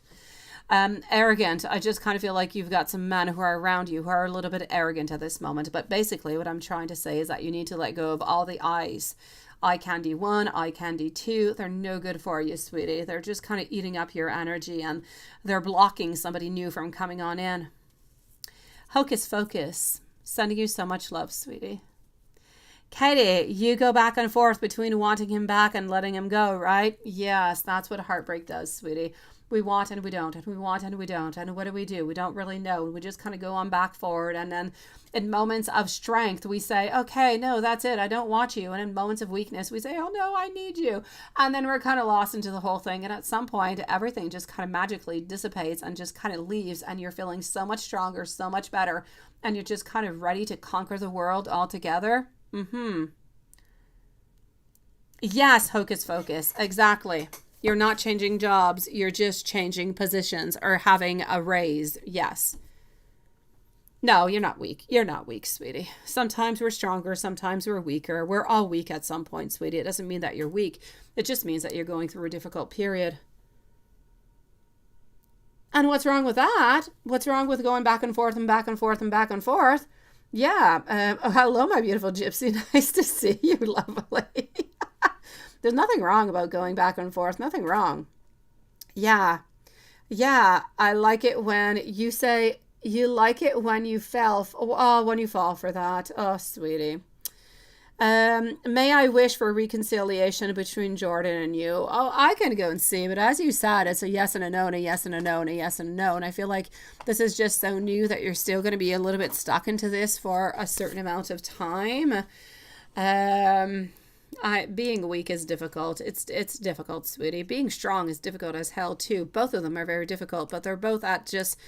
Arrogant. I just kind of feel like you've got some men who are around you who are a little bit arrogant at this moment. But basically what I'm trying to say is that you need to let go of all the eyes. Eye candy 1, eye candy 2. They're no good for you, sweetie. They're just kind of eating up your energy, and they're blocking somebody new from coming on in. Hocus Focus. Sending you so much love, sweetie. Katie, you go back and forth between wanting him back and letting him go, right? Yes, that's what heartbreak does, sweetie. We want and we don't, and we want and we don't. And what do? We don't really know. We just kind of go on back forward. And then in moments of strength, we say, okay, no, that's it. I don't want you. And in moments of weakness, we say, oh no, I need you. And then we're kind of lost into the whole thing. And at some point, everything just kind of magically dissipates and just kind of leaves. And you're feeling so much stronger, so much better. And you're just kind of ready to conquer the world altogether. Yes, Hocus Focus. Exactly. You're not changing jobs. You're just changing positions or having a raise. Yes. No, you're not weak. You're not weak, sweetie. Sometimes we're stronger. Sometimes we're weaker. We're all weak at some point, sweetie. It doesn't mean that you're weak. It just means that you're going through a difficult period. And what's wrong with that? What's wrong with going back and forth and back and forth and back and forth? Yeah. Hello, my beautiful gypsy. Nice to see you, lovely. There's nothing wrong about going back and forth. Nothing wrong. Yeah. Yeah. I like it when you say you like it when you when you fall for that. Oh, sweetie. May I wish for reconciliation between Jordan and you? Oh, I can go and see, but as you said, it's a yes and a no and a yes and a no and a yes and a no. And I feel like this is just so new that you're still going to be a little bit stuck into this for a certain amount of time. Being weak is difficult. It's difficult, sweetie. Being strong is difficult as hell too. Both of them are very difficult, but they're both at just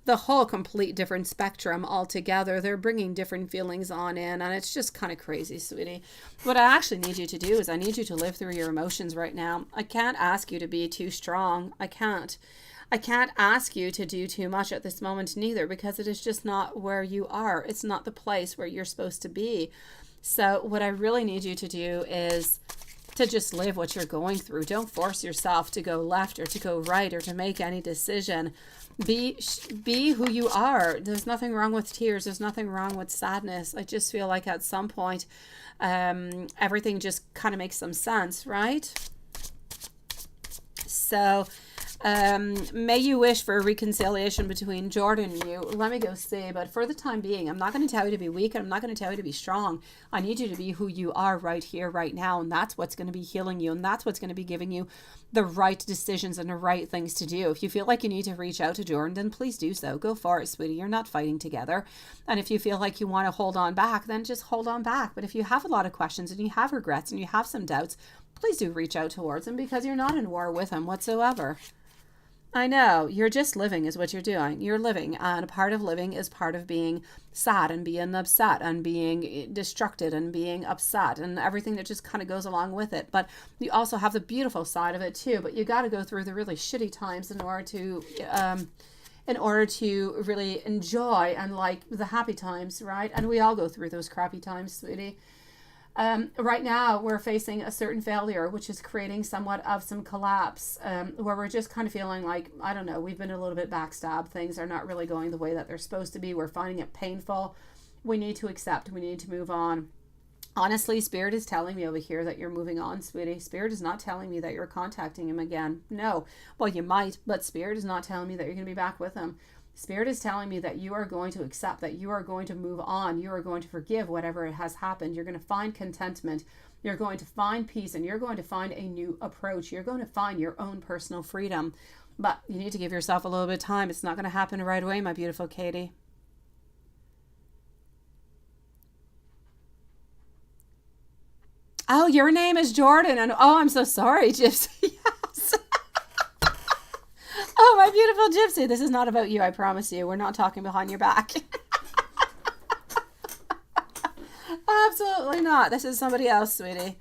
the whole complete different spectrum altogether. They're bringing different feelings on in, and it's just kind of crazy, sweetie. What I actually need you to do is I need you to live through your emotions right now. I can't ask you to be too strong. I can't ask you to do too much at this moment neither, because it is just not where you are. It's not the place where you're supposed to be. So what I really need you to do is to just live what you're going through. Don't force yourself to go left or to go right or to make any decision. Be who you are. There's nothing wrong with tears. There's nothing wrong with sadness. I just feel like at some point, everything just kind of makes some sense, right? So May you wish for a reconciliation between Jordan and you. Let me go see. But for the time being, I'm not going to tell you to be weak, and I'm not going to tell you to be strong. I need you to be who you are right here, right now. And that's what's going to be healing you. And that's what's going to be giving you the right decisions and the right things to do. If you feel like you need to reach out to Jordan, then please do so. Go for it, sweetie. You're not fighting together. And if you feel like you want to hold on back, then just hold on back. But if you have a lot of questions and you have regrets and you have some doubts, please do reach out towards him, because you're not in war with him whatsoever. I know, you're just living is what you're doing. You're living, and part of living is part of being sad and being upset and being distracted and being upset and everything that just kind of goes along with it. But you also have the beautiful side of it too. But you got to go through the really shitty times in order to really enjoy and like the happy times, right? And we all go through those crappy times, sweetie. Right now, we're facing a certain failure, which is creating somewhat of some collapse, where we're just kind of feeling like, I don't know, we've been a little bit backstabbed. Things are not really going the way that they're supposed to be. We're finding it painful. We need to accept. We need to move on. Honestly, Spirit is telling me over here that you're moving on, sweetie. Spirit is not telling me that you're contacting him again. No. Well, you might, but Spirit is not telling me that you're going to be back with him. Spirit is telling me that you are going to accept, that you are going to move on. You are going to forgive whatever has happened. You're going to find contentment. You're going to find peace, and you're going to find a new approach. You're going to find your own personal freedom. But you need to give yourself a little bit of time. It's not going to happen right away, my beautiful Katie. Oh, your name is Jordan. And oh, I'm so sorry, Gypsy. Yes. Oh, my beautiful Gypsy. This is not about you, I promise you. We're not talking behind your back. Absolutely not. This is somebody else, sweetie.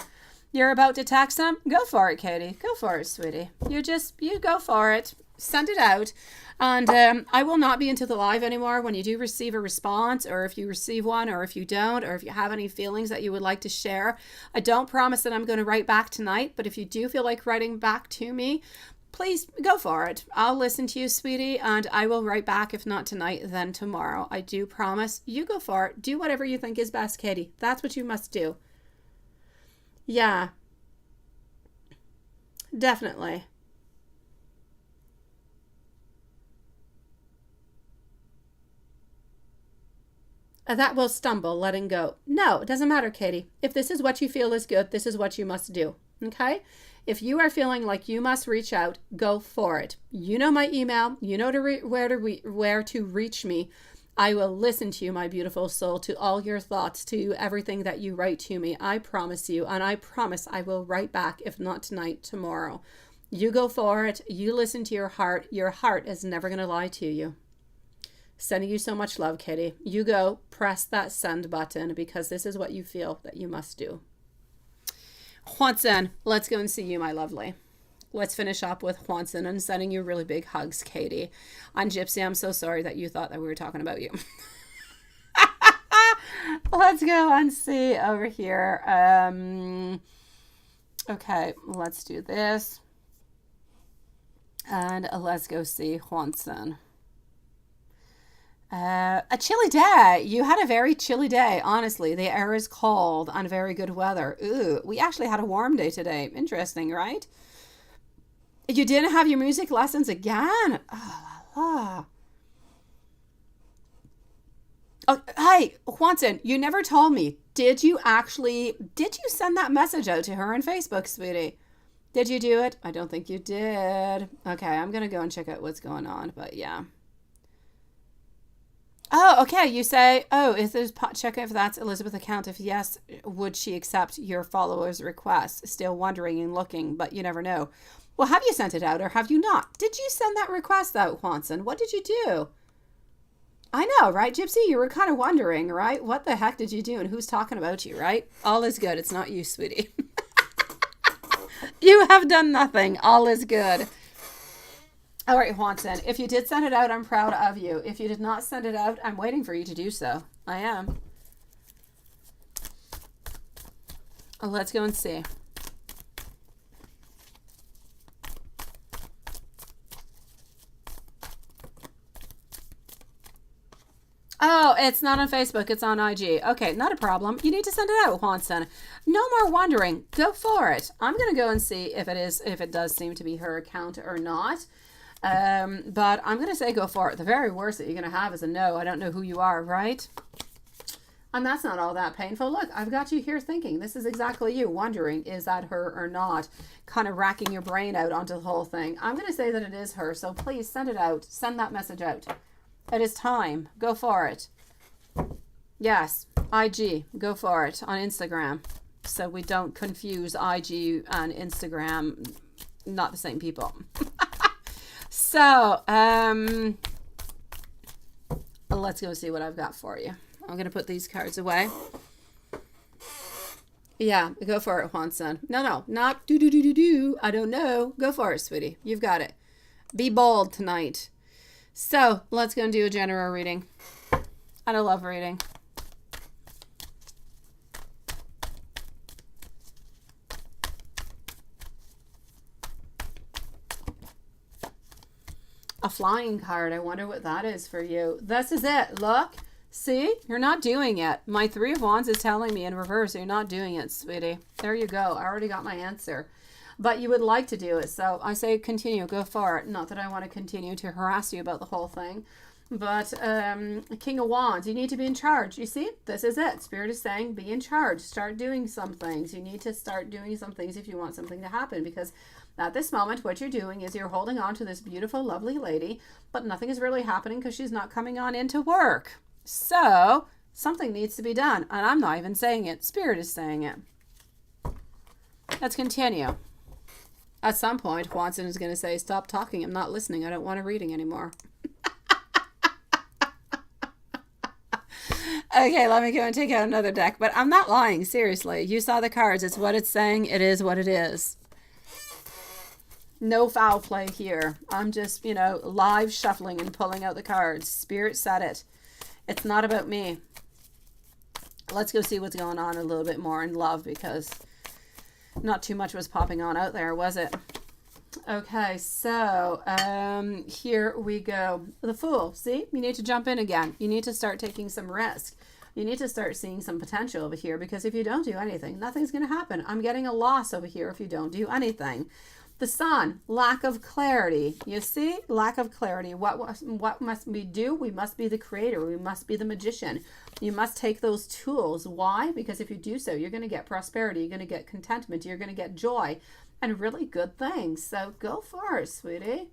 You're about to text them? Go for it, Katie. Go for it, sweetie. You go for it. Send it out. And I will not be into the live anymore when you do receive a response, or if you receive one, or if you don't, or if you have any feelings that you would like to share. I don't promise that I'm going to write back tonight, but if you do feel like writing back to me, please go for it. I'll listen to you, sweetie, and I will write back. If not tonight, then tomorrow. I do promise. You go for it. Do whatever you think is best, Katie. That's what you must do. Yeah. Definitely. That will stumble, letting go. No, it doesn't matter, Katie. If this is what you feel is good, this is what you must do. Okay? If you are feeling like you must reach out, go for it. You know my email. You know where to reach me. I will listen to you, my beautiful soul, to all your thoughts, to everything that you write to me. I promise you, and I promise I will write back, if not tonight, tomorrow. You go for it. You listen to your heart. Your heart is never going to lie to you. Sending you so much love, Katie. You go, press that send button, because this is what you feel that you must do. Juanson, let's go and see you, my lovely. Let's finish up with Juanson and sending you really big hugs, Katie. And Gypsy, I'm so sorry that you thought that we were talking about you. Let's go and see over here. Okay, let's do this. And let's go see Juanson. A chilly day. You had a very chilly day, honestly. The air is cold and very good weather. Ooh, we actually had a warm day today. Interesting, right? You didn't have your music lessons again? Oh, la, la. Oh, hey, Juanson, you never told me. Did you send that message out to her on Facebook, sweetie? Did you do it? I don't think you did. Okay, I'm going to go and check out what's going on, but yeah. Oh, okay. You say, check if that's Elizabeth's account. If yes, would she accept your follower's request? Still wondering and looking, but you never know. Well, have you sent it out or have you not? Did you send that request out, Juanson? What did you do? I know, right, Gypsy? You were kind of wondering, right? What the heck did you do and who's talking about you, right? All is good. It's not you, sweetie. You have done nothing. All is good. All right, Juanson, if you did send it out, I'm proud of you. If you did not send it out, I'm waiting for you to do so. I am. Let's go and see. Oh, it's not on Facebook. It's on IG. Okay, not a problem. You need to send it out, Juanson. No more wondering. Go for it. I'm going to go and see if it does seem to be her account or not. But I'm going to say go for it. The very worst that you're going to have is a no. I don't know who you are, right? And that's not all that painful. Look, I've got you here thinking. This is exactly you, wondering, is that her or not? Kind of racking your brain out onto the whole thing. I'm going to say that it is her. So please send it out. Send that message out. It is time. Go for it. Yes, IG. Go for it on Instagram. So we don't confuse IG and Instagram. Not the same people. So, let's go see what I've got for you. I'm going to put these cards away. Yeah, go for it, Juanson. No, not do. I don't know. Go for it, sweetie. You've got it. Be bold tonight. So, let's go and do a general reading. And I love reading. A flying card. I wonder what that is for you. This is it. Look. See? You're not doing it. My Three of Wands is telling me in reverse, you're not doing it, sweetie. There you go. I already got my answer. But you would like to do it. So I say continue. Go for it. Not that I want to continue to harass you about the whole thing. But King of Wands, you need to be in charge. You see? This is it. Spirit is saying be in charge. Start doing some things. You need to start doing some things if you want something to happen. Because at this moment, what you're doing is you're holding on to this beautiful, lovely lady. But nothing is really happening because she's not coming on into work. So, something needs to be done. And I'm not even saying it. Spirit is saying it. Let's continue. At some point, Watson is going to say, stop talking. I'm not listening. I don't want a reading anymore. Okay, let me go and take out another deck. But I'm not lying. Seriously. You saw the cards. It's what it's saying. It is what it is. No foul play here. I'm just, live shuffling and pulling out the cards. Spirit said it. It's not about me. Let's go see what's going on a little bit more in love because not too much was popping on out there, was it? Okay, so here we go. The Fool. See? You need to jump in again. You need to start taking some risk. You need to start seeing some potential over here because if you don't do anything, nothing's going to happen. I'm getting a loss over here if you don't do anything. The Sun, lack of clarity. You see? Lack of clarity. What must we do? We must be the creator. We must be the magician. You must take those tools. Why? Because if you do so, you're going to get prosperity. You're going to get contentment. You're going to get joy and really good things. So go for it, sweetie.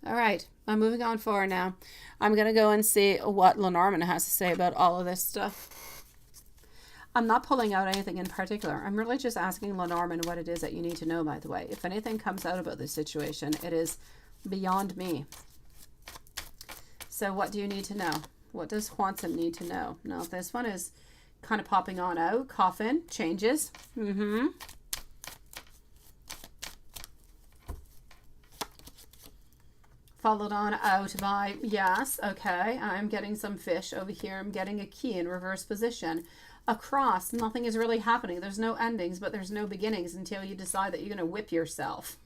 All right, I'm moving on forward now. I'm going to go and see what Lenormand has to say about all of this stuff. I'm not pulling out anything in particular. I'm really just asking Lenormand what it is that you need to know, by the way. If anything comes out about this situation, it is beyond me. So what do you need to know? What does Juanson need to know? Now, this one is kind of popping on out. Coffin, changes. Followed on out by, yes, okay, I'm getting some fish over here. I'm getting a key in reverse position. A cross, nothing is really happening. There's no endings, but there's no beginnings until you decide that you're going to whip yourself.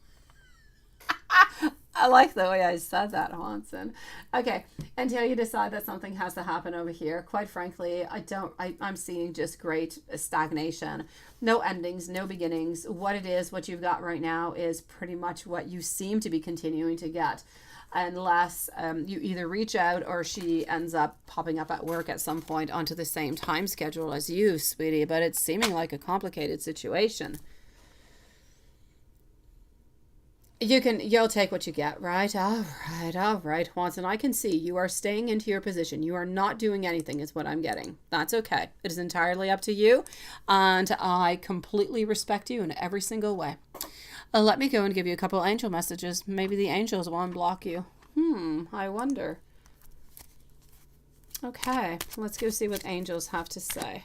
I like the way I said that, Hanson. Okay, until you decide that something has to happen over here. Quite frankly, I'm seeing just great stagnation. No endings, no beginnings. What it is, what you've got right now is pretty much what you seem to be continuing to get. Unless you either reach out or she ends up popping up at work at some point onto the same time schedule as you, sweetie. But it's seeming like a complicated situation. You'll take what you get, right? All right, Watson. I can see you are staying into your position. You are not doing anything is what I'm getting. That's okay. It is entirely up to you. And I completely respect you in every single way. Let me go and give you a couple angel messages. Maybe the angels won't block you. I wonder. Okay, let's go see what angels have to say.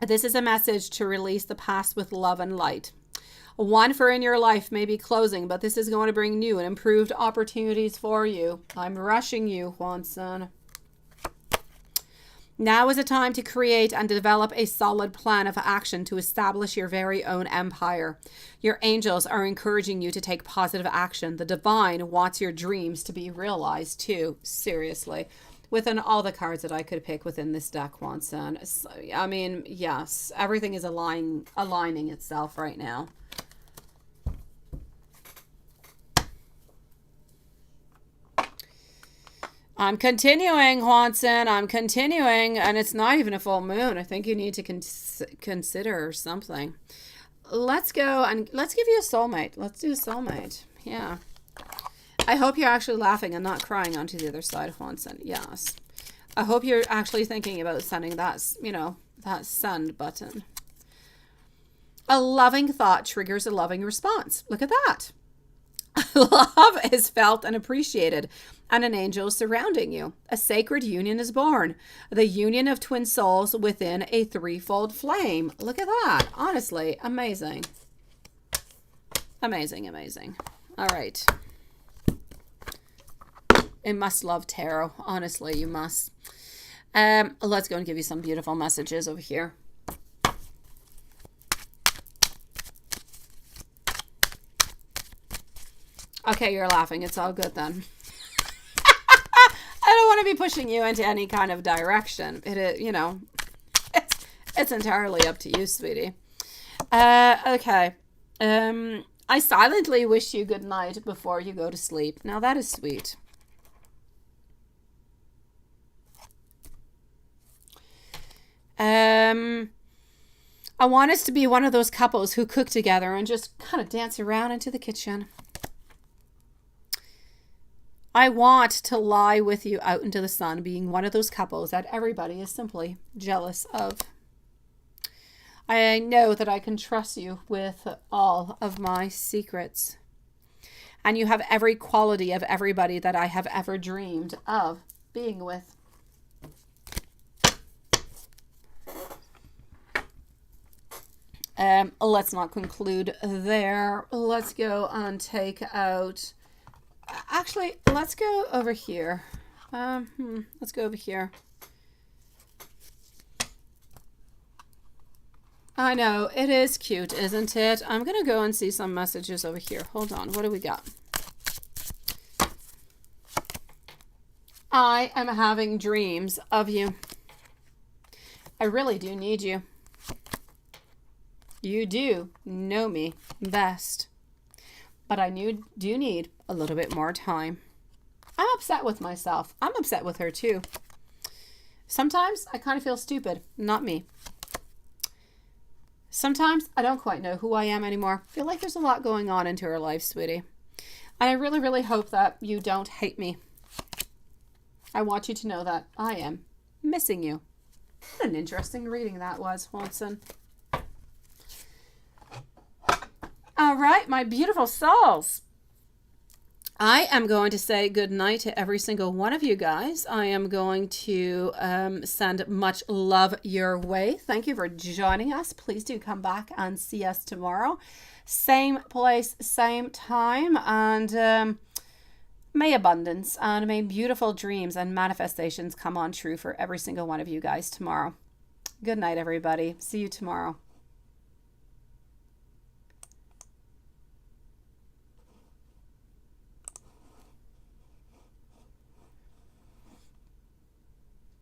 This is a message to release the past with love and light. One for in your life may be closing, but this is going to bring new and improved opportunities for you. I'm rushing you, Juanson. Now is a time to create and develop a solid plan of action to establish your very own empire. Your angels are encouraging you to take positive action. The divine wants your dreams to be realized too. Seriously. Within all the cards that I could pick within this deck, Juanson. I mean, yes, everything is aligning itself right now. I'm continuing, Juanson. I'm continuing, and it's not even a full moon. I think you need to consider something. Let's go, and let's give you a soulmate. Let's do a soulmate. Yeah. I hope you're actually laughing and not crying onto the other side, Juanson. Yes. I hope you're actually thinking about sending that, you know, that send button. A loving thought triggers a loving response. Look at that. Love is felt and appreciated, and an angel is surrounding you. A sacred union is born. The union of twin souls within a threefold flame. Look at that. Honestly, amazing. Amazing, amazing. All right. You must love tarot. Honestly, you must. Let's go and give you some beautiful messages over here. Okay, you're laughing. It's all good then. I don't want to be pushing you into any kind of direction. It is, you know, it's entirely up to you, sweetie. Okay. I silently wish you good night before you go to sleep. Now that is sweet. I want us to be one of those couples who cook together and just kind of dance around into the kitchen. I want to lie with you out into the sun, being one of those couples that everybody is simply jealous of. I know that I can trust you with all of my secrets. And you have every quality of everybody that I have ever dreamed of being with. Let's not conclude there. Let's go and take out... Actually, let's go over here. Let's go over here. I know, it is cute, isn't it? I'm going to go and see some messages over here. Hold on, what do we got? I am having dreams of you. I really do need you. You do know me best. But I do need a little bit more time. I'm upset with myself. I'm upset with her too. Sometimes I kind of feel stupid. Not me. Sometimes I don't quite know who I am anymore. I feel like there's a lot going on into her life, sweetie. And I really, really hope that you don't hate me. I want you to know that I am missing you. What an interesting reading that was, Watson. All right, my beautiful souls. I am going to say good night to every single one of you guys. I am going to send much love your way. Thank you for joining us. Please do come back and see us tomorrow. Same place, same time. And may abundance and may beautiful dreams and manifestations come on true for every single one of you guys tomorrow. Good night, everybody. See you tomorrow.